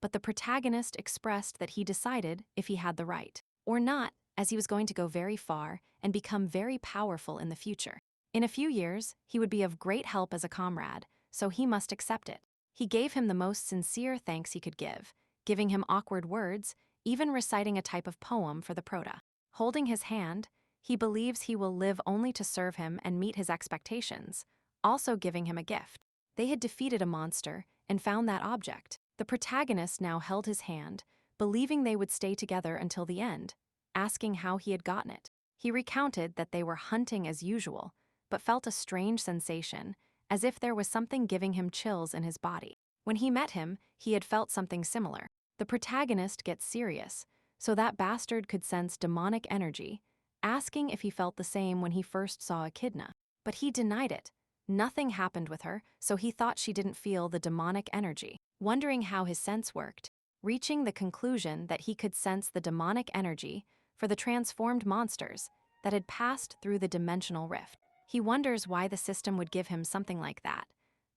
But the protagonist expressed that he decided if he had the right, or not, as he was going to go very far and become very powerful in the future. In a few years, he would be of great help as a comrade, so he must accept it. He gave him the most sincere thanks he could give, giving him awkward words, even reciting a type of poem for the prota. Holding his hand, he believes he will live only to serve him and meet his expectations, also giving him a gift. They had defeated a monster and found that object. The protagonist now held his hand, believing they would stay together until the end, asking how he had gotten it. He recounted that they were hunting as usual, but felt a strange sensation, as if there was something giving him chills in his body. When he met him, he had felt something similar. The protagonist gets serious, so that bastard could sense demonic energy, asking if he felt the same when he first saw Echidna. But he denied it. Nothing happened with her, so he thought she didn't feel the demonic energy. Wondering how his sense worked, reaching the conclusion that he could sense the demonic energy for the transformed monsters that had passed through the dimensional rift. He wonders why the system would give him something like that,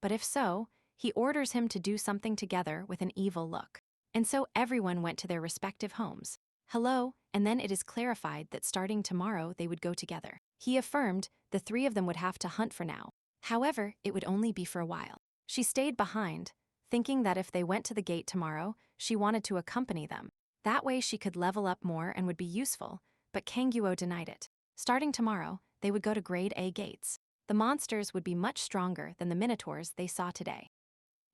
but if so, he orders him to do something together with an evil look. And so everyone went to their respective homes. Hello, and then it is clarified that starting tomorrow they would go together. He affirmed the three of them would have to hunt for now. However, it would only be for a while. She stayed behind, thinking that if they went to the gate tomorrow, she wanted to accompany them. That way she could level up more and would be useful, but Kangyo denied it. Starting tomorrow, they would go to grade A gates. The monsters would be much stronger than the minotaurs they saw today.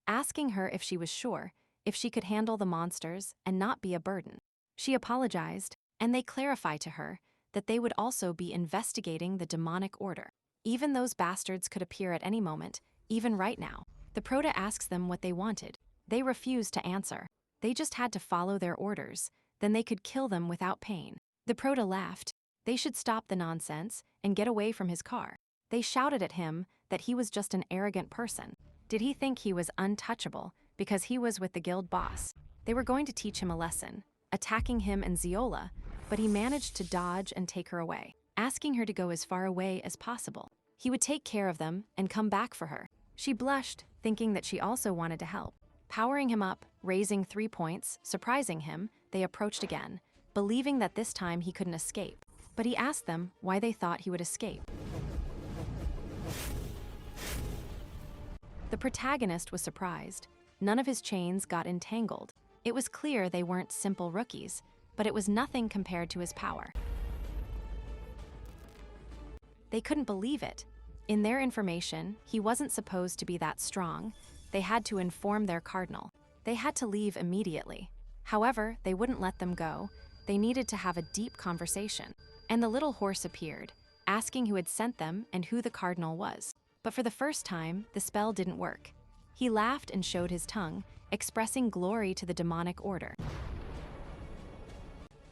Asking her if she was sure, if she could handle the monsters and not be a burden. She apologized, and they clarified to her that they would also be investigating the demonic order. Even those bastards could appear at any moment, even right now. The Proto asks them what they wanted. They refused to answer. They just had to follow their orders, then they could kill them without pain. The Proto laughed. They should stop the nonsense and get away from his car. They shouted at him that he was just an arrogant person. Did he think he was untouchable because he was with the guild boss? They were going to teach him a lesson, attacking him and Ziola, but he managed to dodge and take her away, asking her to go as far away as possible. He would take care of them and come back for her. She blushed, thinking that she also wanted to help. Powering him up, raising 3 points, surprising him, they approached again, believing that this time he couldn't escape. But he asked them why they thought he would escape. The protagonist was surprised. None of his chains got entangled. It was clear they weren't simple rookies, but it was nothing compared to his power. They couldn't believe it. In their information, he wasn't supposed to be that strong. They had to inform their cardinal. They had to leave immediately. However, they wouldn't let them go. They needed to have a deep conversation. And the little horse appeared, asking who had sent them and who the cardinal was. But for the first time, the spell didn't work. He laughed and showed his tongue, expressing glory to the demonic order.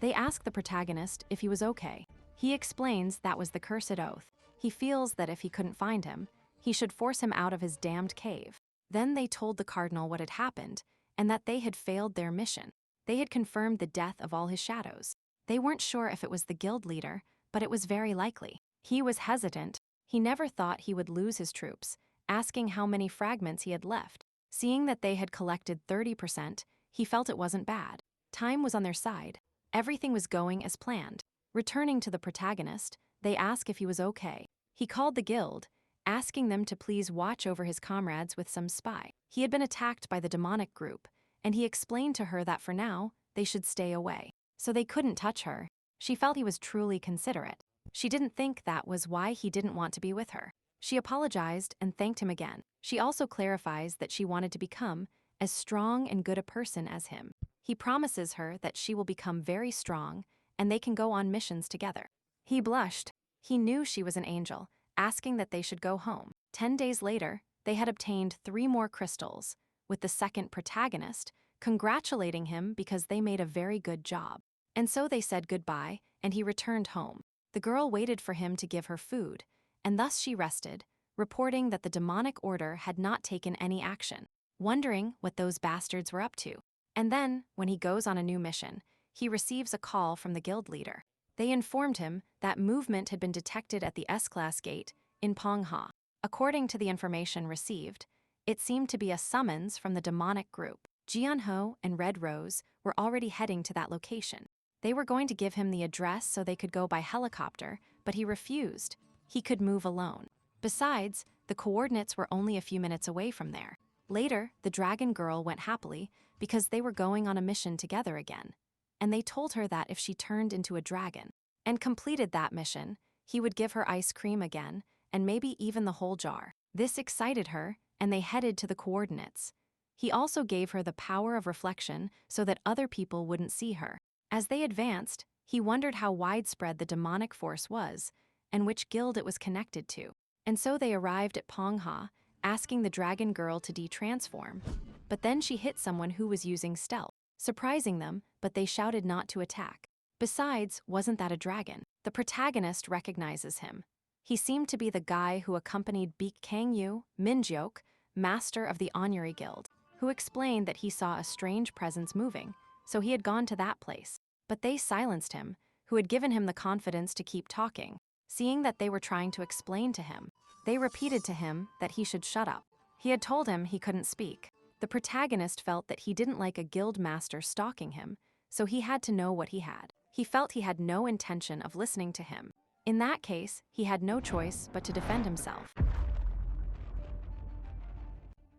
They ask the protagonist if he was okay. He explains that was the cursed oath. He feels that if he couldn't find him, he should force him out of his damned cave. Then they told the cardinal what had happened, and that they had failed their mission. They had confirmed the death of all his shadows. They weren't sure if it was the guild leader, but it was very likely. He was hesitant. He never thought he would lose his troops, asking how many fragments he had left. Seeing that they had collected 30%, he felt it wasn't bad. Time was on their side. Everything was going as planned. Returning to the protagonist, they asked if he was okay. He called the guild, asking them to please watch over his comrades with some spy. He had been attacked by the demonic group, and he explained to her that for now, they should stay away. So they couldn't touch her. She felt he was truly considerate. She didn't think that was why he didn't want to be with her. She apologized and thanked him again. She also clarifies that she wanted to become as strong and good a person as him. He promises her that she will become very strong and they can go on missions together. He blushed. He knew she was an angel, asking that they should go home. 10 days later, they had obtained 3 more crystals, with the second protagonist congratulating him because they made a very good job. And so they said goodbye, and he returned home. The girl waited for him to give her food, and thus she rested, reporting that the demonic order had not taken any action, wondering what those bastards were up to. And then, when he goes on a new mission, he receives a call from the guild leader. They informed him that movement had been detected at the S-Class gate in Manhwa. According to the information received, it seemed to be a summons from the demonic group. Jianho and Red Rose were already heading to that location. They were going to give him the address so they could go by helicopter, but he refused. He could move alone. Besides, the coordinates were only a few minutes away from there. Later, the dragon girl went happily because they were going on a mission together again. And they told her that if she turned into a dragon and completed that mission, he would give her ice cream again, and maybe even the whole jar. This excited her, and they headed to the coordinates. He also gave her the power of reflection so that other people wouldn't see her. As they advanced, he wondered how widespread the demonic force was and which guild it was connected to. And so they arrived at Pongha, asking the dragon girl to de-transform. But then she hit someone who was using stealth, surprising them, but they shouted not to attack. Besides, wasn't that a dragon? The protagonist recognizes him. He seemed to be the guy who accompanied Baek Kangyu, Minjok, master of the Onuri Guild. who explained that he saw a strange presence moving, so he had gone to that place. But they silenced him, who had given him the confidence to keep talking. Seeing that they were trying to explain to him, they repeated to him that he should shut up. He had told him he couldn't speak. The protagonist felt that he didn't like a guild master stalking him, so he had to know what he had. He felt he had no intention of listening to him. In that case, he had no choice but to defend himself.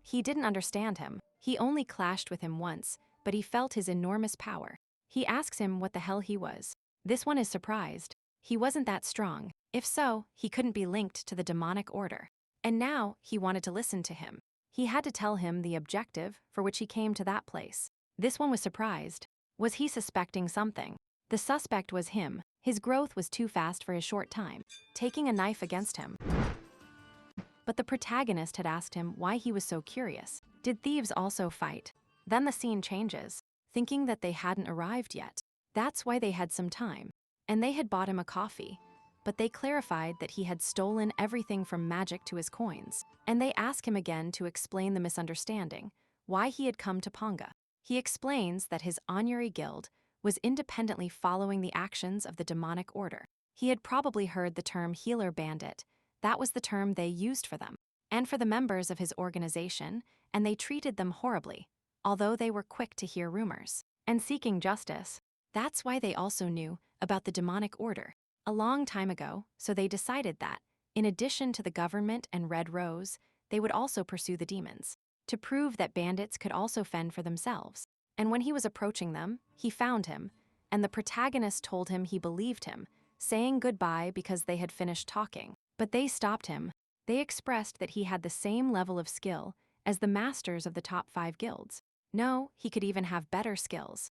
He didn't understand him. He only clashed with him once, but he felt his enormous power. He asks him what the hell he was. This one is surprised. He wasn't that strong. If so, he couldn't be linked to the demonic order. And now, he wanted to listen to him. He had to tell him the objective for which he came to that place. This one was surprised. Was he suspecting something? The suspect was him. His growth was too fast for his short time, taking a knife against him. But the protagonist had asked him why he was so curious. Did thieves also fight? Then the scene changes, thinking that they hadn't arrived yet. That's why they had some time. And they had bought him a coffee. But they clarified that he had stolen everything from magic to his coins. And they ask him again to explain the misunderstanding, why he had come to Ponga. He explains that his Onyuri guild was independently following the actions of the demonic order. He had probably heard the term healer bandit. That was the term they used for them, and for the members of his organization, and they treated them horribly, although they were quick to hear rumors and seeking justice. That's why they also knew about the demonic order a long time ago, so they decided that, in addition to the government and Red Rose, they would also pursue the demons, to prove that bandits could also fend for themselves. And when he was approaching them, he found him, and the protagonist told him he believed him, saying goodbye because they had finished talking. But they stopped him. They expressed that he had the same level of skill as the masters of the top 5 guilds. No, he could even have better skills.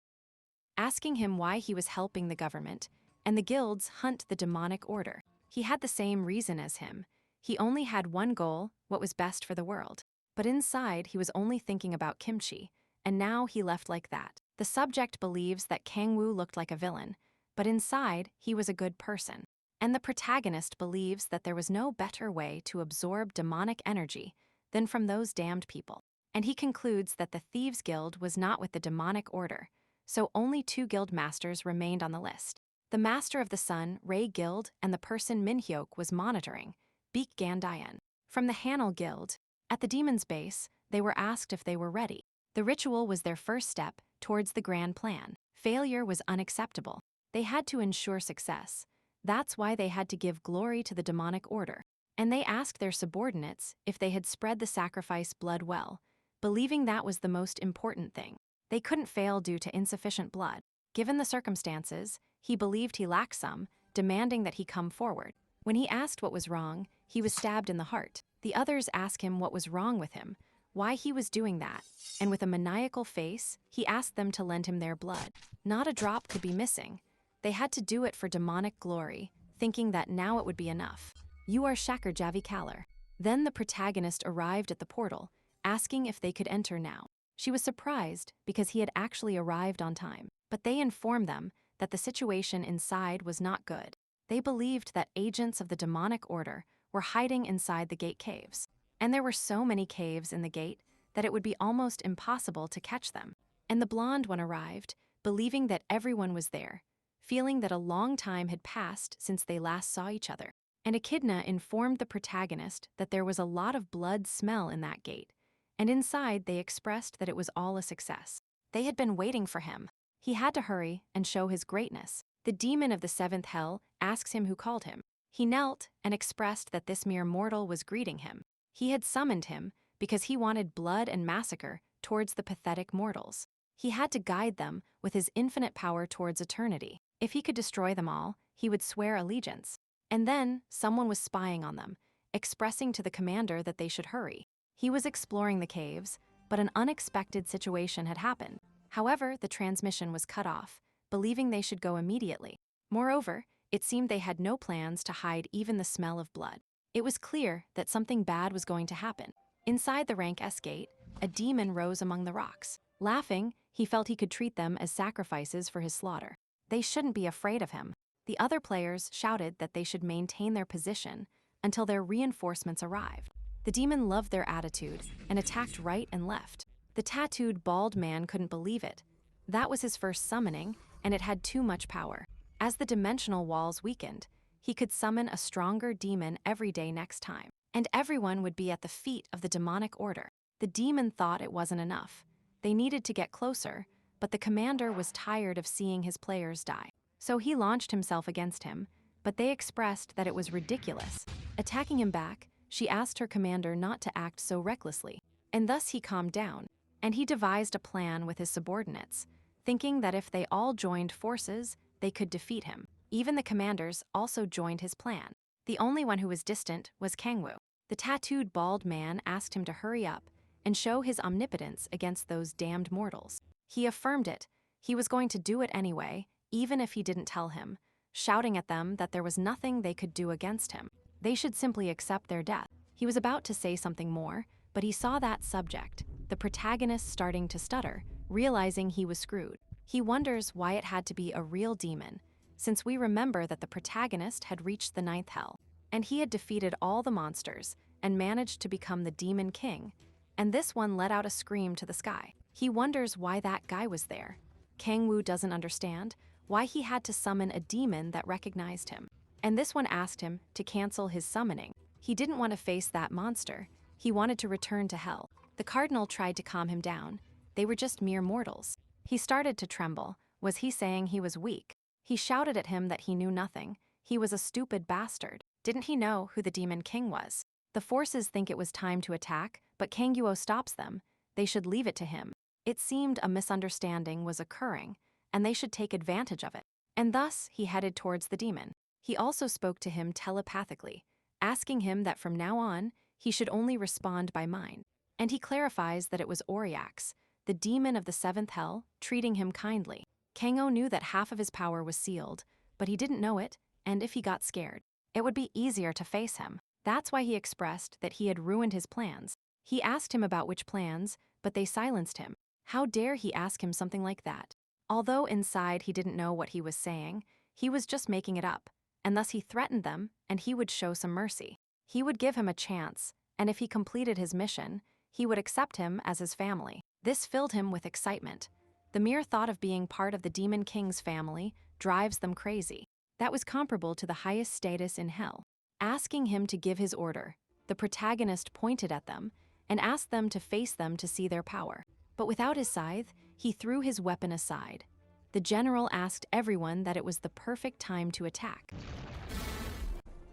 Asking him why he was helping the government and the guilds hunt the demonic order. He had the same reason as him. He only had one goal, what was best for the world. But inside, he was only thinking about kimchi, and now he left like that. The subject believes that Kangwoo looked like a villain, but inside, he was a good person. And the protagonist believes that there was no better way to absorb demonic energy than from those damned people. And he concludes that the Thieves Guild was not with the demonic order, so only 2 guild masters remained on the list. The Master of the Sun, Ray Guild, and the person Minhyuk was monitoring, Beek Gandayan. From the Hanel Guild, at the demon's base, they were asked if they were ready. The ritual was their first step towards the grand plan. Failure was unacceptable. They had to ensure success. That's why they had to give glory to the demonic order. And they asked their subordinates if they had spread the sacrifice blood well, believing that was the most important thing. They couldn't fail due to insufficient blood. Given the circumstances, he believed he lacked some, demanding that he come forward. When he asked what was wrong, he was stabbed in the heart. The others asked him what was wrong with him, why he was doing that, and with a maniacal face, he asked them to lend him their blood. Not a drop could be missing. They had to do it for demonic glory, thinking that now it would be enough. You are Shakar Javi Kalar. Then the protagonist arrived at the portal, asking if they could enter now. She was surprised because he had actually arrived on time, but they informed them that the situation inside was not good. They believed that agents of the demonic order were hiding inside the gate caves. And there were so many caves in the gate that it would be almost impossible to catch them. And the blonde one arrived, believing that everyone was there, feeling that a long time had passed since they last saw each other. And Echidna informed the protagonist that there was a lot of blood smell in that gate, and inside they expressed that it was all a success. They had been waiting for him. He had to hurry and show his greatness. The demon of the 7th hell asks him who called him. He knelt and expressed that this mere mortal was greeting him. He had summoned him because he wanted blood and massacre towards the pathetic mortals. He had to guide them with his infinite power towards eternity. If he could destroy them all, he would swear allegiance. And then, someone was spying on them, expressing to the commander that they should hurry. He was exploring the caves, but an unexpected situation had happened. However, the transmission was cut off, believing they should go immediately. Moreover, it seemed they had no plans to hide even the smell of blood. It was clear that something bad was going to happen. Inside the rank S gate, a demon rose among the rocks. Laughing, he felt he could treat them as sacrifices for his slaughter. They shouldn't be afraid of him. The other players shouted that they should maintain their position until their reinforcements arrived. The demon loved their attitude and attacked right and left. The tattooed bald man couldn't believe it. That was his first summoning, and it had too much power. As the dimensional walls weakened, he could summon a stronger demon every day next time, and everyone would be at the feet of the demonic order. The demon thought it wasn't enough. They needed to get closer, but the commander was tired of seeing his players die. So he launched himself against him, but they expressed that it was ridiculous. Attacking him back, she asked her commander not to act so recklessly, and thus he calmed down, and he devised a plan with his subordinates, thinking that if they all joined forces, they could defeat him. Even the commanders also joined his plan. The only one who was distant was Kangwoo. The tattooed bald man asked him to hurry up and show his omnipotence against those damned mortals. He affirmed it. He was going to do it anyway, even if he didn't tell him, shouting at them that there was nothing they could do against him. They should simply accept their death. He was about to say something more, but he saw that subject, the protagonist, starting to stutter, realizing he was screwed. He wonders why it had to be a real demon, since we remember that the protagonist had reached the 9th hell, and he had defeated all the monsters and managed to become the Demon King, and this one let out a scream to the sky. He wonders why that guy was there. Kangwoo doesn't understand why he had to summon a demon that recognized him, and this one asked him to cancel his summoning. He didn't want to face that monster. He wanted to return to hell. The cardinal tried to calm him down. They were just mere mortals. He started to tremble. Was he saying he was weak? He shouted at him that he knew nothing. He was a stupid bastard. Didn't he know who the Demon King was? The forces think it was time to attack, but Kangwoo stops them. They should leave it to him. It seemed a misunderstanding was occurring, and they should take advantage of it. And thus, he headed towards the demon. He also spoke to him telepathically, asking him that from now on, he should only respond by mind. And he clarifies that it was Auriax, the demon of the 7th hell, treating him kindly. Kangwoo knew that half of his power was sealed, but he didn't know it, and if he got scared, it would be easier to face him. That's why he expressed that he had ruined his plans. He asked him about which plans, but they silenced him. How dare he ask him something like that? Although inside he didn't know what he was saying, he was just making it up, and thus he threatened them, and he would show some mercy. He would give him a chance, and if he completed his mission, he would accept him as his family. This filled him with excitement. The mere thought of being part of the Demon King's family drives them crazy. That was comparable to the highest status in hell. Asking him to give his order, the protagonist pointed at them and asked them to face them to see their power. But without his scythe, he threw his weapon aside. The general asked everyone that it was the perfect time to attack.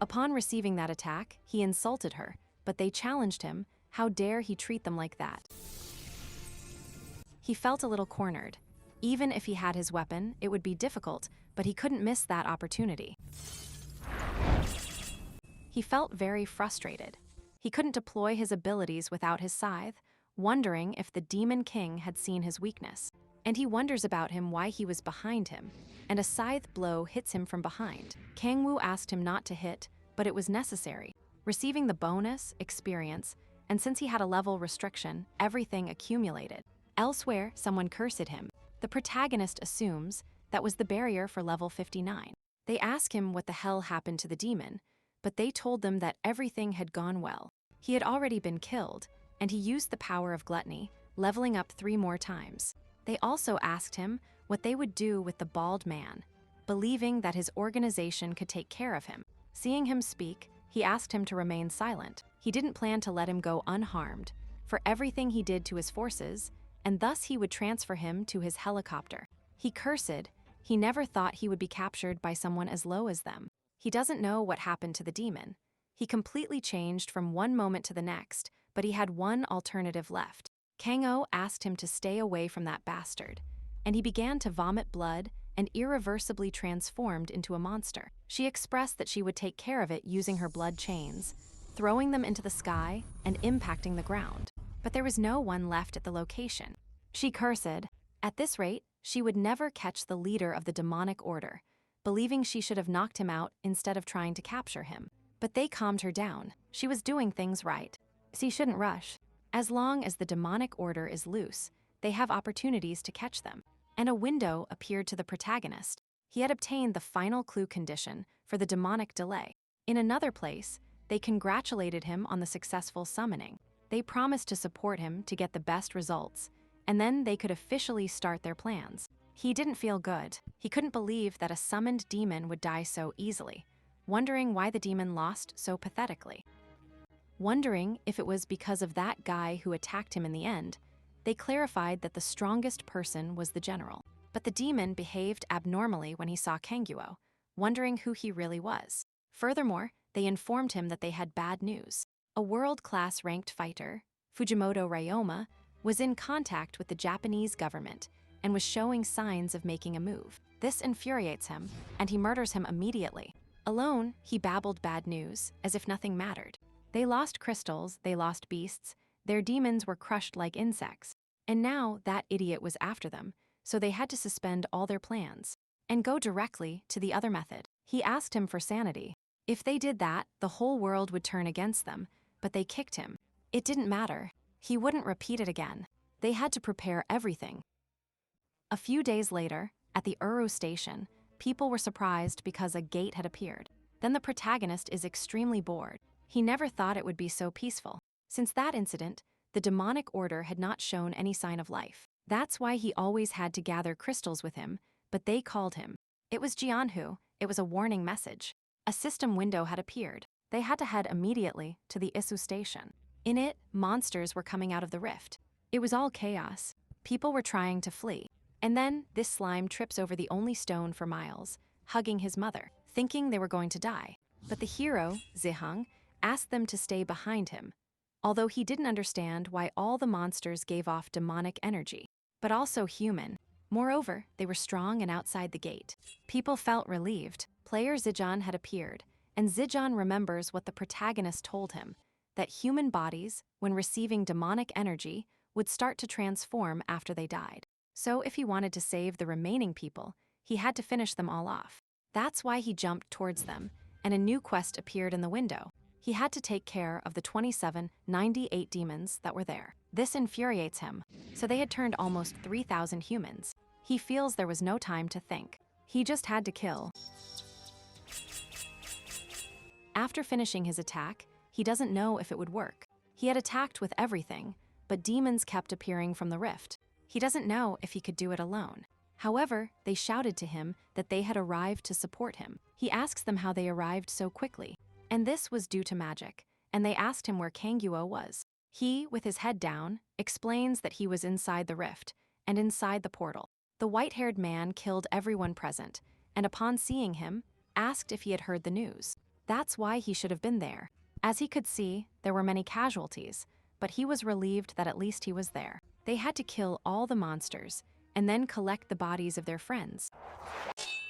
Upon receiving that attack, he insulted her, but they challenged him. How dare he treat them like that? He felt a little cornered. Even if he had his weapon, it would be difficult, but he couldn't miss that opportunity. He felt very frustrated. He couldn't deploy his abilities without his scythe, wondering if the Demon King had seen his weakness. And he wonders about him why he was behind him, and a scythe blow hits him from behind. Kangwoo asked him not to hit, but it was necessary. Receiving the bonus, experience, and since he had a level restriction, everything accumulated. Elsewhere, someone cursed him. The protagonist assumes that was the barrier for level 59. They ask him what the hell happened to the demon, but they told them that everything had gone well. He had already been killed, and he used the power of gluttony, leveling up 3 more times. They also asked him what they would do with the bald man, believing that his organization could take care of him. Seeing him speak, he asked him to remain silent. He didn't plan to let him go unharmed for everything he did to his forces, and thus he would transfer him to his helicopter. He cursed. He never thought he would be captured by someone as low as them. He doesn't know what happened to the demon. He completely changed from one moment to the next, but he had one alternative left. Kangwoo asked him to stay away from that bastard, and he began to vomit blood and irreversibly transformed into a monster. She expressed that she would take care of it using her blood chains, throwing them into the sky and impacting the ground. But there was no one left at the location. She cursed. At this rate, she would never catch the leader of the demonic order, believing she should have knocked him out instead of trying to capture him. But they calmed her down. She was doing things right. She shouldn't rush. As long as the demonic order is loose, they have opportunities to catch them. And a window appeared to the protagonist. He had obtained the final clue condition for the demonic delay. In another place, they congratulated him on the successful summoning. They promised to support him to get the best results, and then they could officially start their plans. He didn't feel good. He couldn't believe that a summoned demon would die so easily, wondering why the demon lost so pathetically. Wondering if it was because of that guy who attacked him in the end, they clarified that the strongest person was the general. But the demon behaved abnormally when he saw Kanguo, wondering who he really was. Furthermore, they informed him that they had bad news. A world-class ranked fighter, Fujimoto Ryoma, was in contact with the Japanese government and was showing signs of making a move. This infuriates him, and he murders him immediately. Alone, he babbled bad news, as if nothing mattered. They lost crystals, they lost beasts, their demons were crushed like insects. And now that idiot was after them, so they had to suspend all their plans and go directly to the other method. He asked him for sanity. If they did that, the whole world would turn against them, but they kicked him. It didn't matter. He wouldn't repeat it again. They had to prepare everything. A few days later, at the Uru station, people were surprised because a gate had appeared. Then the protagonist is extremely bored. He never thought it would be so peaceful. Since that incident, the demonic order had not shown any sign of life. That's why he always had to gather crystals with him, but they called him. It was Jianhu. It was a warning message. A system window had appeared. They had to head immediately to the Isu station. In it, monsters were coming out of the rift. It was all chaos. People were trying to flee. And then, this slime trips over the only stone for miles, hugging his mother, thinking they were going to die. But the hero, Zihang, asked them to stay behind him, although he didn't understand why all the monsters gave off demonic energy, but also human. Moreover, they were strong and outside the gate. People felt relieved. Player Zijan had appeared, and Zijan remembers what the protagonist told him, that human bodies, when receiving demonic energy, would start to transform after they died. So if he wanted to save the remaining people, he had to finish them all off. That's why he jumped towards them, and a new quest appeared in the window. He had to take care of the 2798 demons that were there. This infuriates him, so they had turned almost 3,000 humans. He feels there was no time to think. He just had to kill. After finishing his attack, he doesn't know if it would work. He had attacked with everything, but demons kept appearing from the rift. He doesn't know if he could do it alone. However, they shouted to him that they had arrived to support him. He asks them how they arrived so quickly. And this was due to magic, and they asked him where Kanguo was. He, with his head down, explains that he was inside the rift, and inside the portal. The white-haired man killed everyone present, and upon seeing him, asked if he had heard the news. That's why he should have been there. As he could see, there were many casualties, but he was relieved that at least he was there. They had to kill all the monsters, and then collect the bodies of their friends.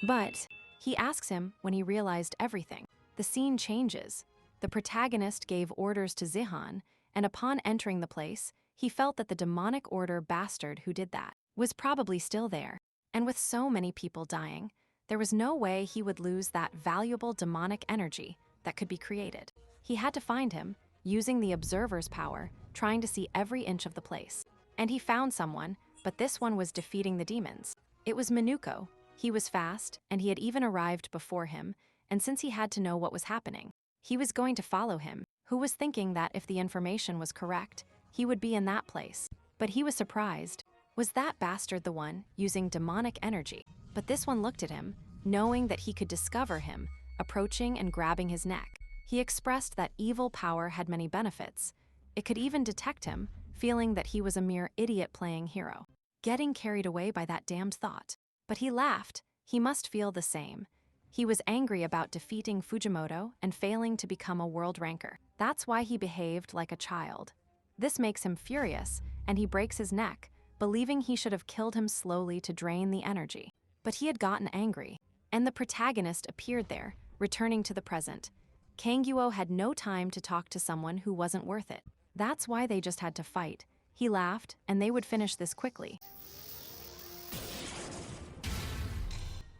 But he asks him when he realized everything. The scene changes. The protagonist gave orders to Zihan, and upon entering the place, he felt that the demonic order bastard who did that was probably still there. And with so many people dying, there was no way he would lose that valuable demonic energy that could be created. He had to find him, using the observer's power, trying to see every inch of the place. And he found someone, but this one was defeating the demons. It was Minuko. He was fast, and he had even arrived before him, and since he had to know what was happening, he was going to follow him, who was thinking that if the information was correct, he would be in that place. But he was surprised. Was that bastard the one using demonic energy? But this one looked at him, knowing that he could discover him, approaching and grabbing his neck. He expressed that evil power had many benefits. It could even detect him, feeling that he was a mere idiot playing hero, getting carried away by that damned thought. But he laughed. He must feel the same. He was angry about defeating Fujimoto and failing to become a world ranker. That's why he behaved like a child. This makes him furious, and he breaks his neck, believing he should have killed him slowly to drain the energy. But he had gotten angry, and the protagonist appeared there, returning to the present. Kanguo had no time to talk to someone who wasn't worth it. That's why they just had to fight. He laughed, and they would finish this quickly.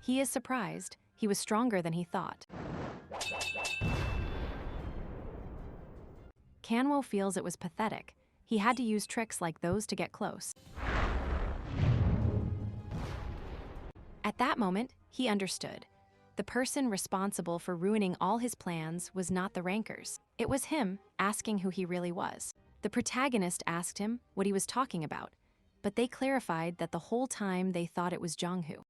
He is surprised. He was stronger than he thought. Kanwo feels it was pathetic. He had to use tricks like those to get close. At that moment, he understood. The person responsible for ruining all his plans was not the rankers. It was him asking who he really was. The protagonist asked him what he was talking about, but they clarified that the whole time they thought it was Jonghu.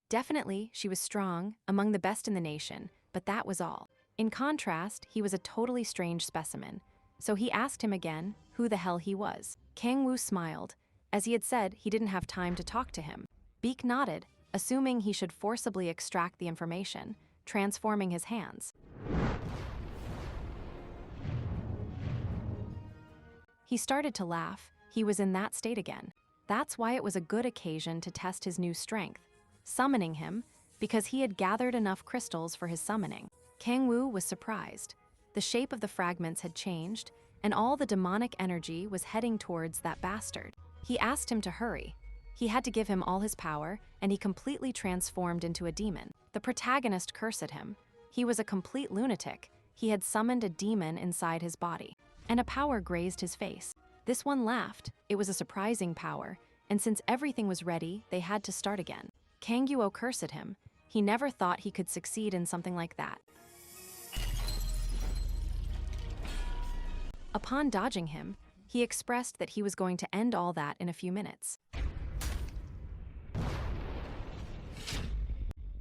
Definitely, she was strong, among the best in the nation, but that was all. In contrast, he was a totally strange specimen, so he asked him again who the hell he was. Kang Woo smiled. As he had said, he didn't have time to talk to him. Beak nodded, assuming he should forcibly extract the information, transforming his hands. He started to laugh. He was in that state again. That's why it was a good occasion to test his new strength, summoning him, because he had gathered enough crystals for his summoning. Kang Woo was surprised. The shape of the fragments had changed, and all the demonic energy was heading towards that bastard. He asked him to hurry. He had to give him all his power, and he completely transformed into a demon. The protagonist cursed at him. He was a complete lunatic. He had summoned a demon inside his body, and a power grazed his face. This one laughed. It was a surprising power, and since everything was ready, they had to start again. Kang Yuo cursed at him. He never thought he could succeed in something like that. Upon dodging him, he expressed that he was going to end all that in a few minutes.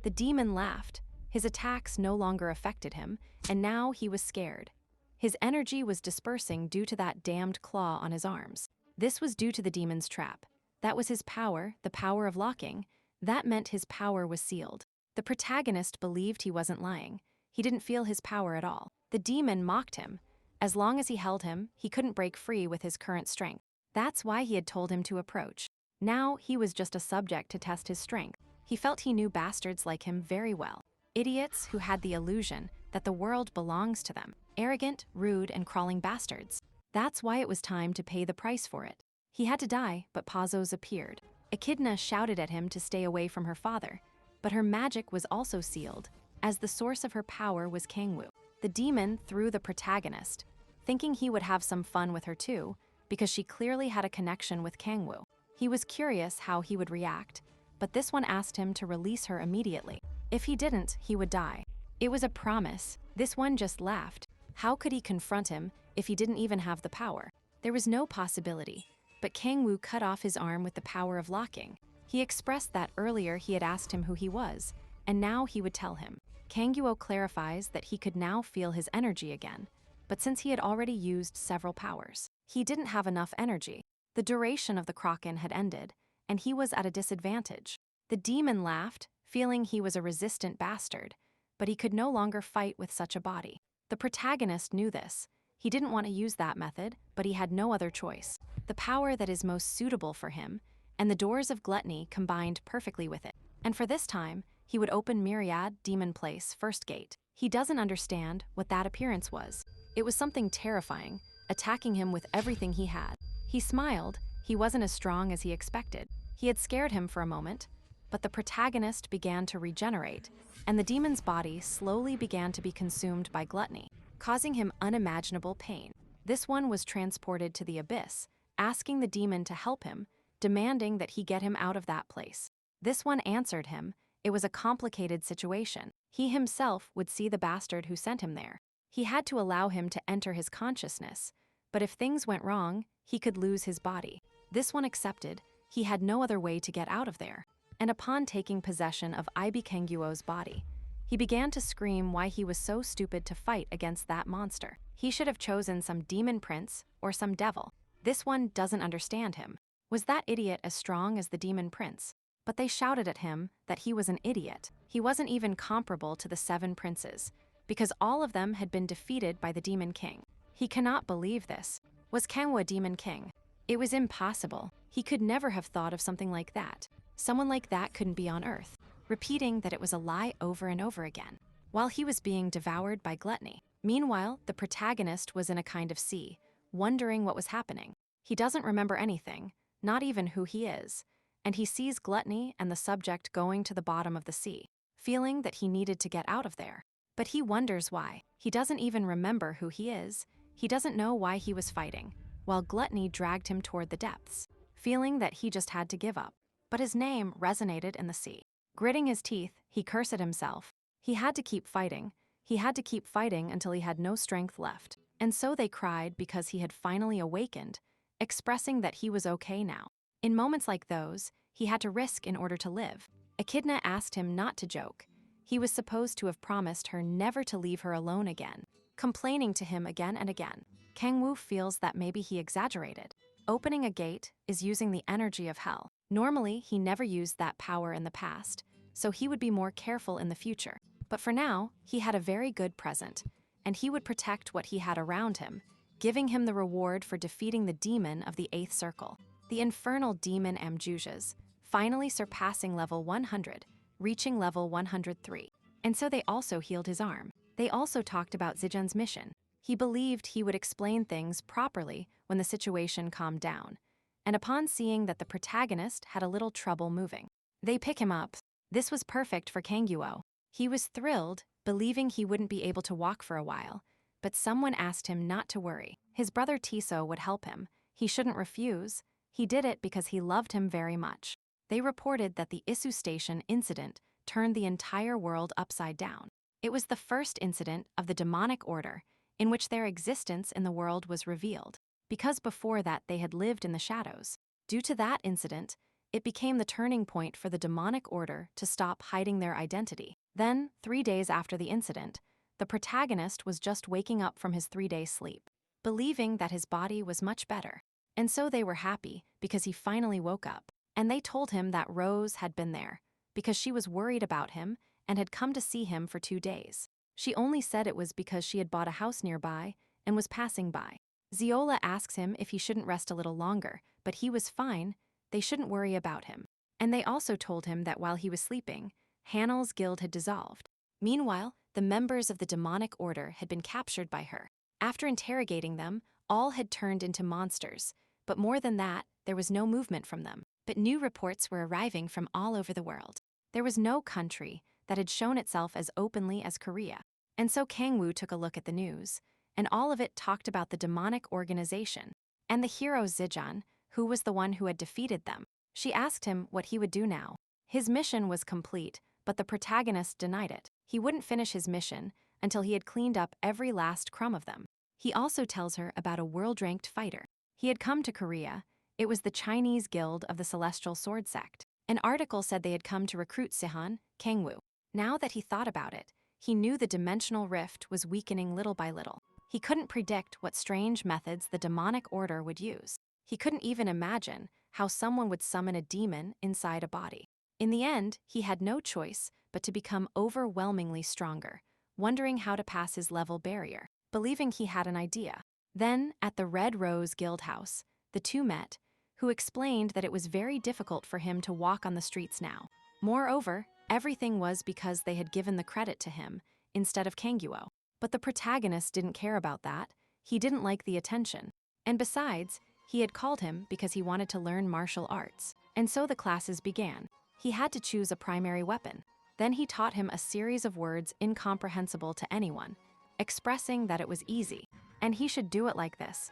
The demon laughed. His attacks no longer affected him, and now he was scared. His energy was dispersing due to that damned claw on his arms. This was due to the demon's trap. That was his power, the power of locking. That meant his power was sealed. The protagonist believed he wasn't lying. He didn't feel his power at all. The demon mocked him. As long as he held him, he couldn't break free with his current strength. That's why he had told him to approach. Now he was just a subject to test his strength. He felt he knew bastards like him very well. Idiots who had the illusion that the world belongs to them. Arrogant, rude, and crawling bastards. That's why it was time to pay the price for it. He had to die, but Pazos appeared. Echidna shouted at him to stay away from her father, but her magic was also sealed, as the source of her power was Kangwoo. The demon threw the protagonist, thinking he would have some fun with her too, because she clearly had a connection with Kangwoo. He was curious how he would react, but this one asked him to release her immediately. If he didn't, he would die. It was a promise. This one just laughed. How could he confront him if he didn't even have the power? There was no possibility, but Kangwoo cut off his arm with the power of locking. He expressed that earlier he had asked him who he was, and now he would tell him. Kangwoo clarifies that he could now feel his energy again, but since he had already used several powers, he didn't have enough energy. The duration of the Kraken had ended, and he was at a disadvantage. The demon laughed, feeling he was a resistant bastard, but he could no longer fight with such a body. The protagonist knew this. He didn't want to use that method, but he had no other choice. The power that is most suitable for him, and the doors of gluttony combined perfectly with it. And for this time, he would open Myriad Demon Place first gate. He doesn't understand what that appearance was. It was something terrifying, attacking him with everything he had. He smiled. He wasn't as strong as he expected. He had scared him for a moment, but the protagonist began to regenerate, and the demon's body slowly began to be consumed by gluttony, causing him unimaginable pain. This one was transported to the abyss, asking the demon to help him, demanding that he get him out of that place. This one answered him. It was a complicated situation. He himself would see the bastard who sent him there. He had to allow him to enter his consciousness, but if things went wrong, he could lose his body. This one accepted. He had no other way to get out of there. And upon taking possession of Ibi Kangwoo's body, he began to scream why he was so stupid to fight against that monster. He should have chosen some demon prince or some devil. This one doesn't understand him. Was that idiot as strong as the demon prince? But they shouted at him that he was an idiot. He wasn't even comparable to the 7 princes, because all of them had been defeated by the demon king. He cannot believe this. Was Kangwoo demon king? It was impossible. He could never have thought of something like that. Someone like that couldn't be on Earth, repeating that it was a lie over and over again, while he was being devoured by gluttony. Meanwhile, the protagonist was in a kind of sea, wondering what was happening. He doesn't remember anything, not even who he is, and he sees gluttony and the subject going to the bottom of the sea, feeling that he needed to get out of there. But he wonders why. He doesn't even remember who he is. He doesn't know why he was fighting, while gluttony dragged him toward the depths, feeling that he just had to give up. But his name resonated in the sea. Gritting his teeth, he cursed at himself. He had to keep fighting. He had to keep fighting until he had no strength left. and so they cried because he had finally awakened, expressing that he was okay now. In moments like those, he had to risk in order to live. Echidna asked him not to joke. He was supposed to have promised her never to leave her alone again, complaining to him again and again. Kangwoo feels that maybe he exaggerated. Opening a gate is using the energy of hell. Normally, he never used that power in the past, so he would be more careful in the future. But for now, he had a very good present, and he would protect what he had around him, giving him the reward for defeating the demon of the 8th circle, the infernal demon Amjujas, finally surpassing level 100, reaching level 103. And so they also healed his arm. They also talked about Zijun's mission. He believed he would explain things properly when the situation calmed down, and upon seeing that the protagonist had a little trouble moving, they pick him up. This was perfect for Kangwoo. He was thrilled, believing he wouldn't be able to walk for a while, but someone asked him not to worry. His brother Tiso would help him. He shouldn't refuse. He did it because he loved him very much. They reported that the Isu Station incident turned the entire world upside down. It was the first incident of the demonic order in which their existence in the world was revealed, because before that they had lived in the shadows. Due to that incident, it became the turning point for the demonic order to stop hiding their identity. Then, 3 days after the incident, the protagonist was just waking up from his 3-day sleep, believing that his body was much better. And so they were happy because he finally woke up. And they told him that Rose had been there because she was worried about him and had come to see him for 2 days. She only said it was because she had bought a house nearby and was passing by. Ziola asks him if he shouldn't rest a little longer, but he was fine. They shouldn't worry about him. And they also told him that while he was sleeping, Hanel's guild had dissolved. Meanwhile, the members of the demonic order had been captured by her. After interrogating them, all had turned into monsters, but more than that, there was no movement from them. But new reports were arriving from all over the world. There was no country that had shown itself as openly as Korea. And so Kangwoo took a look at the news, and all of it talked about the demonic organization and the hero Zijun, who was the one who had defeated them. She asked him what he would do now. His mission was complete, but the protagonist denied it. He wouldn't finish his mission until he had cleaned up every last crumb of them. He also tells her about a world-ranked fighter. He had come to Korea. It was the Chinese Guild of the Celestial Sword Sect. An article said they had come to recruit Sihan, Kangwoo. Now that he thought about it, he knew the dimensional rift was weakening little by little. He couldn't predict what strange methods the demonic order would use. He couldn't even imagine how someone would summon a demon inside a body. In the end, he had no choice but to become overwhelmingly stronger, wondering how to pass his level barrier, believing he had an idea. Then, at the Red Rose Guild House, the two met, who explained that it was very difficult for him to walk on the streets now. Moreover, everything was because they had given the credit to him instead of Kangwoo. But the protagonist didn't care about that. He didn't like the attention. And besides, he had called him because he wanted to learn martial arts. And so the classes began. He had to choose a primary weapon. Then he taught him a series of words incomprehensible to anyone, expressing that it was easy, and he should do it like this.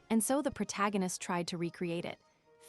And so the protagonist tried to recreate it,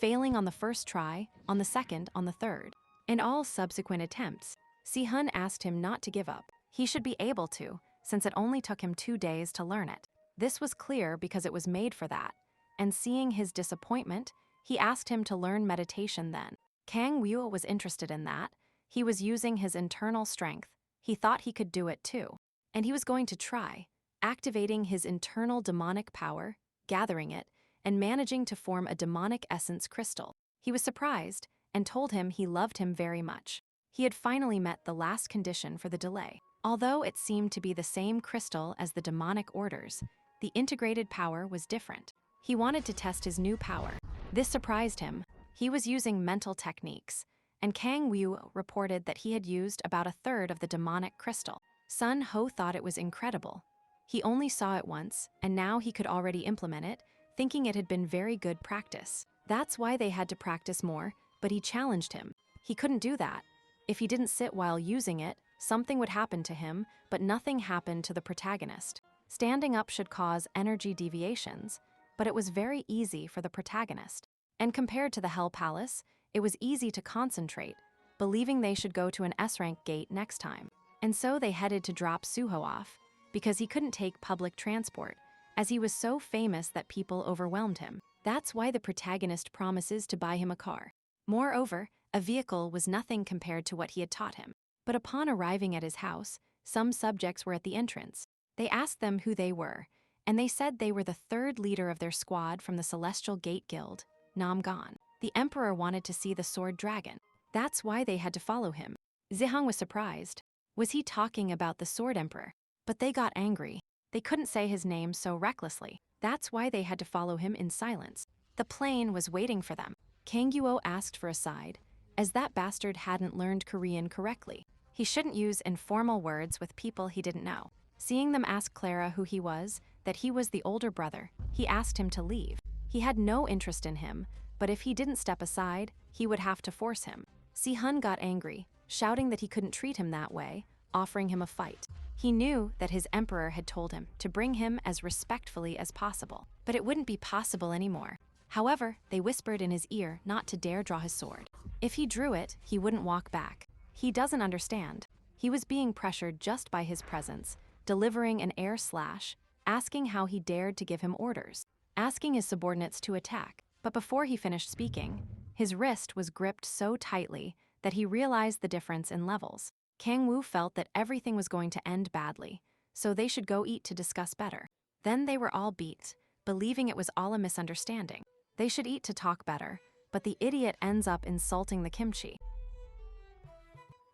failing on the first try, on the second, on the third. In all subsequent attempts, Sihun asked him not to give up. He should be able to, since it only took him 2 days to learn it. This was clear because it was made for that. And seeing his disappointment, he asked him to learn meditation then. Kangwoo was interested in that. He was using his internal strength. He thought he could do it too. And he was going to try, activating his internal demonic power, gathering it, and managing to form a demonic essence crystal. He was surprised and told him he loved him very much. He had finally met the last condition for the delay. Although it seemed to be the same crystal as the demonic orders, the integrated power was different. He wanted to test his new power. This surprised him. He was using mental techniques, and Kangwoo reported that he had used about 1/3 of the demonic crystal. Sun Ho thought it was incredible. He only saw it once, and now he could already implement it, thinking it had been very good practice. That's why they had to practice more, but he challenged him. He couldn't do that. If he didn't sit while using it, something would happen to him, but nothing happened to the protagonist. Standing up should cause energy deviations, but it was very easy for the protagonist. And compared to the Hell Palace, it was easy to concentrate, believing they should go to an S-rank gate next time. And so they headed to drop Suho off, because he couldn't take public transport, as he was so famous that people overwhelmed him. That's why the protagonist promises to buy him a car. Moreover, a vehicle was nothing compared to what he had taught him. But upon arriving at his house, some subjects were at the entrance. They asked them who they were, and they said they were the third leader of their squad from the Celestial Gate Guild, Namgan. The emperor wanted to see the sword dragon. That's why they had to follow him. Zihang was surprised. Was he talking about the sword emperor? But they got angry. They couldn't say his name so recklessly. That's why they had to follow him in silence. The plane was waiting for them. Kang Yuo asked for a side, as that bastard hadn't learned Korean correctly. He shouldn't use informal words with people he didn't know. Seeing them ask Clara who he was, that he was the older brother, he asked him to leave. He had no interest in him, but if he didn't step aside, he would have to force him. Si-hun got angry, shouting that he couldn't treat him that way, offering him a fight. He knew that his emperor had told him to bring him as respectfully as possible, but it wouldn't be possible anymore. However, they whispered in his ear not to dare draw his sword. If he drew it, he wouldn't walk back. He doesn't understand. He was being pressured just by his presence, delivering an air slash, asking how he dared to give him orders, asking his subordinates to attack. But before he finished speaking, his wrist was gripped so tightly that he realized the difference in levels. Kang Woo felt that everything was going to end badly, so they should go eat to discuss better. Then they were all beat, believing it was all a misunderstanding. They should eat to talk better, but the idiot ends up insulting the kimchi.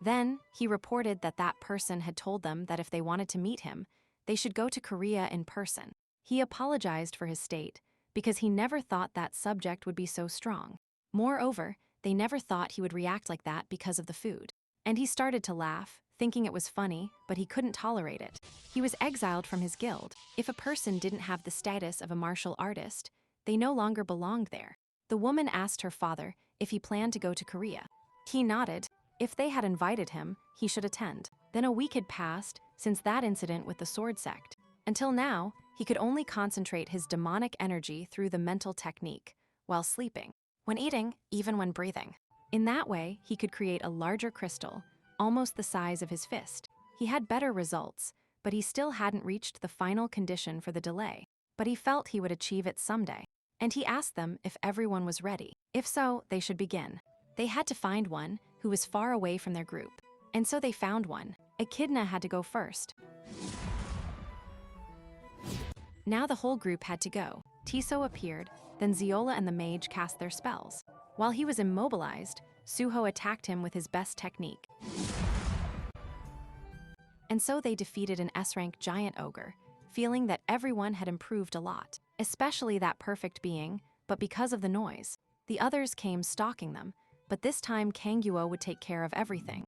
Then, he reported that that person had told them that if they wanted to meet him, they should go to Korea in person. He apologized for his state, because he never thought that subject would be so strong. Moreover, they never thought he would react like that because of the food. And he started to laugh, thinking it was funny, but he couldn't tolerate it. He was exiled from his guild. If a person didn't have the status of a martial artist, they no longer belonged there. The woman asked her father if he planned to go to Korea. He nodded. If they had invited him, he should attend. Then a week had passed since that incident with the sword sect. Until now, he could only concentrate his demonic energy through the mental technique, while sleeping, when eating, even when breathing. In that way, he could create a larger crystal, almost the size of his fist. He had better results, but he still hadn't reached the final condition for the delay. But he felt he would achieve it someday. And he asked them if everyone was ready. If so, they should begin. They had to find one who was far away from their group. And so they found one. Echidna had to go first. Now the whole group had to go. Tiso appeared, then Ziola and the mage cast their spells. While he was immobilized, Suho attacked him with his best technique. And so they defeated an S-rank giant ogre, feeling that everyone had improved a lot, especially that perfect being, but because of the noise. The others came stalking them, but this time Kang Yuo would take care of everything.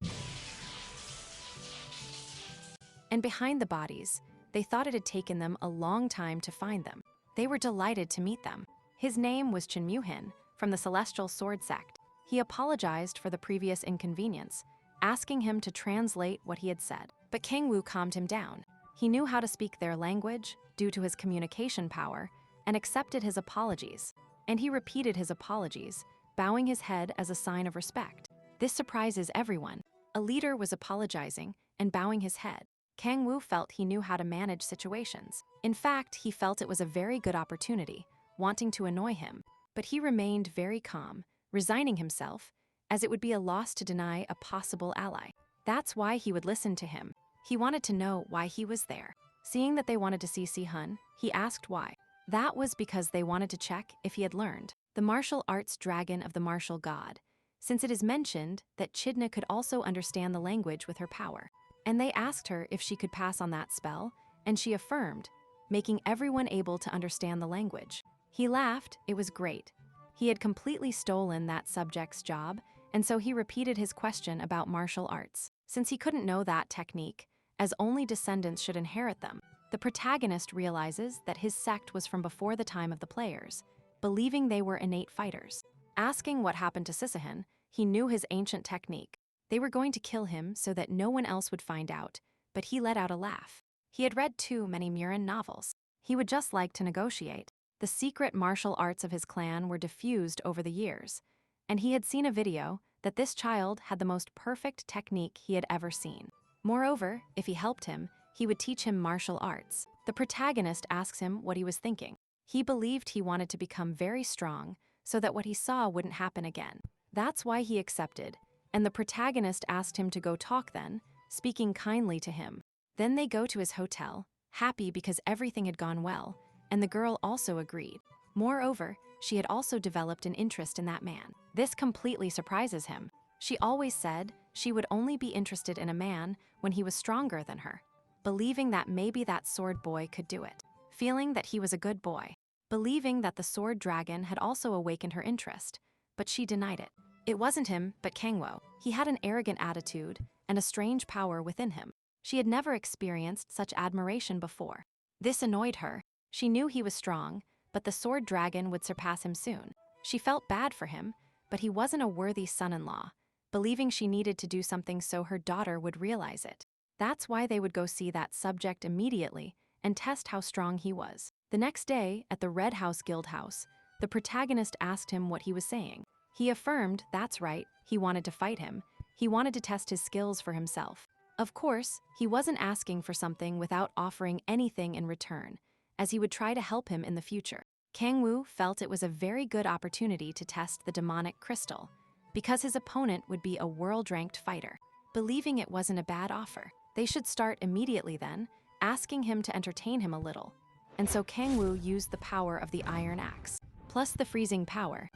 And behind the bodies, they thought it had taken them a long time to find them. They were delighted to meet them. His name was Chen Muhin, from the Celestial Sword Sect. He apologized for the previous inconvenience, asking him to translate what he had said. But Kang Woo calmed him down. He knew how to speak their language, due to his communication power, and accepted his apologies. And he repeated his apologies, bowing his head as a sign of respect. This surprises everyone. A leader was apologizing and bowing his head. Kang Woo felt he knew how to manage situations. In fact, he felt it was a very good opportunity, wanting to annoy him. But he remained very calm, resigning himself, as it would be a loss to deny a possible ally. That's why he would listen to him. He wanted to know why he was there. Seeing that they wanted to see Si-hun, he asked why. That was because they wanted to check if he had learned the martial arts dragon of the martial god, since it is mentioned that Chidna could also understand the language with her power. And they asked her if she could pass on that spell, and she affirmed, making everyone able to understand the language. He laughed. It was great. He had completely stolen that subject's job, and so he repeated his question about martial arts, since he couldn't know that technique, as only descendants should inherit them. The protagonist realizes that his sect was from before the time of the players, believing they were innate fighters. Asking what happened to Si-hun, he knew his ancient technique. They were going to kill him so that no one else would find out, but he let out a laugh. He had read too many Murin novels. He would just like to negotiate. The secret martial arts of his clan were diffused over the years, and he had seen a video that this child had the most perfect technique he had ever seen. Moreover, if he helped him, he would teach him martial arts. The protagonist asks him what he was thinking. He believed he wanted to become very strong so that what he saw wouldn't happen again. That's why he accepted, and the protagonist asked him to go talk then, speaking kindly to him. Then they go to his hotel, happy because everything had gone well, and the girl also agreed. Moreover, she had also developed an interest in that man. This completely surprises him. She always said she would only be interested in a man when he was stronger than her, believing that maybe that sword boy could do it, feeling that he was a good boy, believing that the sword dragon had also awakened her interest, but she denied it. It wasn't him, but Kangwo. He had an arrogant attitude and a strange power within him. She had never experienced such admiration before. This annoyed her. She knew he was strong, but the sword dragon would surpass him soon. She felt bad for him, but he wasn't a worthy son-in-law, believing she needed to do something so her daughter would realize it. That's why they would go see that subject immediately and test how strong he was. The next day, at the Red House Guild House, the protagonist asked him what he was saying. He affirmed that's right, he wanted to fight him. He wanted to test his skills for himself. Of course, he wasn't asking for something without offering anything in return, as he would try to help him in the future. Kangwoo felt it was a very good opportunity to test the demonic crystal, because his opponent would be a world-ranked fighter. Believing it wasn't a bad offer, they should start immediately then, asking him to entertain him a little. And so Kangwoo used the power of the Iron Axe, plus the freezing power.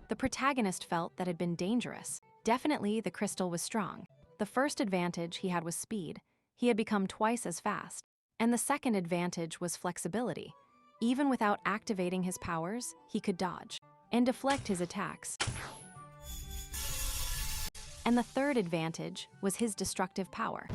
The protagonist felt that had been dangerous. Definitely the crystal was strong. The first advantage he had was speed. He had become twice as fast. And the second advantage was flexibility. Even without activating his powers, he could dodge and deflect his attacks. And the third advantage was his destructive power.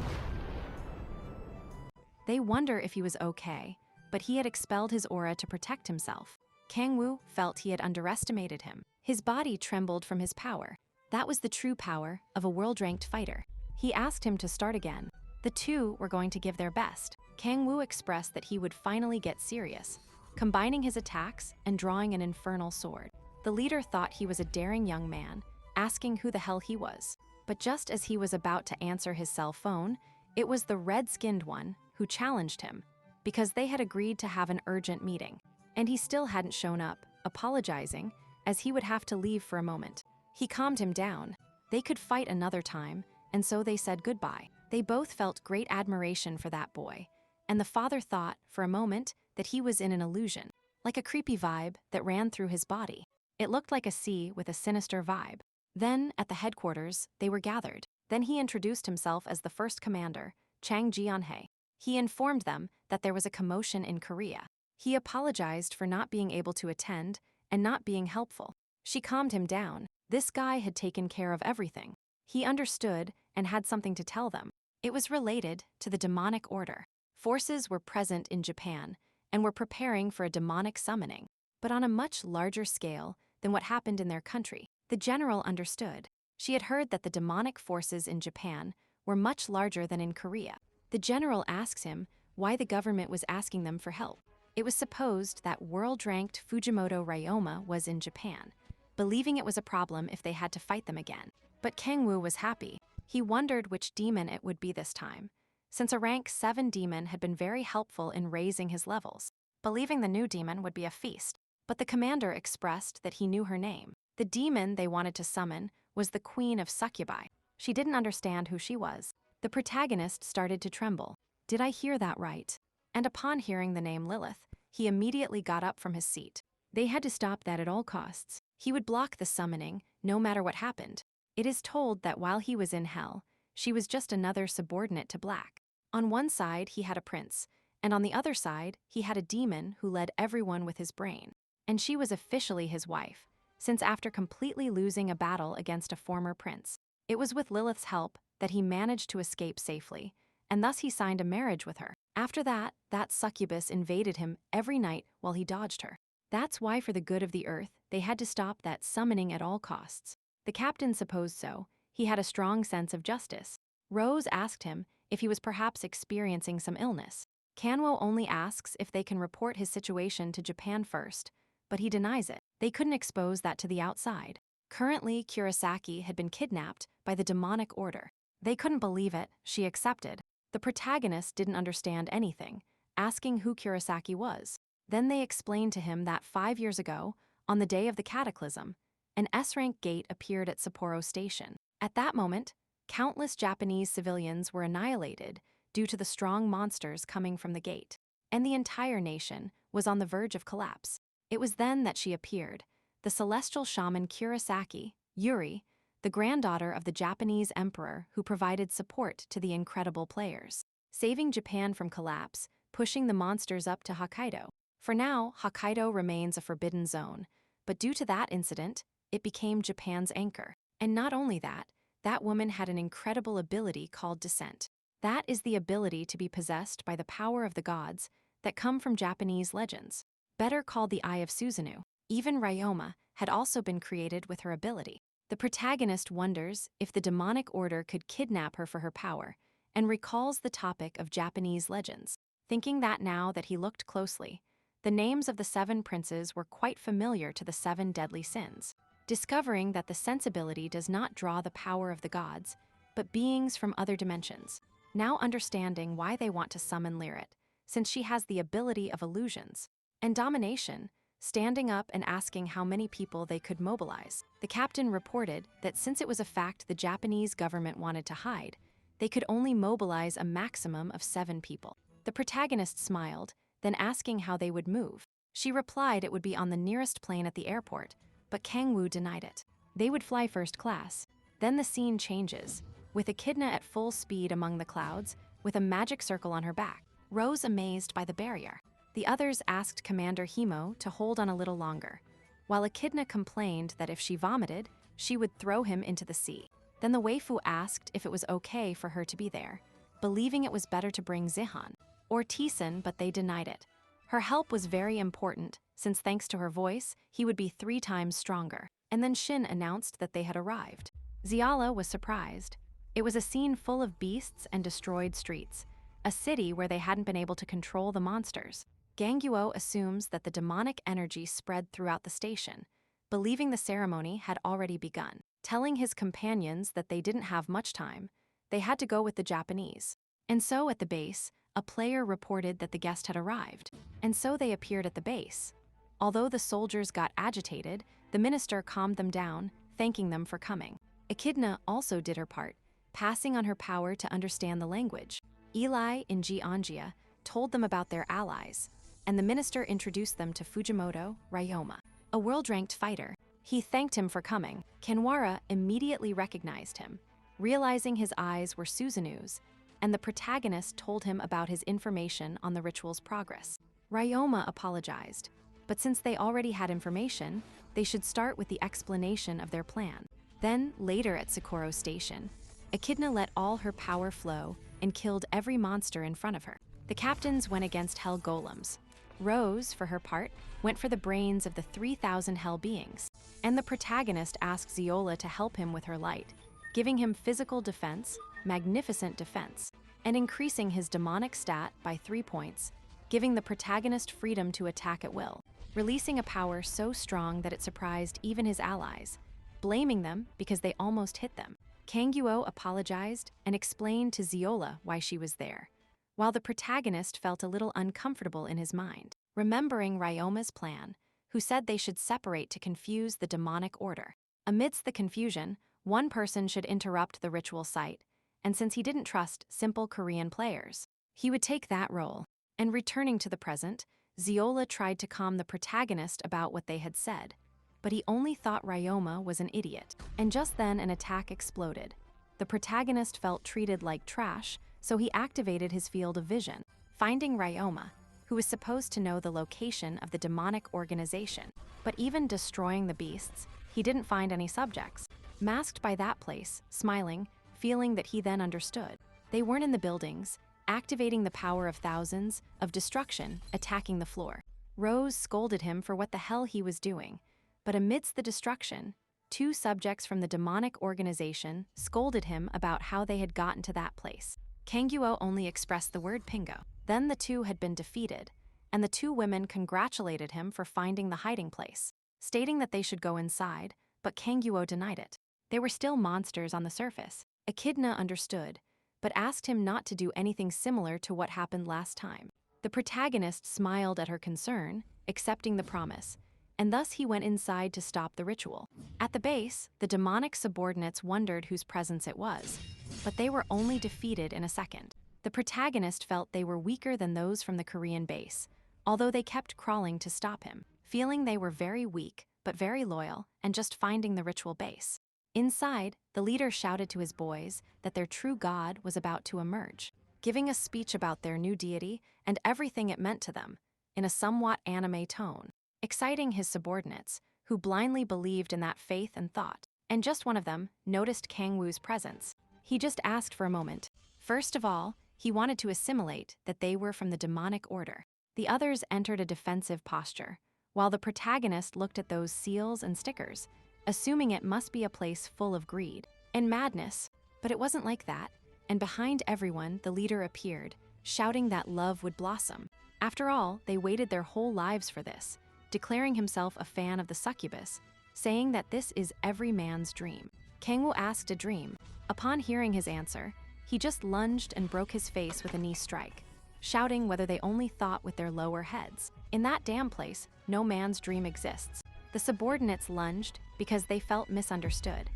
They wonder if he was okay, but he had expelled his aura to protect himself. Kangwoo felt he had underestimated him. His body trembled from his power. That was the true power of a world-ranked fighter. He asked him to start again. The two were going to give their best. Kangwoo expressed that he would finally get serious, combining his attacks and drawing an infernal sword. The leader thought he was a daring young man, asking who the hell he was. But just as he was about to answer his cell phone, it was the red-skinned one who challenged him, because they had agreed to have an urgent meeting. And he still hadn't shown up, apologizing, as he would have to leave for a moment. He calmed him down. They could fight another time, and so they said goodbye. They both felt great admiration for that boy, and the father thought, for a moment, that he was in an illusion, like a creepy vibe that ran through his body. It looked like a sea with a sinister vibe. Then, at the headquarters, they were gathered. Then he introduced himself as the first commander, Chang Jianhei. He informed them that there was a commotion in Korea. He apologized for not being able to attend and not being helpful. She calmed him down. This guy had taken care of everything. He understood and had something to tell them. It was related to the demonic order. Forces were present in Japan and were preparing for a demonic summoning, but on a much larger scale than what happened in their country. The general understood. She had heard that the demonic forces in Japan were much larger than in Korea. The general asks him why the government was asking them for help. It was supposed that world-ranked Fujimoto Ryoma was in Japan, believing it was a problem if they had to fight them again. But Kangwoo was happy. He wondered which demon it would be this time, since a rank 7 demon had been very helpful in raising his levels, believing the new demon would be a feast. But the commander expressed that he knew her name. The demon they wanted to summon was the Queen of Succubi. She didn't understand who she was. The protagonist started to tremble. Did I hear that right? And upon hearing the name Lilith, he immediately got up from his seat. They had to stop that at all costs. He would block the summoning, no matter what happened. It is told that while he was in hell, she was just another subordinate to Black. On one side, he had a prince, and on the other side, he had a demon who led everyone with his brain. And she was officially his wife, since after completely losing a battle against a former prince, it was with Lilith's help that he managed to escape safely, and thus he signed a marriage with her. After that succubus invaded him every night while he dodged her. That's why, for the good of the earth, they had to stop that summoning at all costs. The captain supposed so. He had a strong sense of justice. Rose asked him if he was perhaps experiencing some illness. Kanwo only asks if they can report his situation to Japan first, but he denies it. They couldn't expose that to the outside. Currently, Kurosaki had been kidnapped by the demonic order. They couldn't believe it. She accepted. The protagonist didn't understand anything, asking who Kurosaki was. Then they explained to him that 5 years ago, on the day of the cataclysm, an S-rank gate appeared at Sapporo Station. At that moment, countless Japanese civilians were annihilated due to the strong monsters coming from the gate, and the entire nation was on the verge of collapse. It was then that she appeared, the celestial shaman Kurosaki, Yuri, the granddaughter of the Japanese emperor who provided support to the incredible players, saving Japan from collapse, pushing the monsters up to Hokkaido. For now, Hokkaido remains a forbidden zone, but due to that incident, it became Japan's anchor. And not only that, that woman had an incredible ability called descent. That is the ability to be possessed by the power of the gods that come from Japanese legends, better called the Eye of Susanoo. Even Ryoma had also been created with her ability. The protagonist wonders if the demonic order could kidnap her for her power, and recalls the topic of Japanese legends, thinking that now that he looked closely, the names of the 7 princes were quite familiar to the 7 deadly sins. Discovering that the sensibility does not draw the power of the gods, but beings from other dimensions. Now understanding why they want to summon Lyrit, since she has the ability of illusions. And domination, standing up and asking how many people they could mobilize. The captain reported that since it was a fact the Japanese government wanted to hide, they could only mobilize a maximum of 7 people. The protagonist smiled, then asking how they would move. She replied it would be on the nearest plane at the airport, but Kangwoo denied it. They would fly first class. Then the scene changes, with Echidna at full speed among the clouds, with a magic circle on her back. Rose amazed by the barrier. The others asked Commander Himo to hold on a little longer, while Echidna complained that if she vomited, she would throw him into the sea. Then the waifu asked if it was okay for her to be there, believing it was better to bring Zihan or Tisun, but they denied it. Her help was very important, since thanks to her voice, he would be 3 times stronger. And then Shin announced that they had arrived. Ziala was surprised. It was a scene full of beasts and destroyed streets, a city where they hadn't been able to control the monsters. Ganguo assumes that the demonic energy spread throughout the station, believing the ceremony had already begun. Telling his companions that they didn't have much time, they had to go with the Japanese. And so at the base, a player reported that the guest had arrived, and so they appeared at the base. Although the soldiers got agitated, the minister calmed them down, thanking them for coming. Echidna also did her part, passing on her power to understand the language. Eli in Geongia told them about their allies, and the minister introduced them to Fujimoto Ryoma, a world-ranked fighter. He thanked him for coming. Kanwara immediately recognized him, realizing his eyes were Susanoo's, and the protagonist told him about his information on the ritual's progress. Ryoma apologized, but since they already had information, they should start with the explanation of their plan. Then, later at Sapporo Station, Echidna let all her power flow and killed every monster in front of her. The captains went against hell golems. Rose, for her part, went for the brains of the 3,000 hell beings. And the protagonist asked Ziola to help him with her light, giving him physical defense, magnificent defense, and increasing his demonic stat by 3 points, giving the protagonist freedom to attack at will, releasing a power so strong that it surprised even his allies, blaming them because they almost hit them. Kanguo apologized and explained to Ziola why she was there, while the protagonist felt a little uncomfortable in his mind, remembering Ryoma's plan, who said they should separate to confuse the demonic order. Amidst the confusion, one person should interrupt the ritual site, and since he didn't trust simple Korean players, he would take that role. And returning to the present, Ziola tried to calm the protagonist about what they had said, but he only thought Ryoma was an idiot. And just then an attack exploded. The protagonist felt treated like trash, so he activated his field of vision, finding Ryoma, who was supposed to know the location of the demonic organization. But even destroying the beasts, he didn't find any subjects. Masked by that place, smiling, feeling that he then understood. They weren't in the buildings, activating the power of thousands, of destruction, attacking the floor. Rose scolded him for what the hell he was doing, but amidst the destruction, 2 subjects from the demonic organization scolded him about how they had gotten to that place. Kanguo only expressed the word pingo. Then the 2 had been defeated, and the two women congratulated him for finding the hiding place, stating that they should go inside, but Kangwoo denied it. They were still monsters on the surface. Echidna understood, but asked him not to do anything similar to what happened last time. The protagonist smiled at her concern, accepting the promise, and thus he went inside to stop the ritual. At the base, the demonic subordinates wondered whose presence it was, but they were only defeated in a second. The protagonist felt they were weaker than those from the Korean base, although they kept crawling to stop him, feeling they were very weak, but very loyal, and just finding the ritual base. Inside, the leader shouted to his boys that their true god was about to emerge, giving a speech about their new deity and everything it meant to them, in a somewhat anime tone, exciting his subordinates, who blindly believed in that faith and thought. And just one of them noticed Kangwoo's presence. He just asked for a moment. First of all, he wanted to assimilate that they were from the demonic order. The others entered a defensive posture, while the protagonist looked at those seals and stickers, assuming it must be a place full of greed and madness. But it wasn't like that, and behind everyone, the leader appeared, shouting that love would blossom. After all, they waited their whole lives for this, declaring himself a fan of the succubus, saying that this is every man's dream. Kangwoo asked a dream. Upon hearing his answer, he just lunged and broke his face with a knee strike, shouting whether they only thought with their lower heads. In that damn place, no man's dream exists. The subordinates lunged because they felt misunderstood,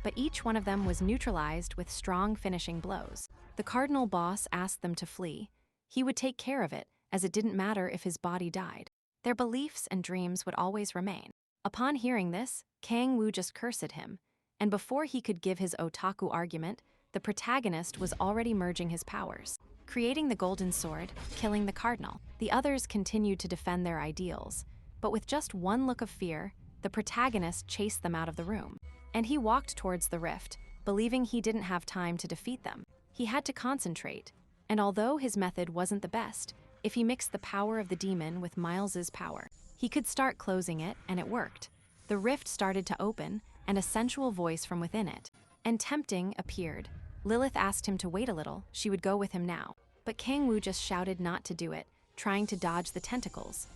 but each one of them was neutralized with strong finishing blows. The cardinal boss asked them to flee. He would take care of it, as it didn't matter if his body died. Their beliefs and dreams would always remain. Upon hearing this, Kangwoo just cursed him, and before he could give his otaku argument, the protagonist was already merging his powers, creating the golden sword, killing the cardinal. The others continued to defend their ideals, but with just one look of fear, the protagonist chased them out of the room. And he walked towards the rift, believing he didn't have time to defeat them. He had to concentrate, and although his method wasn't the best, if he mixed the power of the demon with Miles's power, he could start closing it, and it worked. The rift started to open, and a sensual voice from within it, and tempting, appeared. Lilith asked him to wait a little, she would go with him now. But Kangwoo just shouted not to do it, trying to dodge the tentacles.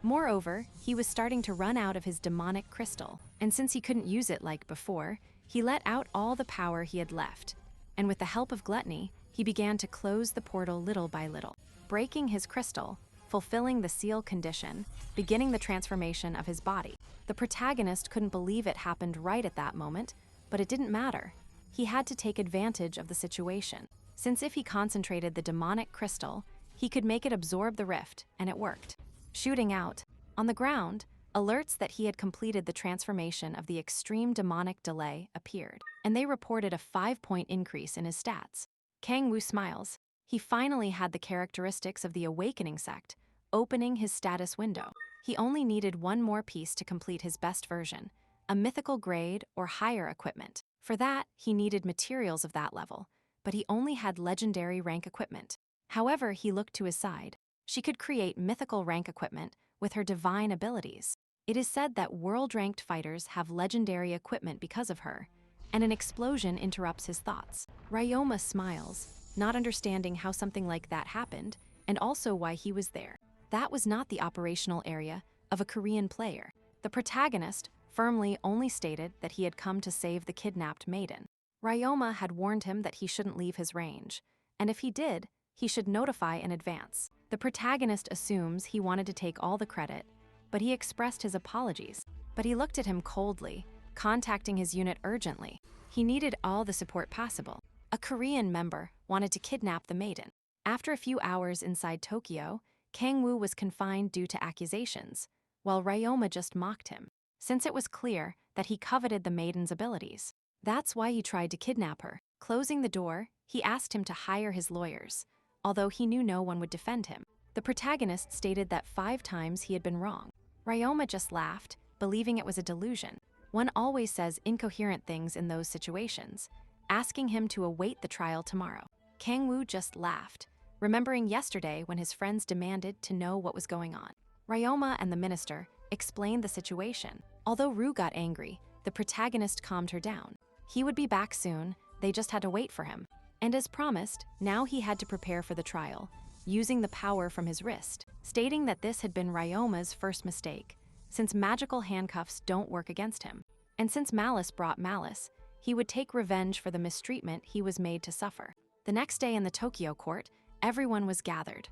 Moreover, he was starting to run out of his demonic crystal, and since he couldn't use it like before, he let out all the power he had left. And with the help of gluttony, he began to close the portal little by little, breaking his crystal, fulfilling the seal condition, beginning the transformation of his body. The protagonist couldn't believe it happened right at that moment, but it didn't matter. He had to take advantage of the situation, since if he concentrated the demonic crystal, he could make it absorb the rift, and it worked. Shooting out. On the ground, alerts that he had completed the transformation of the extreme demonic delay appeared, and they reported a 5-point increase in his stats. Kangwoo smiles. He finally had the characteristics of the awakening sect, opening his status window. He only needed one more piece to complete his best version, a mythical grade or higher equipment. For that, he needed materials of that level, but he only had legendary rank equipment. However, he looked to his side. She could create mythical rank equipment with her divine abilities. It is said that world-ranked fighters have legendary equipment because of her, and an explosion interrupts his thoughts. Ryoma smiles, not understanding how something like that happened, and also why he was there. That was not the operational area of a Korean player. The protagonist firmly only stated that he had come to save the kidnapped maiden. Ryoma had warned him that he shouldn't leave his range, and if he did, he should notify in advance. The protagonist assumes he wanted to take all the credit, but he expressed his apologies. But he looked at him coldly, contacting his unit urgently. He needed all the support possible. A Korean member wanted to kidnap the maiden. After a few hours inside Tokyo, Kangwoo was confined due to accusations, while Ryoma just mocked him, since it was clear that he coveted the maiden's abilities. That's why he tried to kidnap her. Closing the door, he asked him to hire his lawyers, although he knew no one would defend him. The protagonist stated that 5 times he had been wrong. Ryoma just laughed, believing it was a delusion. One always says incoherent things in those situations, asking him to await the trial tomorrow. Kangwoo just laughed, remembering yesterday when his friends demanded to know what was going on. Ryoma and the minister explained the situation. Although Rue got angry, the protagonist calmed her down. He would be back soon, they just had to wait for him. And as promised, now he had to prepare for the trial, using the power from his wrist, stating that this had been Ryoma's first mistake, since magical handcuffs don't work against him. And since malice brought malice, he would take revenge for the mistreatment he was made to suffer. The next day in the Tokyo court, everyone was gathered.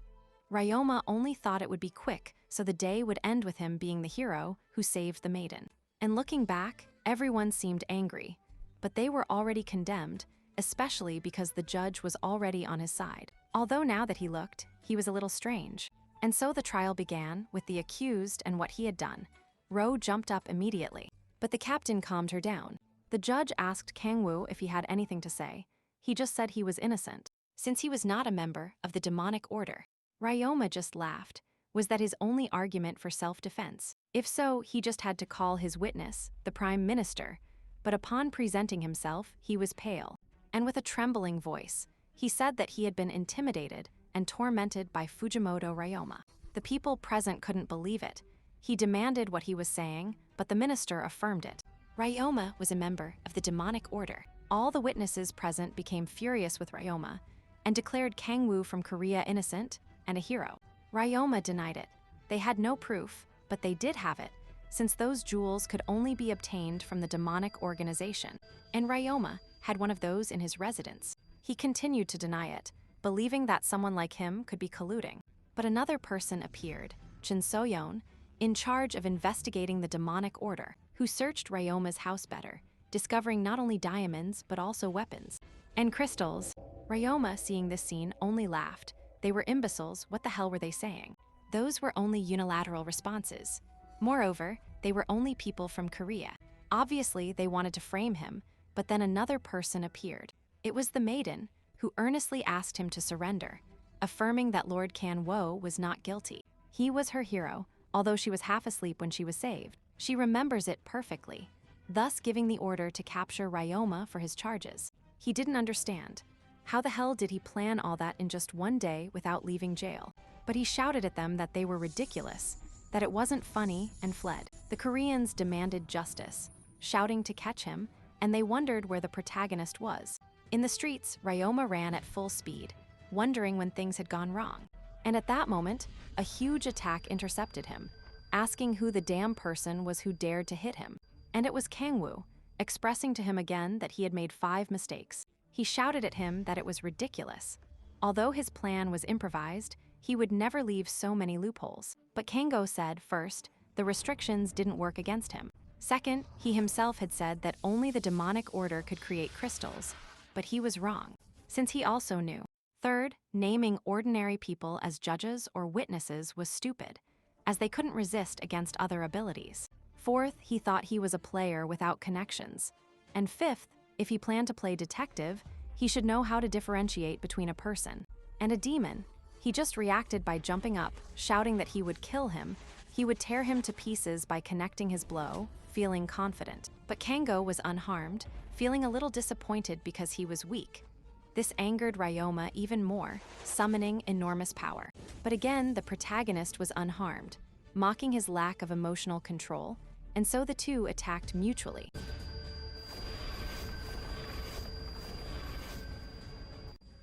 Ryoma only thought it would be quick, so the day would end with him being the hero who saved the maiden. And looking back, everyone seemed angry, but they were already condemned, especially because the judge was already on his side. Although now that he looked, he was a little strange. And so the trial began with the accused and what he had done. Ro jumped up immediately, but the captain calmed her down. The judge asked Kangwoo if he had anything to say. He just said he was innocent, since he was not a member of the demonic order. Ryoma just laughed. Was that his only argument for self-defense? If so, he just had to call his witness, the prime minister. But upon presenting himself, he was pale. And with a trembling voice, he said that he had been intimidated and tormented by Fujimoto Ryoma. The people present couldn't believe it. He demanded what he was saying, but the minister affirmed it. Ryoma was a member of the demonic order. All the witnesses present became furious with Ryoma and declared Kangwoo from Korea innocent and a hero. Ryoma denied it. They had no proof, but they did have it, since those jewels could only be obtained from the demonic organization, and Ryoma had one of those in his residence. He continued to deny it, believing that someone like him could be colluding. But another person appeared, Chin So-yeon, in charge of investigating the demonic order, who searched Ryoma's house better, discovering not only diamonds but also weapons and crystals. Ryoma, seeing this scene, only laughed. They were imbeciles, what the hell were they saying? Those were only unilateral responses. Moreover, they were only people from Korea. Obviously, they wanted to frame him, but then another person appeared. It was the maiden, who earnestly asked him to surrender, affirming that Lord Kanwo was not guilty. He was her hero, although she was half asleep when she was saved. She remembers it perfectly, thus giving the order to capture Ryoma for his charges. He didn't understand. How the hell did he plan all that in just one day without leaving jail? But he shouted at them that they were ridiculous, that it wasn't funny, and fled. The Koreans demanded justice, shouting to catch him, and they wondered where the protagonist was. In the streets, Ryoma ran at full speed, wondering when things had gone wrong. And at that moment, a huge attack intercepted him, asking who the damn person was who dared to hit him. And it was Kangwoo, expressing to him again that he had made 5 mistakes. He shouted at him that it was ridiculous. Although his plan was improvised, he would never leave so many loopholes. But Kango said, first, the restrictions didn't work against him. Second, he himself had said that only the demonic order could create crystals, but he was wrong, since he also knew. Third, naming ordinary people as judges or witnesses was stupid, as they couldn't resist against other abilities. Fourth, he thought he was a player without connections. And fifth, if he planned to play detective, he should know how to differentiate between a person and a demon. He just reacted by jumping up, shouting that he would kill him. He would tear him to pieces by connecting his blow, feeling confident. But Kango was unharmed, feeling a little disappointed because he was weak. This angered Ryoma even more, summoning enormous power. But again, the protagonist was unharmed, mocking his lack of emotional control, and so the two attacked mutually.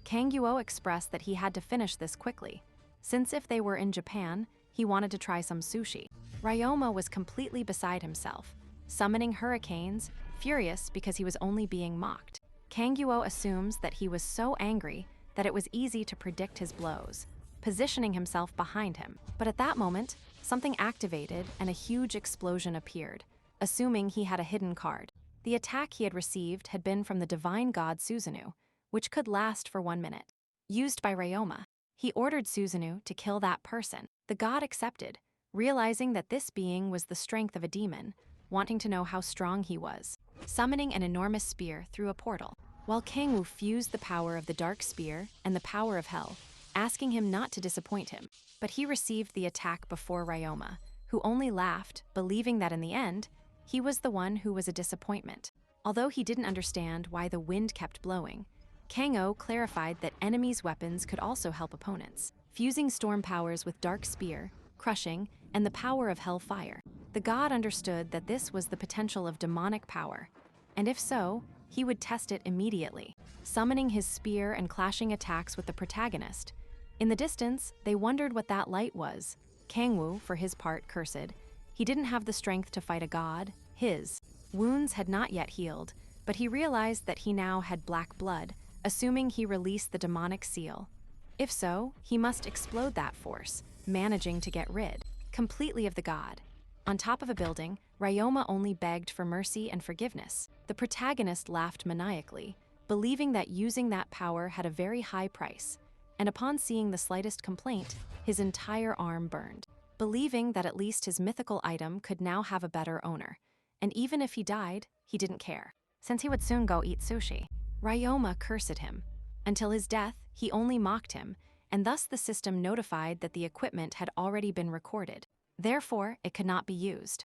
Kangwoo expressed that he had to finish this quickly, since if they were in Japan, he wanted to try some sushi. Ryoma was completely beside himself, summoning hurricanes, furious because he was only being mocked. Kangwoo assumes that he was so angry that it was easy to predict his blows, positioning himself behind him. But at that moment, something activated and a huge explosion appeared, assuming he had a hidden card. The attack he had received had been from the divine god Susanoo, which could last for 1 minute. Used by Ryoma, he ordered Susanoo to kill that person. The god accepted, realizing that this being was the strength of a demon, wanting to know how strong he was, summoning an enormous spear through a portal, while Kangwoo fused the power of the dark spear and the power of hell, asking him not to disappoint him. But he received the attack before Ryoma, who only laughed, believing that in the end, he was the one who was a disappointment. Although he didn't understand why the wind kept blowing, Kangwoo clarified that enemies' weapons could also help opponents, fusing storm powers with dark spear, crushing, and the power of hellfire. The god understood that this was the potential of demonic power, and if so, he would test it immediately, summoning his spear and clashing attacks with the protagonist. In the distance, they wondered what that light was. Kangwoo, for his part, cursed. He didn't have the strength to fight a god. His wounds had not yet healed, but he realized that he now had black blood, assuming he released the demonic seal. If so, he must explode that force, managing to get rid completely of the god. On top of a building, Ryoma only begged for mercy and forgiveness. The protagonist laughed maniacally, believing that using that power had a very high price, and upon seeing the slightest complaint, his entire arm burned. Believing that at least his mythical item could now have a better owner, and even if he died, he didn't care, since he would soon go eat sushi. Ryoma cursed him. Until his death, he only mocked him, and thus the system notified that the equipment had already been recorded. Therefore, it could not be used.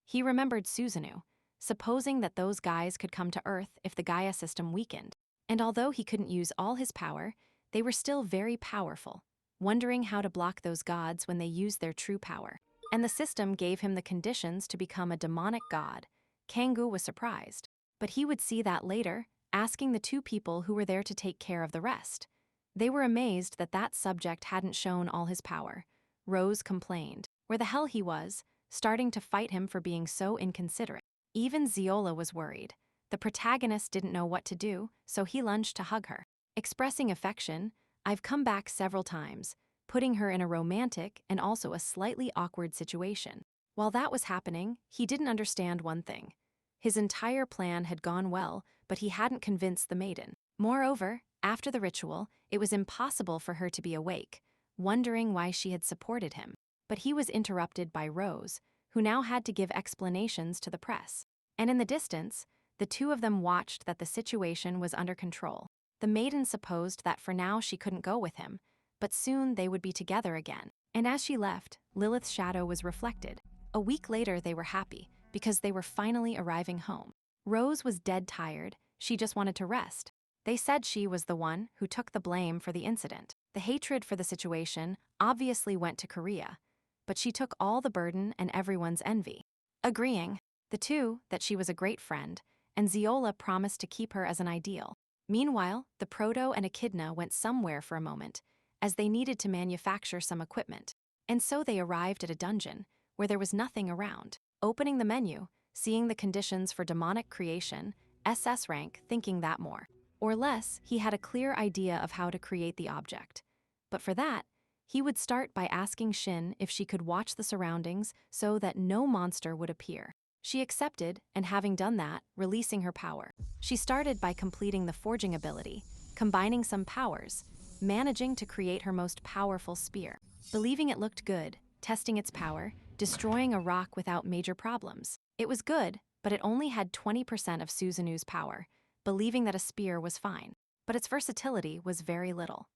He remembered Susanoo, supposing that those guys could come to Earth if the Gaia system weakened. And although he couldn't use all his power, they were still very powerful, wondering how to block those gods when they used their true power. And the system gave him the conditions to become a demonic god. Kangoo was surprised, but he would see that later, asking the two people who were there to take care of the rest. They were amazed that that subject hadn't shown all his power. Rose complained, where the hell he was, starting to fight him for being so inconsiderate. Even Ziola was worried. The protagonist didn't know what to do, so he lunged to hug her. Expressing affection, I've come back several times, putting her in a romantic and also a slightly awkward situation. While that was happening, he didn't understand one thing. His entire plan had gone well, but he hadn't convinced the maiden. Moreover, after the ritual, it was impossible for her to be awake, wondering why she had supported him. But he was interrupted by Rose, who now had to give explanations to the press. And in the distance, the two of them watched that the situation was under control. The maiden supposed that for now she couldn't go with him, but soon they would be together again. And as she left, Lilith's shadow was reflected. A week later they were happy, because they were finally arriving home. Rose was dead tired, she just wanted to rest. They said she was the one who took the blame for the incident. The hatred for the situation obviously went to Korea, but she took all the burden and everyone's envy. Agreeing, the two, that she was a great friend, and Ziola promised to keep her as an ideal. Meanwhile, the Proto and Echidna went somewhere for a moment, as they needed to manufacture some equipment. And so they arrived at a dungeon, where there was nothing around. Opening the menu, seeing the conditions for demonic creation, SS rank thinking that more or less he had a clear idea of how to create the object. But for that, he would start by asking Shin if she could watch the surroundings so that no monster would appear. She accepted, and having done that, releasing her power. She started by completing the forging ability, combining some powers, managing to create her most powerful spear. Believing it looked good, testing its power, destroying a rock without major problems. It was good, but it only had 20% of Susanoo's power, believing that a spear was fine. But its versatility was very little.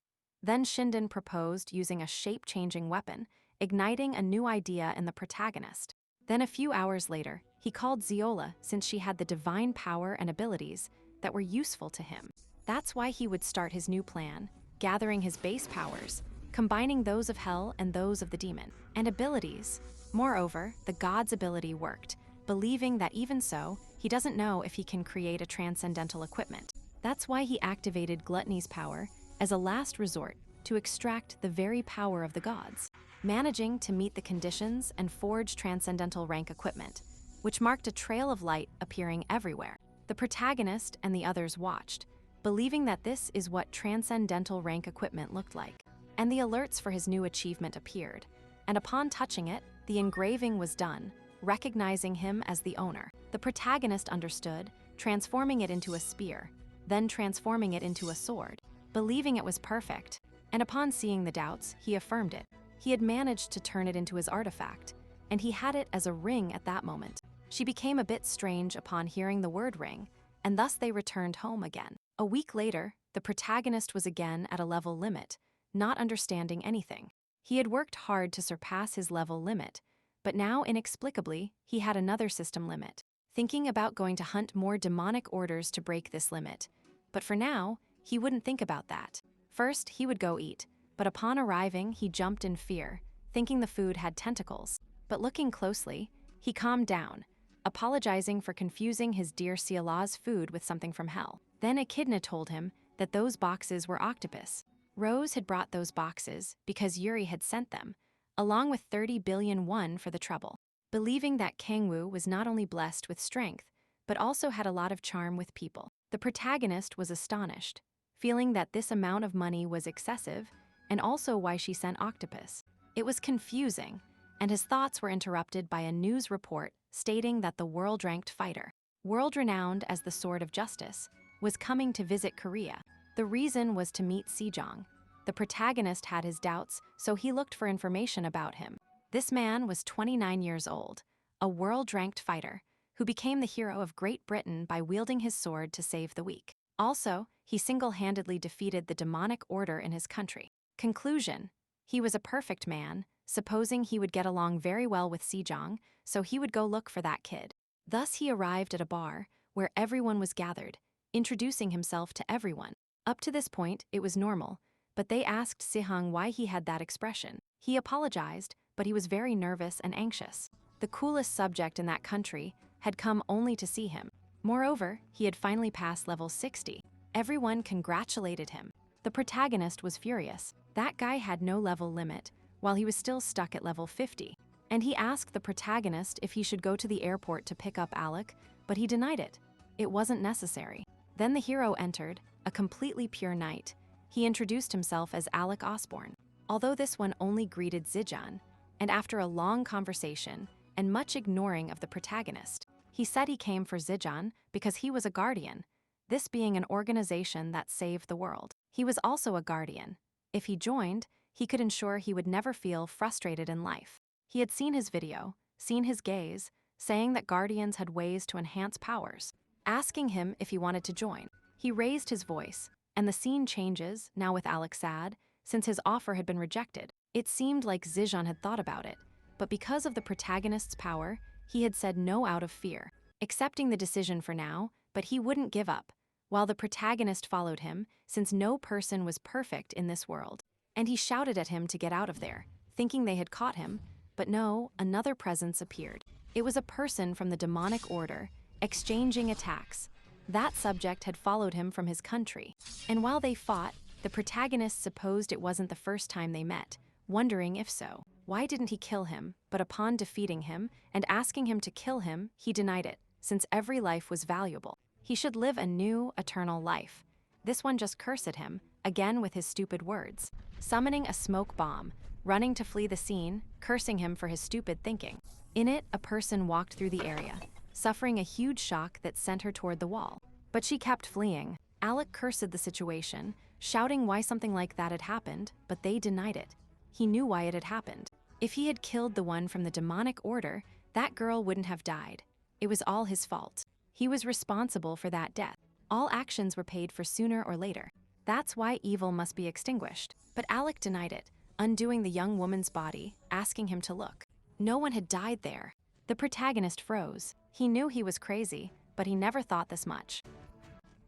Then Shinden proposed using a shape-changing weapon, igniting a new idea in the protagonist. Then a few hours later, he called Ziola since she had the divine power and abilities that were useful to him. That's why he would start his new plan, gathering his base powers, combining those of hell and those of the demon, and abilities. Moreover, the god's ability worked, believing that even so, he doesn't know if he can create a transcendental equipment. That's why he activated Gluttony's power as a last resort to extract the very power of the gods, managing to meet the conditions and forge transcendental rank equipment, which marked a trail of light appearing everywhere. The protagonist and the others watched, believing that this is what transcendental rank equipment looked like. And the alerts for his new achievement appeared, and upon touching it, the engraving was done, recognizing him as the owner. The protagonist understood, transforming it into a spear, then transforming it into a sword, believing it was perfect, and upon seeing the doubts, he affirmed it. He had managed to turn it into his artifact, and he had it as a ring at that moment. She became a bit strange upon hearing the word ring, and thus they returned home again. A week later, the protagonist was again at a level limit, not understanding anything. He had worked hard to surpass his level limit, but now inexplicably, he had another system limit, thinking about going to hunt more demonic orders to break this limit. But for now, he wouldn't think about that. First, he would go eat, but upon arriving, he jumped in fear, thinking the food had tentacles. But looking closely, he calmed down, apologizing for confusing his dear Siala's food with something from hell. Then Echidna told him that those boxes were octopus. Rose had brought those boxes because Yuri had sent them, along with 30 billion won for the trouble. Believing that Kangwoo was not only blessed with strength, but also had a lot of charm with people. The protagonist was astonished, feeling that this amount of money was excessive, and also why she sent Octopus. It was confusing, and his thoughts were interrupted by a news report stating that the world-ranked fighter, world-renowned as the Sword of Justice, was coming to visit Korea. The reason was to meet Sejong. The protagonist had his doubts, so he looked for information about him. This man was 29 years old, a world-ranked fighter, who became the hero of Great Britain by wielding his sword to save the weak. Also, he single-handedly defeated the demonic order in his country. Conclusion: he was a perfect man, supposing he would get along very well with Sejong, so he would go look for that kid. Thus he arrived at a bar, where everyone was gathered, introducing himself to everyone. Up to this point, it was normal, but they asked Sejong why he had that expression. He apologized, but he was very nervous and anxious. The coolest subject in that country had come only to see him. Moreover, he had finally passed level 60. Everyone congratulated him. The protagonist was furious. That guy had no level limit, while he was still stuck at level 50. And he asked the protagonist if he should go to the airport to pick up Alec, but he denied it. It wasn't necessary. Then the hero entered, a completely pure knight. He introduced himself as Alec Osborne, although this one only greeted Zijan, and after a long conversation and much ignoring of the protagonist, he said he came for Zijan because he was a guardian, this being an organization that saved the world. He was also a guardian. If he joined, he could ensure he would never feel frustrated in life. He had seen his video, seen his gaze, saying that guardians had ways to enhance powers. Asking him if he wanted to join, he raised his voice, and the scene changes, now with Alec sad, since his offer had been rejected. It seemed like Zijan had thought about it, but because of the protagonist's power, he had said no out of fear, accepting the decision for now, but he wouldn't give up, while the protagonist followed him, since no person was perfect in this world. And he shouted at him to get out of there, thinking they had caught him, but no, another presence appeared. It was a person from the demonic order, exchanging attacks. That subject had followed him from his country, and while they fought, the protagonist supposed it wasn't the first time they met, wondering if so. Why didn't he kill him, but upon defeating him and asking him to kill him, he denied it, since every life was valuable. He should live a new, eternal life. This one just cursed at him, again with his stupid words, summoning a smoke bomb, running to flee the scene, cursing him for his stupid thinking. In it, a person walked through the area, suffering a huge shock that sent her toward the wall. But she kept fleeing. Alec cursed the situation, shouting why something like that had happened, but they denied it. He knew why it had happened. If he had killed the one from the demonic order, that girl wouldn't have died. It was all his fault. He was responsible for that death. All actions were paid for sooner or later. That's why evil must be extinguished. But Alec denied it, undoing the young woman's body, asking him to look. No one had died there. The protagonist froze. He knew he was crazy, but he never thought this much.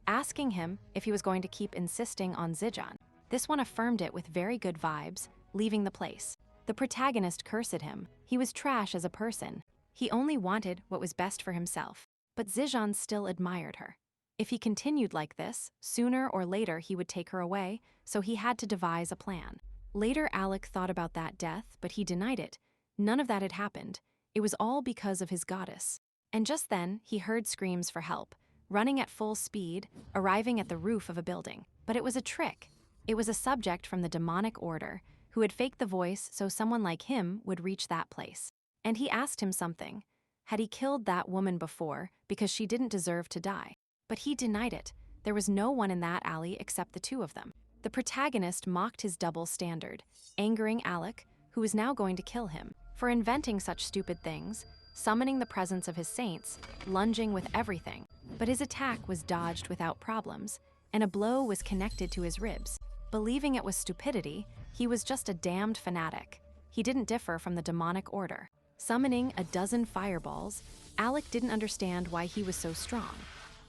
Asking him if he was going to keep insisting on Zijan. This one affirmed it with very good vibes, leaving the place. The protagonist cursed him. He was trash as a person. He only wanted what was best for himself. But Zijan still admired her. If he continued like this, sooner or later he would take her away, so he had to devise a plan. Later Alec thought about that death, but he denied it. None of that had happened. It was all because of his goddess. And just then, he heard screams for help, running at full speed, arriving at the roof of a building. But it was a trick. It was a subject from the demonic order, who had faked the voice so someone like him would reach that place. And he asked him something. Had he killed that woman before because she didn't deserve to die? But he denied it. There was no one in that alley except the two of them. The protagonist mocked his double standard, angering Alec, who was now going to kill him, for inventing such stupid things, summoning the presence of his saints, lunging with everything. But his attack was dodged without problems, and a blow was connected to his ribs. Believing it was stupidity, he was just a damned fanatic. He didn't differ from the demonic order. Summoning a dozen fireballs, Alec didn't understand why he was so strong.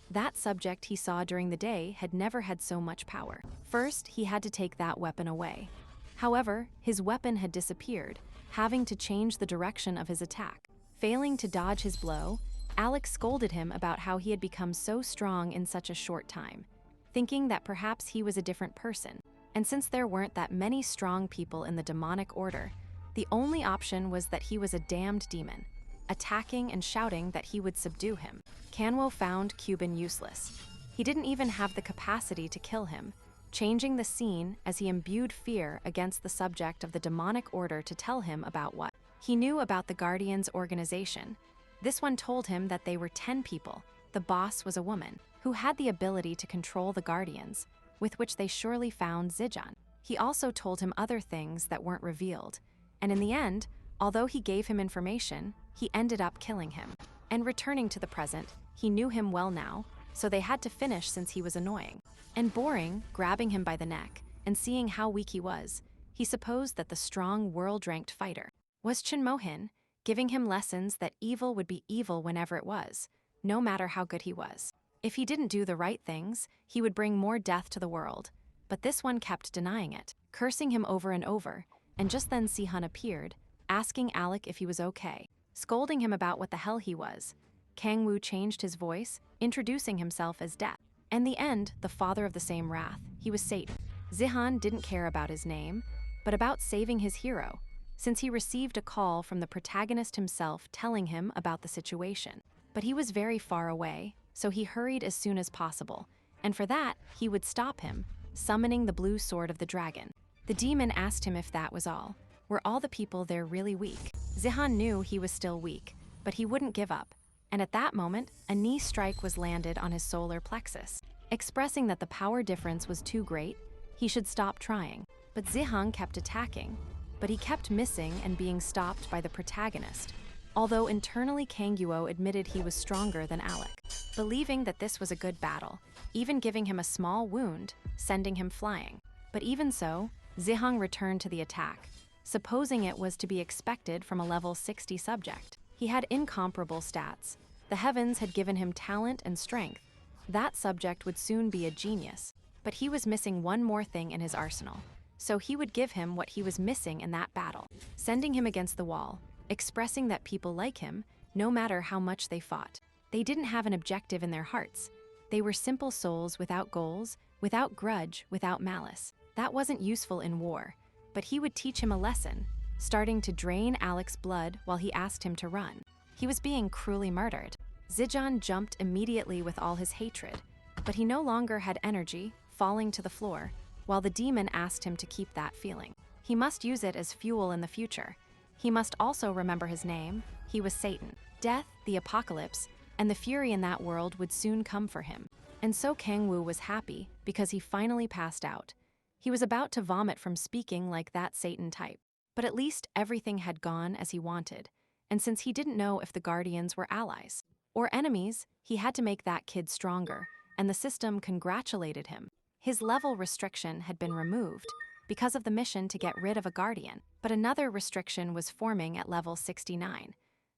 That subject he saw during the day had never had so much power. First, he had to take that weapon away. However, his weapon had disappeared, having to change the direction of his attack. Failing to dodge his blow, Alec scolded him about how he had become so strong in such a short time, thinking that perhaps he was a different person. And since there weren't that many strong people in the demonic order, the only option was that he was a damned demon, attacking and shouting that he would subdue him. Kanwo found Cuban useless. He didn't even have the capacity to kill him, changing the scene as he imbued fear against the subject of the demonic order to tell him about what he knew about the Guardians organization. This one told him that they were 10 people. The boss was a woman who had the ability to control the Guardians, with which they surely found Zijan. He also told him other things that weren't revealed, and in the end, although he gave him information, he ended up killing him. And returning to the present, he knew him well now, so they had to finish since he was annoying and boring, grabbing him by the neck and seeing how weak he was. He supposed that the strong world-ranked fighter was Chinmohin, giving him lessons that evil would be evil whenever it was, no matter how good he was. If he didn't do the right things, he would bring more death to the world. But this one kept denying it, cursing him over and over, and just then Sihun appeared, asking Alec if he was okay, scolding him about what the hell he was. Kangwoo changed his voice, introducing himself as Death. In the end, the father of the same wrath, he was Satan. Zihan didn't care about his name, but about saving his hero, since he received a call from the protagonist himself telling him about the situation. But he was very far away, so he hurried as soon as possible, and for that, he would stop him, summoning the blue sword of the dragon. The demon asked him if that was all. Were all the people there really weak? Zihan knew he was still weak, but he wouldn't give up. And at that moment, a knee strike was landed on his solar plexus, expressing that the power difference was too great, he should stop trying. But Zihang kept attacking, but he kept missing and being stopped by the protagonist, although internally Kangguo admitted he was stronger than Alec, believing that this was a good battle, even giving him a small wound, sending him flying. But even so, Zihang returned to the attack, supposing it was to be expected from a level 60 subject. He had incomparable stats. The heavens had given him talent and strength. That subject would soon be a genius, but he was missing one more thing in his arsenal. So he would give him what he was missing in that battle, sending him against the wall, expressing that people like him, no matter how much they fought. They didn't have an objective in their hearts. They were simple souls without goals, without grudge, without malice. That wasn't useful in war, but he would teach him a lesson, starting to drain Alec's blood while he asked him to run. He was being cruelly murdered. Zijan jumped immediately with all his hatred, but he no longer had energy, falling to the floor, while the demon asked him to keep that feeling. He must use it as fuel in the future. He must also remember his name. He was Satan. Death, the apocalypse, and the fury in that world would soon come for him. And so Kangwoo was happy because he finally passed out. He was about to vomit from speaking like that Satan type. But at least everything had gone as he wanted, and since he didn't know if the Guardians were allies or enemies, he had to make that kid stronger, and the system congratulated him. His level restriction had been removed because of the mission to get rid of a Guardian, but another restriction was forming at level 69.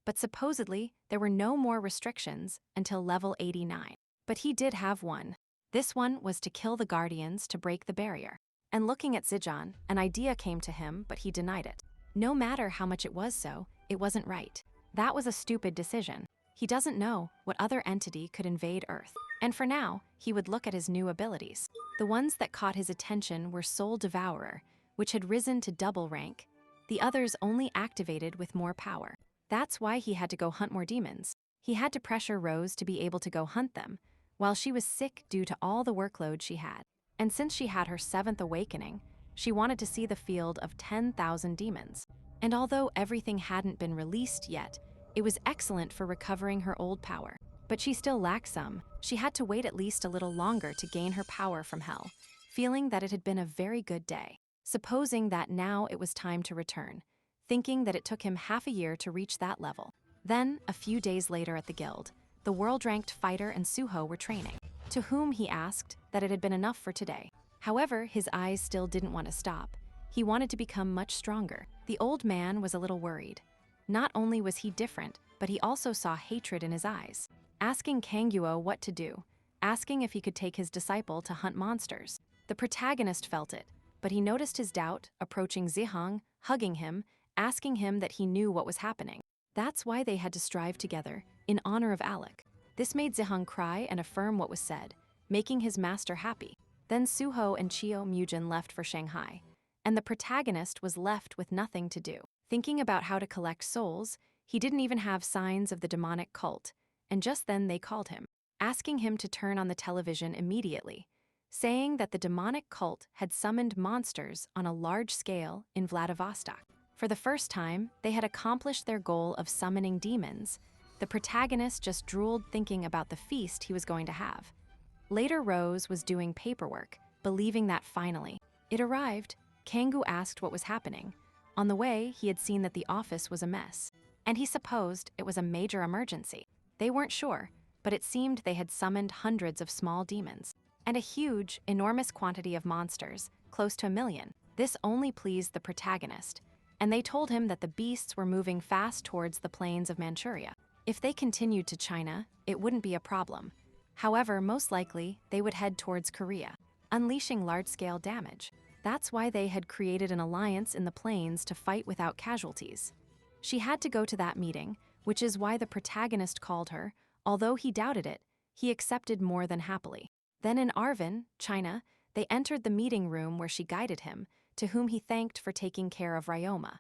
But supposedly, there were no more restrictions until level 89. But he did have one. This one was to kill the Guardians to break the barrier. And looking at Zijan, an idea came to him, but he denied it. No matter how much it was so, it wasn't right. That was a stupid decision. He doesn't know what other entity could invade Earth. And for now, he would look at his new abilities. The ones that caught his attention were Soul Devourer, which had risen to double rank. The others only activated with more power. That's why he had to go hunt more demons. He had to pressure Rose to be able to go hunt them, while she was sick due to all the workload she had. And since she had her 7th awakening, she wanted to see the field of 10,000 demons. And although everything hadn't been released yet, it was excellent for recovering her old power. But she still lacked some. She had to wait at least a little longer to gain her power from hell, feeling that it had been a very good day. Supposing that now it was time to return, thinking that it took him half a year to reach that level. Then, a few days later at the guild, the world-ranked fighter and Suho were training, to whom he asked that it had been enough for today. However, his eyes still didn't want to stop. He wanted to become much stronger. The old man was a little worried. Not only was he different, but he also saw hatred in his eyes. Asking Kangguo what to do, asking if he could take his disciple to hunt monsters. The protagonist felt it, but he noticed his doubt, approaching Zihang, hugging him, asking him that he knew what was happening. That's why they had to strive together, in honor of Alec. This made Zihang cry and affirm what was said, making his master happy. Then Suho and Chio Mujin left for Shanghai, and the protagonist was left with nothing to do. Thinking about how to collect souls, he didn't even have signs of the demonic cult, and just then they called him, asking him to turn on the television immediately, saying that the demonic cult had summoned monsters on a large scale in Vladivostok. For the first time, they had accomplished their goal of summoning demons. The protagonist just drooled thinking about the feast he was going to have. Later, Rose was doing paperwork, believing that finally it arrived. Kangwoo asked what was happening. On the way, he had seen that the office was a mess, and he supposed it was a major emergency. They weren't sure, but it seemed they had summoned hundreds of small demons and a huge, enormous quantity of monsters, close to 1,000,000. This only pleased the protagonist, and they told him that the beasts were moving fast towards the plains of Manchuria. If they continued to China, it wouldn't be a problem. However, most likely, they would head towards Korea, unleashing large-scale damage. That's why they had created an alliance in the plains to fight without casualties. She had to go to that meeting, which is why the protagonist called her. Although he doubted it, he accepted more than happily. Then in Arvin, China, they entered the meeting room where she guided him, to whom he thanked for taking care of Ryoma.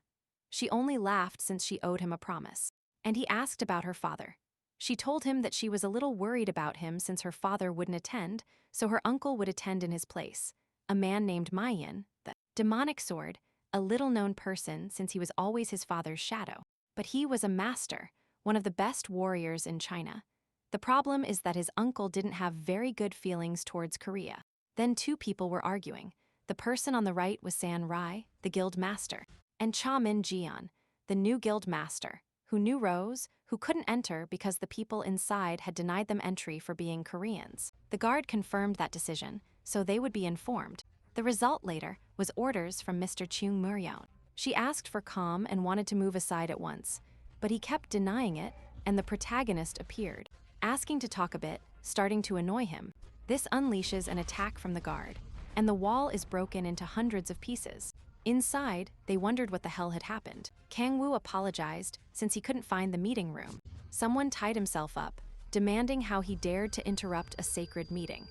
She only laughed since she owed him a promise, and he asked about her father. She told him that she was a little worried about him since her father wouldn't attend, so her uncle would attend in his place, a man named Maiyan, the demonic sword, a little-known person since he was always his father's shadow. But he was a master, one of the best warriors in China. The problem is that his uncle didn't have very good feelings towards Korea. Then two people were arguing. The person on the right was San Rai, the guild master, and Cha Min Jian, the new guild master, who knew Rose, who couldn't enter because the people inside had denied them entry for being Koreans. The guard confirmed that decision, so they would be informed. The result later was orders from Mr. Chung Muryeon. She asked for calm and wanted to move aside at once, but he kept denying it, and the protagonist appeared, asking to talk a bit, starting to annoy him. This unleashes an attack from the guard, and the wall is broken into hundreds of pieces. Inside, they wondered what the hell had happened. Kangwoo apologized since he couldn't find the meeting room. Someone tied himself up, demanding how he dared to interrupt a sacred meeting.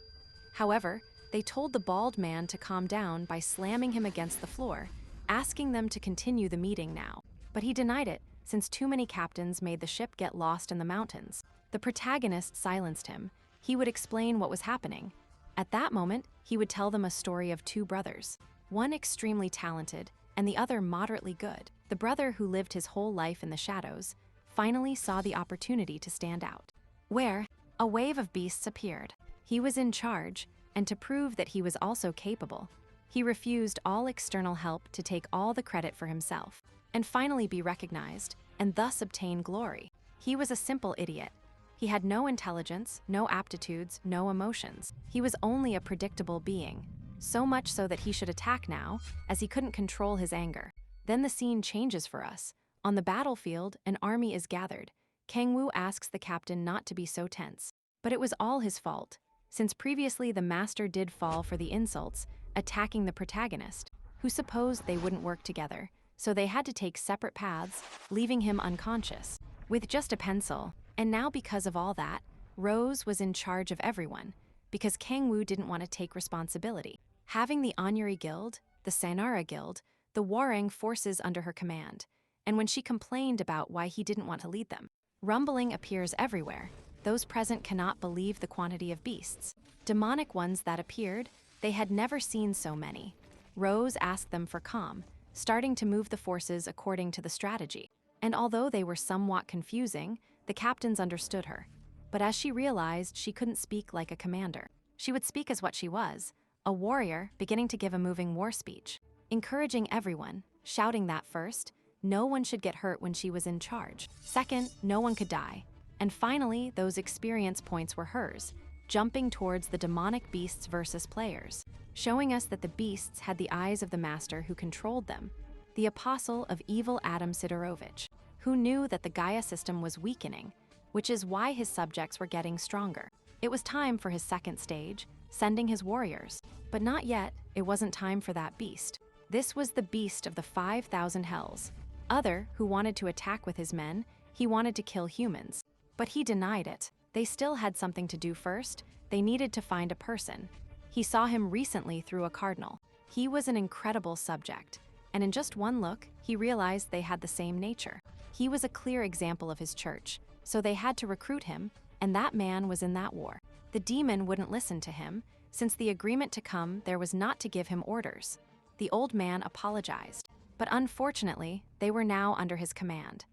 However, they told the bald man to calm down by slamming him against the floor, asking them to continue the meeting now. But he denied it, since too many captains made the ship get lost in the mountains. The protagonist silenced him. He would explain what was happening. At that moment, he would tell them a story of two brothers, one extremely talented and the other moderately good. The brother who lived his whole life in the shadows finally saw the opportunity to stand out. Where a wave of beasts appeared. He was in charge, and to prove that he was also capable, he refused all external help to take all the credit for himself, and finally be recognized, and thus obtain glory. He was a simple idiot. He had no intelligence, no aptitudes, no emotions. He was only a predictable being, so much so that he should attack now, as he couldn't control his anger. Then the scene changes for us. On the battlefield, an army is gathered. Kangwoo asks the captain not to be so tense. But it was all his fault, since previously the master did fall for the insults, attacking the protagonist, who supposed they wouldn't work together, so they had to take separate paths, leaving him unconscious, with just a pencil. And now because of all that, Rose was in charge of everyone, because Kangwoo didn't want to take responsibility. Having the Anyuri Guild, the Sanara Guild, the warring forces under her command, and when she complained about why he didn't want to lead them, rumbling appears everywhere. Those present cannot believe the quantity of beasts. Demonic ones that appeared, they had never seen so many. Rose asked them for calm, starting to move the forces according to the strategy. And although they were somewhat confusing, the captains understood her. But as she realized she couldn't speak like a commander, she would speak as what she was, a warrior beginning to give a moving war speech, encouraging everyone, shouting that first, no one should get hurt when she was in charge. Second, no one could die. And finally, those experience points were hers, jumping towards the demonic beasts versus players, showing us that the beasts had the eyes of the master who controlled them, the apostle of evil Adam Sidorovich, who knew that the Gaia system was weakening, which is why his subjects were getting stronger. It was time for his second stage, sending his warriors. But not yet, it wasn't time for that beast. This was the beast of the 5,000 hells. Other, who wanted to attack with his men, he wanted to kill humans. But he denied it. They still had something to do first. They needed to find a person. He saw him recently through a cardinal. He was an incredible subject, and in just one look, he realized they had the same nature. He was a clear example of his church, so they had to recruit him, and that man was in that war. The demon wouldn't listen to him, since the agreement to come there was not to give him orders. The old man apologized, but unfortunately, they were now under his command.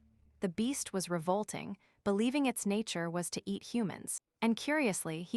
The beast was revolting, believing its nature was to eat humans, and curiously,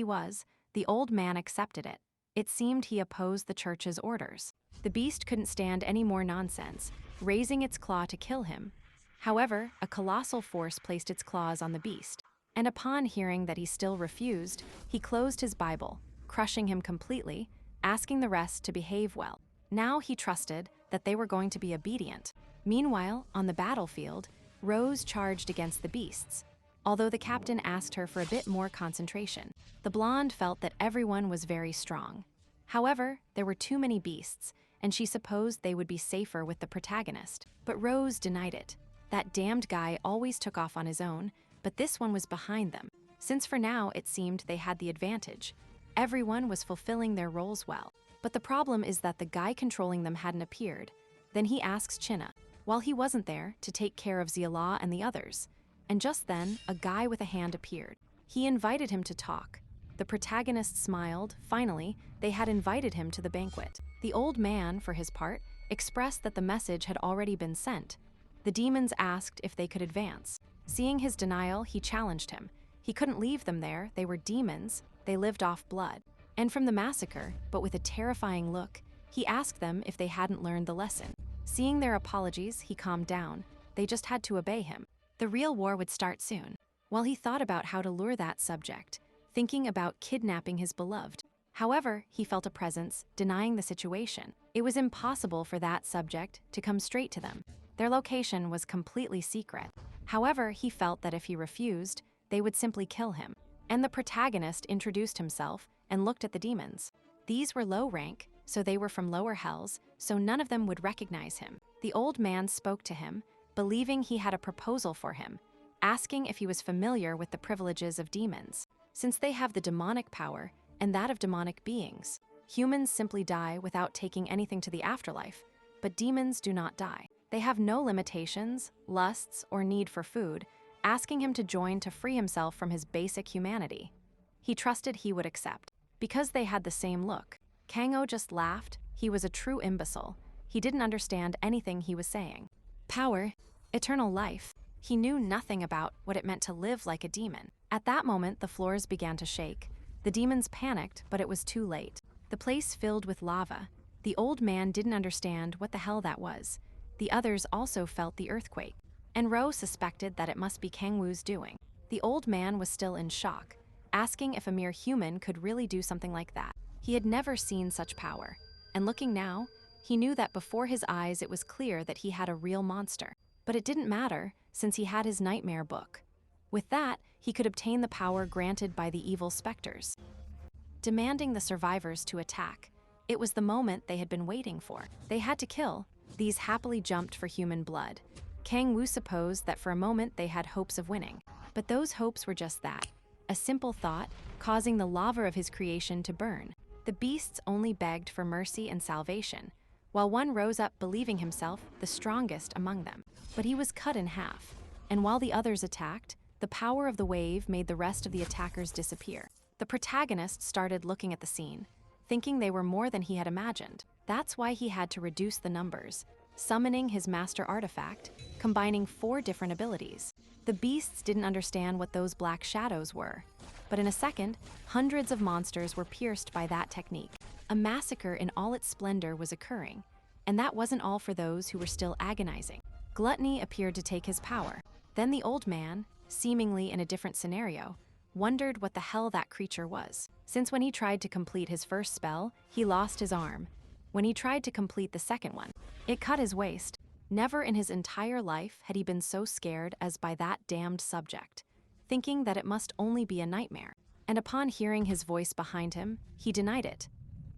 the old man accepted it. It seemed he opposed the church's orders. The beast couldn't stand any more nonsense, raising its claw to kill him. However, a colossal force placed its claws on the beast, and upon hearing that he still refused, he closed his Bible, crushing him completely, asking the rest to behave well. Now he trusted that they were going to be obedient. Meanwhile, on the battlefield, Rose charged against the beasts. Although the captain asked her for a bit more concentration, the blonde felt that everyone was very strong. However, there were too many beasts, and she supposed they would be safer with the protagonist. But Rose denied it. That damned guy always took off on his own, but this one was behind them, since for now it seemed they had the advantage. Everyone was fulfilling their roles well. But the problem is that the guy controlling them hadn't appeared. Then he asks Chinna, while he wasn't there, to take care of Ziala and the others. And just then, a guy with a hand appeared. He invited him to talk. The protagonist smiled. Finally, they had invited him to the banquet. The old man, for his part, expressed that the message had already been sent. The demons asked if they could advance. Seeing his denial, he challenged him. He couldn't leave them there. They were demons. They lived off blood. And from the massacre, but with a terrifying look, he asked them if they hadn't learned the lesson. Seeing their apologies, he calmed down. They just had to obey him. The real war would start soon. While he thought about how to lure that subject, thinking about kidnapping his beloved. However, he felt a presence, denying the situation. It was impossible for that subject to come straight to them. Their location was completely secret. However, he felt that if he refused, they would simply kill him. And the protagonist introduced himself and looked at the demons. These were low rank, so they were from lower hells, so none of them would recognize him. The old man spoke to him, believing he had a proposal for him, asking if he was familiar with the privileges of demons. Since they have the demonic power and that of demonic beings, humans simply die without taking anything to the afterlife, but demons do not die. They have no limitations, lusts, or need for food, asking him to join to free himself from his basic humanity. He trusted he would accept. Because they had the same look, Kang-oh just laughed. He was a true imbecile. He didn't understand anything he was saying. Power, eternal life. He knew nothing about what it meant to live like a demon. At that moment, the floors began to shake. The demons panicked, but it was too late. The place filled with lava. The old man didn't understand what the hell that was. The others also felt the earthquake, and Ro suspected that it must be Kang-woo's doing. The old man was still in shock, asking if a mere human could really do something like that. He had never seen such power, and looking now, he knew that before his eyes it was clear that he had a real monster. But it didn't matter, since he had his nightmare book. With that, he could obtain the power granted by the evil specters, demanding the survivors to attack. It was the moment they had been waiting for. They had to kill. These happily jumped for human blood. Kang-woo supposed that for a moment they had hopes of winning, but those hopes were just that, a simple thought, causing the lava of his creation to burn. The beasts only begged for mercy and salvation, while one rose up believing himself the strongest among them. But he was cut in half, and while the others attacked, the power of the wave made the rest of the attackers disappear. The protagonist started looking at the scene, thinking they were more than he had imagined. That's why he had to reduce the numbers, summoning his master artifact, combining 4 different abilities. The beasts didn't understand what those black shadows were, but in a second, hundreds of monsters were pierced by that technique. A massacre in all its splendor was occurring, and that wasn't all for those who were still agonizing. Gluttony appeared to take his power. Then the old man, seemingly in a different scenario, wondered what the hell that creature was. Since when he tried to complete his first spell, he lost his arm. When he tried to complete the second one, it cut his waist. Never in his entire life had he been so scared as by that damned subject, thinking that it must only be a nightmare. And upon hearing his voice behind him, he denied it.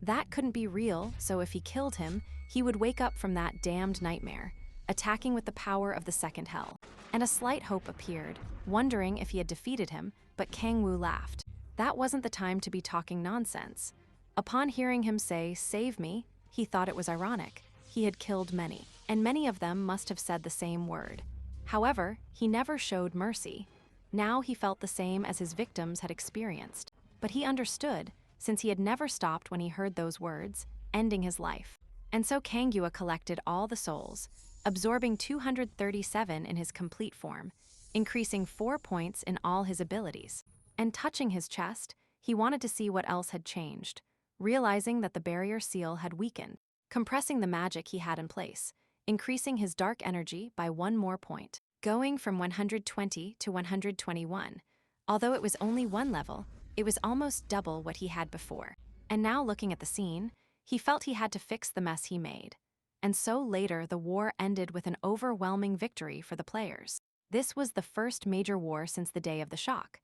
That couldn't be real, so if he killed him, he would wake up from that damned nightmare, attacking with the power of the second hell. And a slight hope appeared, wondering if he had defeated him, but Kang-woo laughed. That wasn't the time to be talking nonsense. Upon hearing him say, "Save me," he thought it was ironic. He had killed many, and many of them must have said the same word. However, he never showed mercy. Now he felt the same as his victims had experienced. But he understood, since he had never stopped when he heard those words, ending his life. And so Kangua collected all the souls, absorbing 237 in his complete form, increasing 4 points in all his abilities. And touching his chest, he wanted to see what else had changed, realizing that the barrier seal had weakened, compressing the magic he had in place, increasing his dark energy by 1 more point, going from 120 to 121. Although it was only 1 level, it was almost double what he had before. And now looking at the scene, he felt he had to fix the mess he made. And so later, the war ended with an overwhelming victory for the players. This was the first major war since the day of the shock.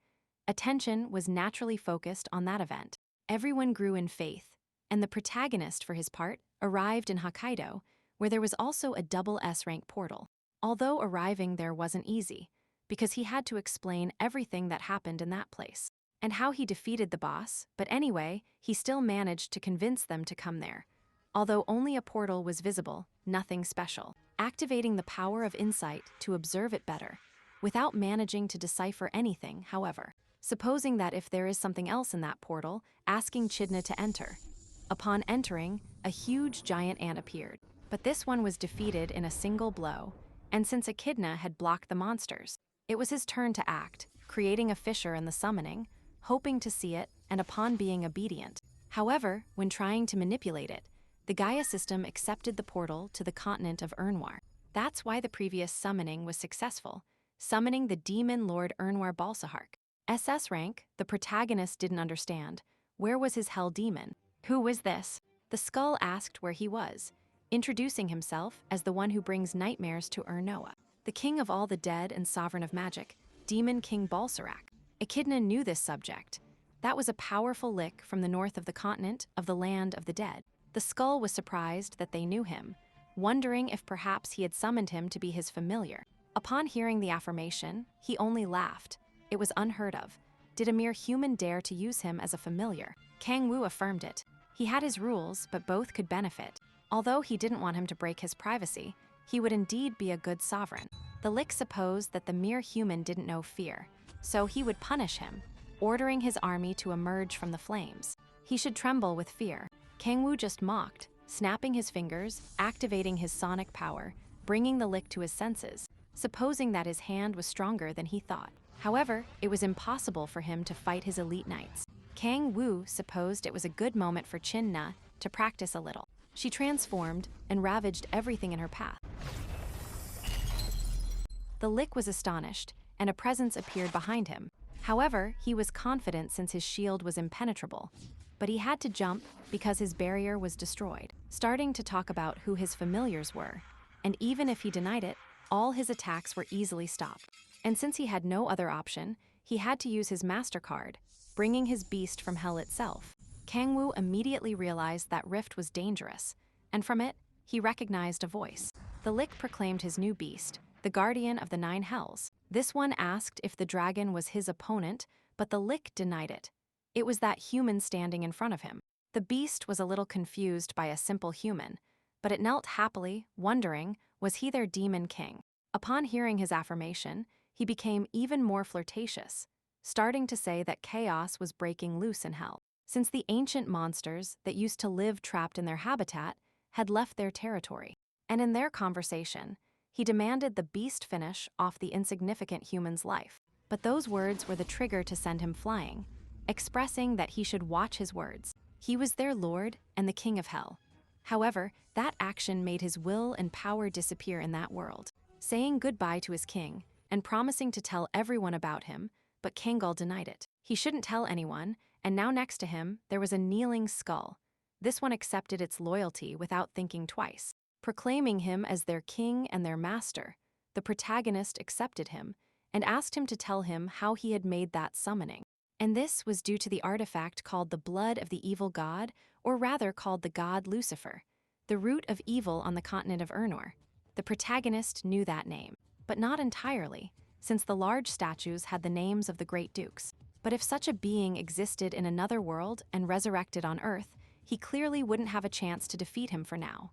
Attention was naturally focused on that event. Everyone grew in faith, and the protagonist, for his part, arrived in Hokkaido, where there was also a double S-rank portal. Although arriving there wasn't easy, because he had to explain everything that happened in that place, and how he defeated the boss, but anyway, he still managed to convince them to come there. Although only a portal was visible, nothing special. Activating the power of insight to observe it better, without managing to decipher anything, however. Supposing that if there is something else in that portal, asking Chidna to enter. Upon entering, a huge giant ant appeared. But this one was defeated in a single blow, and since Echidna had blocked the monsters, it was his turn to act, creating a fissure in the summoning, hoping to see it, and upon being obedient. However, when trying to manipulate it, the Gaia system accepted the portal to the continent of Ernwar. That's why the previous summoning was successful, summoning the demon Lord Ernwar Balsahark. SS rank, the protagonist didn't understand. Where was his hell demon? Who was this? The skull asked where he was, introducing himself as the one who brings nightmares to Ernoa, the king of all the dead and sovereign of magic, Demon King Balsarak. Echidna knew this subject. That was a powerful lick from the north of the continent of the land of the dead. The skull was surprised that they knew him, wondering if perhaps he had summoned him to be his familiar. Upon hearing the affirmation, he only laughed. It was unheard of. Did a mere human dare to use him as a familiar? Kang Wu affirmed it. He had his rules, but both could benefit. Although he didn't want him to break his privacy, he would indeed be a good sovereign. The Lick supposed that the mere human didn't know fear, so he would punish him, ordering his army to emerge from the flames. He should tremble with fear. Kang Wu just mocked, snapping his fingers, activating his sonic power, bringing the Lick to his senses, supposing that his hand was stronger than he thought. However, it was impossible for him to fight his elite knights. Kang Wu supposed it was a good moment for Chin Na to practice a little. She transformed and ravaged everything in her path. The Lick was astonished, and a presence appeared behind him. However, he was confident since his shield was impenetrable. But he had to jump because his barrier was destroyed, starting to talk about who his familiars were. And even if he denied it, all his attacks were easily stopped. And since he had no other option, he had to use his MasterCard, bringing his beast from hell itself. Kang Wu immediately realized that rift was dangerous, and from it, he recognized a voice. The Lick proclaimed his new beast, the guardian of the 9 hells. This one asked if the dragon was his opponent, but the Lick denied it. It was that human standing in front of him. The beast was a little confused by a simple human, but it knelt happily, wondering, was he their demon king? Upon hearing his affirmation, he became even more flirtatious, starting to say that chaos was breaking loose in hell, since the ancient monsters that used to live trapped in their habitat had left their territory. And in their conversation, he demanded the beast finish off the insignificant human's life. But those words were the trigger to send him flying, expressing that he should watch his words. He was their lord and the king of hell. However, that action made his will and power disappear in that world. Saying goodbye to his king and promising to tell everyone about him, but Kangol denied it. He shouldn't tell anyone, and now next to him, there was a kneeling skull. This one accepted its loyalty without thinking twice. Proclaiming him as their king and their master, the protagonist accepted him and asked him to tell him how he had made that summoning. And this was due to the artifact called the blood of the evil god, or rather called the god Lucifer, the root of evil on the continent of Ernor. The protagonist knew that name, but not entirely, since the large statues had the names of the great dukes. But if such a being existed in another world and resurrected on Earth, he clearly wouldn't have a chance to defeat him for now.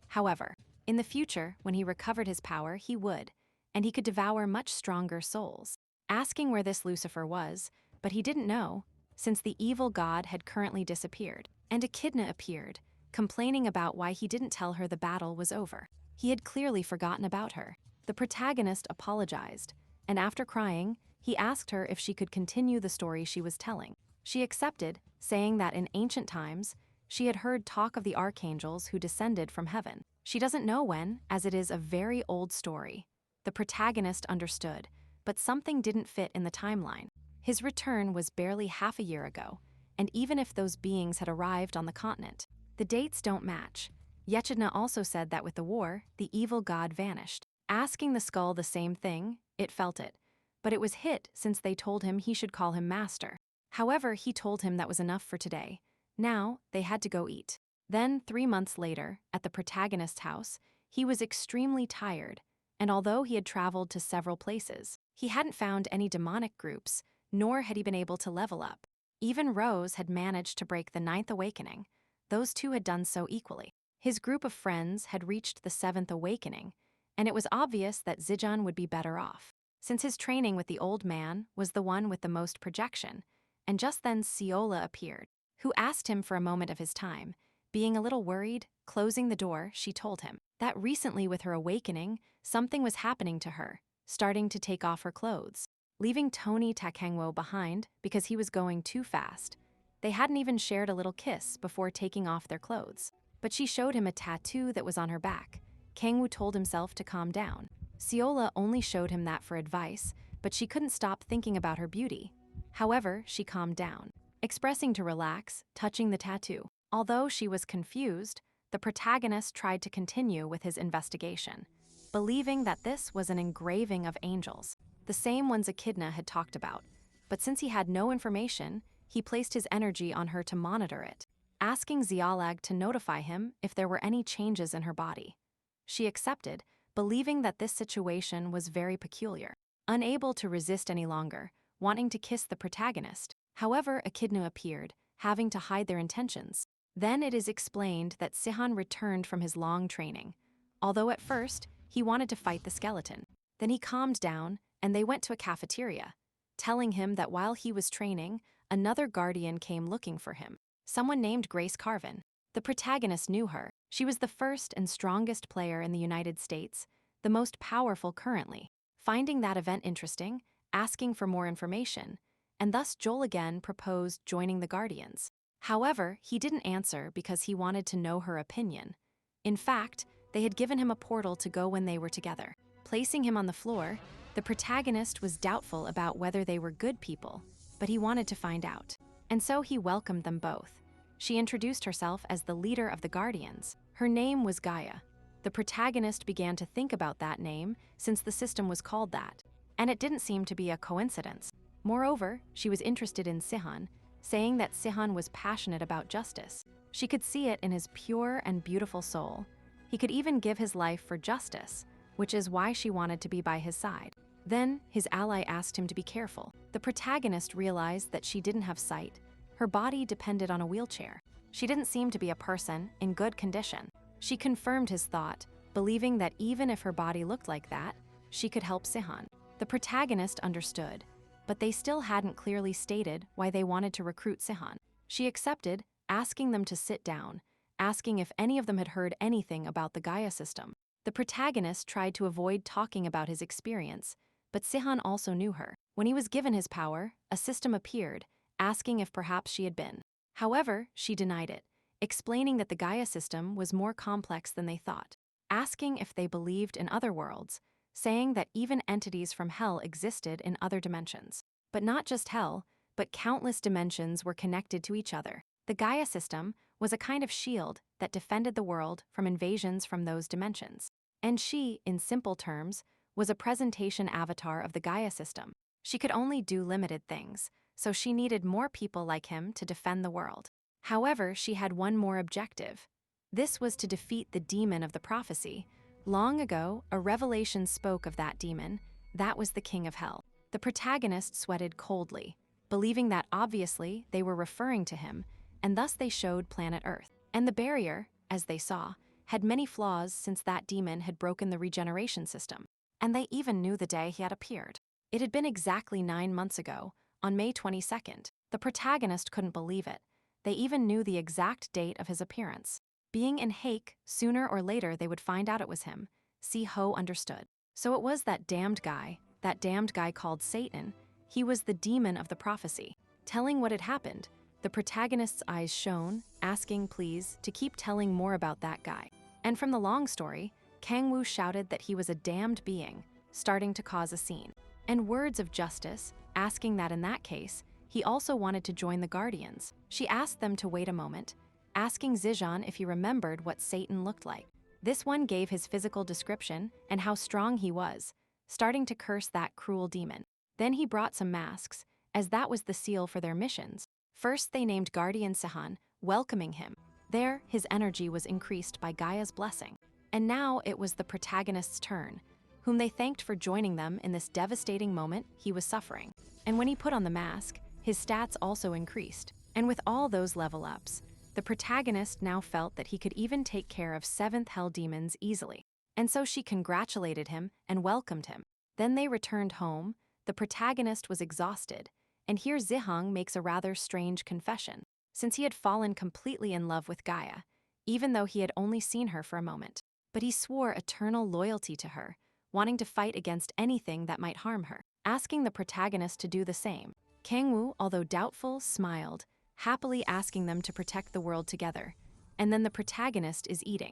However, in the future, when he recovered his power, he would, and he could devour much stronger souls. Asking where this Lucifer was, but he didn't know, since the evil god had currently disappeared, and Echidna appeared, complaining about why he didn't tell her the battle was over. He had clearly forgotten about her. The protagonist apologized, and after crying, he asked her if she could continue the story she was telling. She accepted, saying that in ancient times, she had heard talk of the archangels who descended from heaven. She doesn't know when, as it is a very old story. The protagonist understood, but something didn't fit in the timeline. His return was barely half a year ago, and even if those beings had arrived on the continent, the dates don't match. Echidna also said that with the war, the evil god vanished. Asking the skull the same thing, it felt it, but it was hit since they told him he should call him master. However, he told him that was enough for today. Now, they had to go eat. Then, 3 months later, at the protagonist's house, he was extremely tired, and although he had traveled to several places, he hadn't found any demonic groups, nor had he been able to level up. Even Rose had managed to break the 9th awakening. Those two had done so equally. His group of friends had reached the 7th awakening, and it was obvious that Zijan would be better off, since his training with the old man was the one with the most projection. And just then Ciola appeared, who asked him for a moment of his time. Being a little worried, closing the door, she told him that recently with her awakening, something was happening to her, starting to take off her clothes, leaving Tony Takengwo behind because he was going too fast. They hadn't even shared a little kiss before taking off their clothes, but she showed him a tattoo that was on her back. Kangwoo told himself to calm down. Ciola only showed him that for advice, but she couldn't stop thinking about her beauty. However, she calmed down, expressing to relax, touching the tattoo. Although she was confused, the protagonist tried to continue with his investigation, believing that this was an engraving of angels, the same ones Echidna had talked about. But since he had no information, he placed his energy on her to monitor it, asking Xiaolag to notify him if there were any changes in her body. She accepted, believing that this situation was very peculiar. Unable to resist any longer, wanting to kiss the protagonist, however, Echidna appeared, having to hide their intentions. Then it is explained that Sihan returned from his long training. Although at first, he wanted to fight the skeleton. Then he calmed down, and they went to a cafeteria, telling him that while he was training, another guardian came looking for him, someone named Grace Carvin. The protagonist knew her. She was the first and strongest player in the United States, the most powerful currently. Finding that event interesting, asking for more information, and thus Joel again proposed joining the Guardians. However, he didn't answer because he wanted to know her opinion. In fact, they had given him a portal to go when they were together. Placing him on the floor, the protagonist was doubtful about whether they were good people, but he wanted to find out. And so he welcomed them both. She introduced herself as the leader of the Guardians. Her name was Gaia. The protagonist began to think about that name since the system was called that, and it didn't seem to be a coincidence. Moreover, she was interested in Sihan, saying that Sihan was passionate about justice. She could see it in his pure and beautiful soul. He could even give his life for justice, which is why she wanted to be by his side. Then, his ally asked him to be careful. The protagonist realized that she didn't have sight. Her body depended on a wheelchair. She didn't seem to be a person in good condition. She confirmed his thought, believing that even if her body looked like that, she could help Sihan. The protagonist understood, but they still hadn't clearly stated why they wanted to recruit Sihan. She accepted, asking them to sit down, asking if any of them had heard anything about the Gaia system. The protagonist tried to avoid talking about his experience, but Sihan also knew her. When he was given his power, a system appeared, asking if perhaps she had been. However, she denied it, explaining that the Gaia system was more complex than they thought, asking if they believed in other worlds, saying that even entities from hell existed in other dimensions. But not just hell, but countless dimensions were connected to each other. The Gaia system was a kind of shield that defended the world from invasions from those dimensions. And she, in simple terms, was a presentation avatar of the Gaia system. She could only do limited things, so she needed more people like him to defend the world. However, she had one more objective. This was to defeat the demon of the prophecy. Long ago, a revelation spoke of that demon. That was the king of hell. The protagonist sweated coldly, believing that obviously they were referring to him, and thus they showed planet Earth. And the barrier, as they saw, had many flaws since that demon had broken the regeneration system. And they even knew the day he had appeared. It had been exactly 9 months ago, on May 22nd. The protagonist couldn't believe it. They even knew the exact date of his appearance. Being in Hake, sooner or later they would find out it was him. Si-ho understood. So it was that damned guy called Satan. He was the demon of the prophecy. Telling what had happened, the protagonist's eyes shone, asking please to keep telling more about that guy. And from the long story, Kang-woo shouted that he was a damned being, starting to cause a scene. And words of justice, asking that in that case, he also wanted to join the Guardians. She asked them to wait a moment, asking Zijan if he remembered what Satan looked like. This one gave his physical description and how strong he was, starting to curse that cruel demon. Then he brought some masks, as that was the seal for their missions. First they named Guardian Sehan, welcoming him. There, his energy was increased by Gaia's blessing. And now it was the protagonist's turn, whom they thanked for joining them in this devastating moment he was suffering. And when he put on the mask, his stats also increased. And with all those level ups, the protagonist now felt that he could even take care of 7th hell demons easily. And so she congratulated him and welcomed him. Then they returned home. The protagonist was exhausted, and here Zihang makes a rather strange confession, since he had fallen completely in love with Gaia, even though he had only seen her for a moment. But he swore eternal loyalty to her, wanting to fight against anything that might harm her, asking the protagonist to do the same. Kang-woo, although doubtful, smiled, happily asking them to protect the world together. And then the protagonist is eating.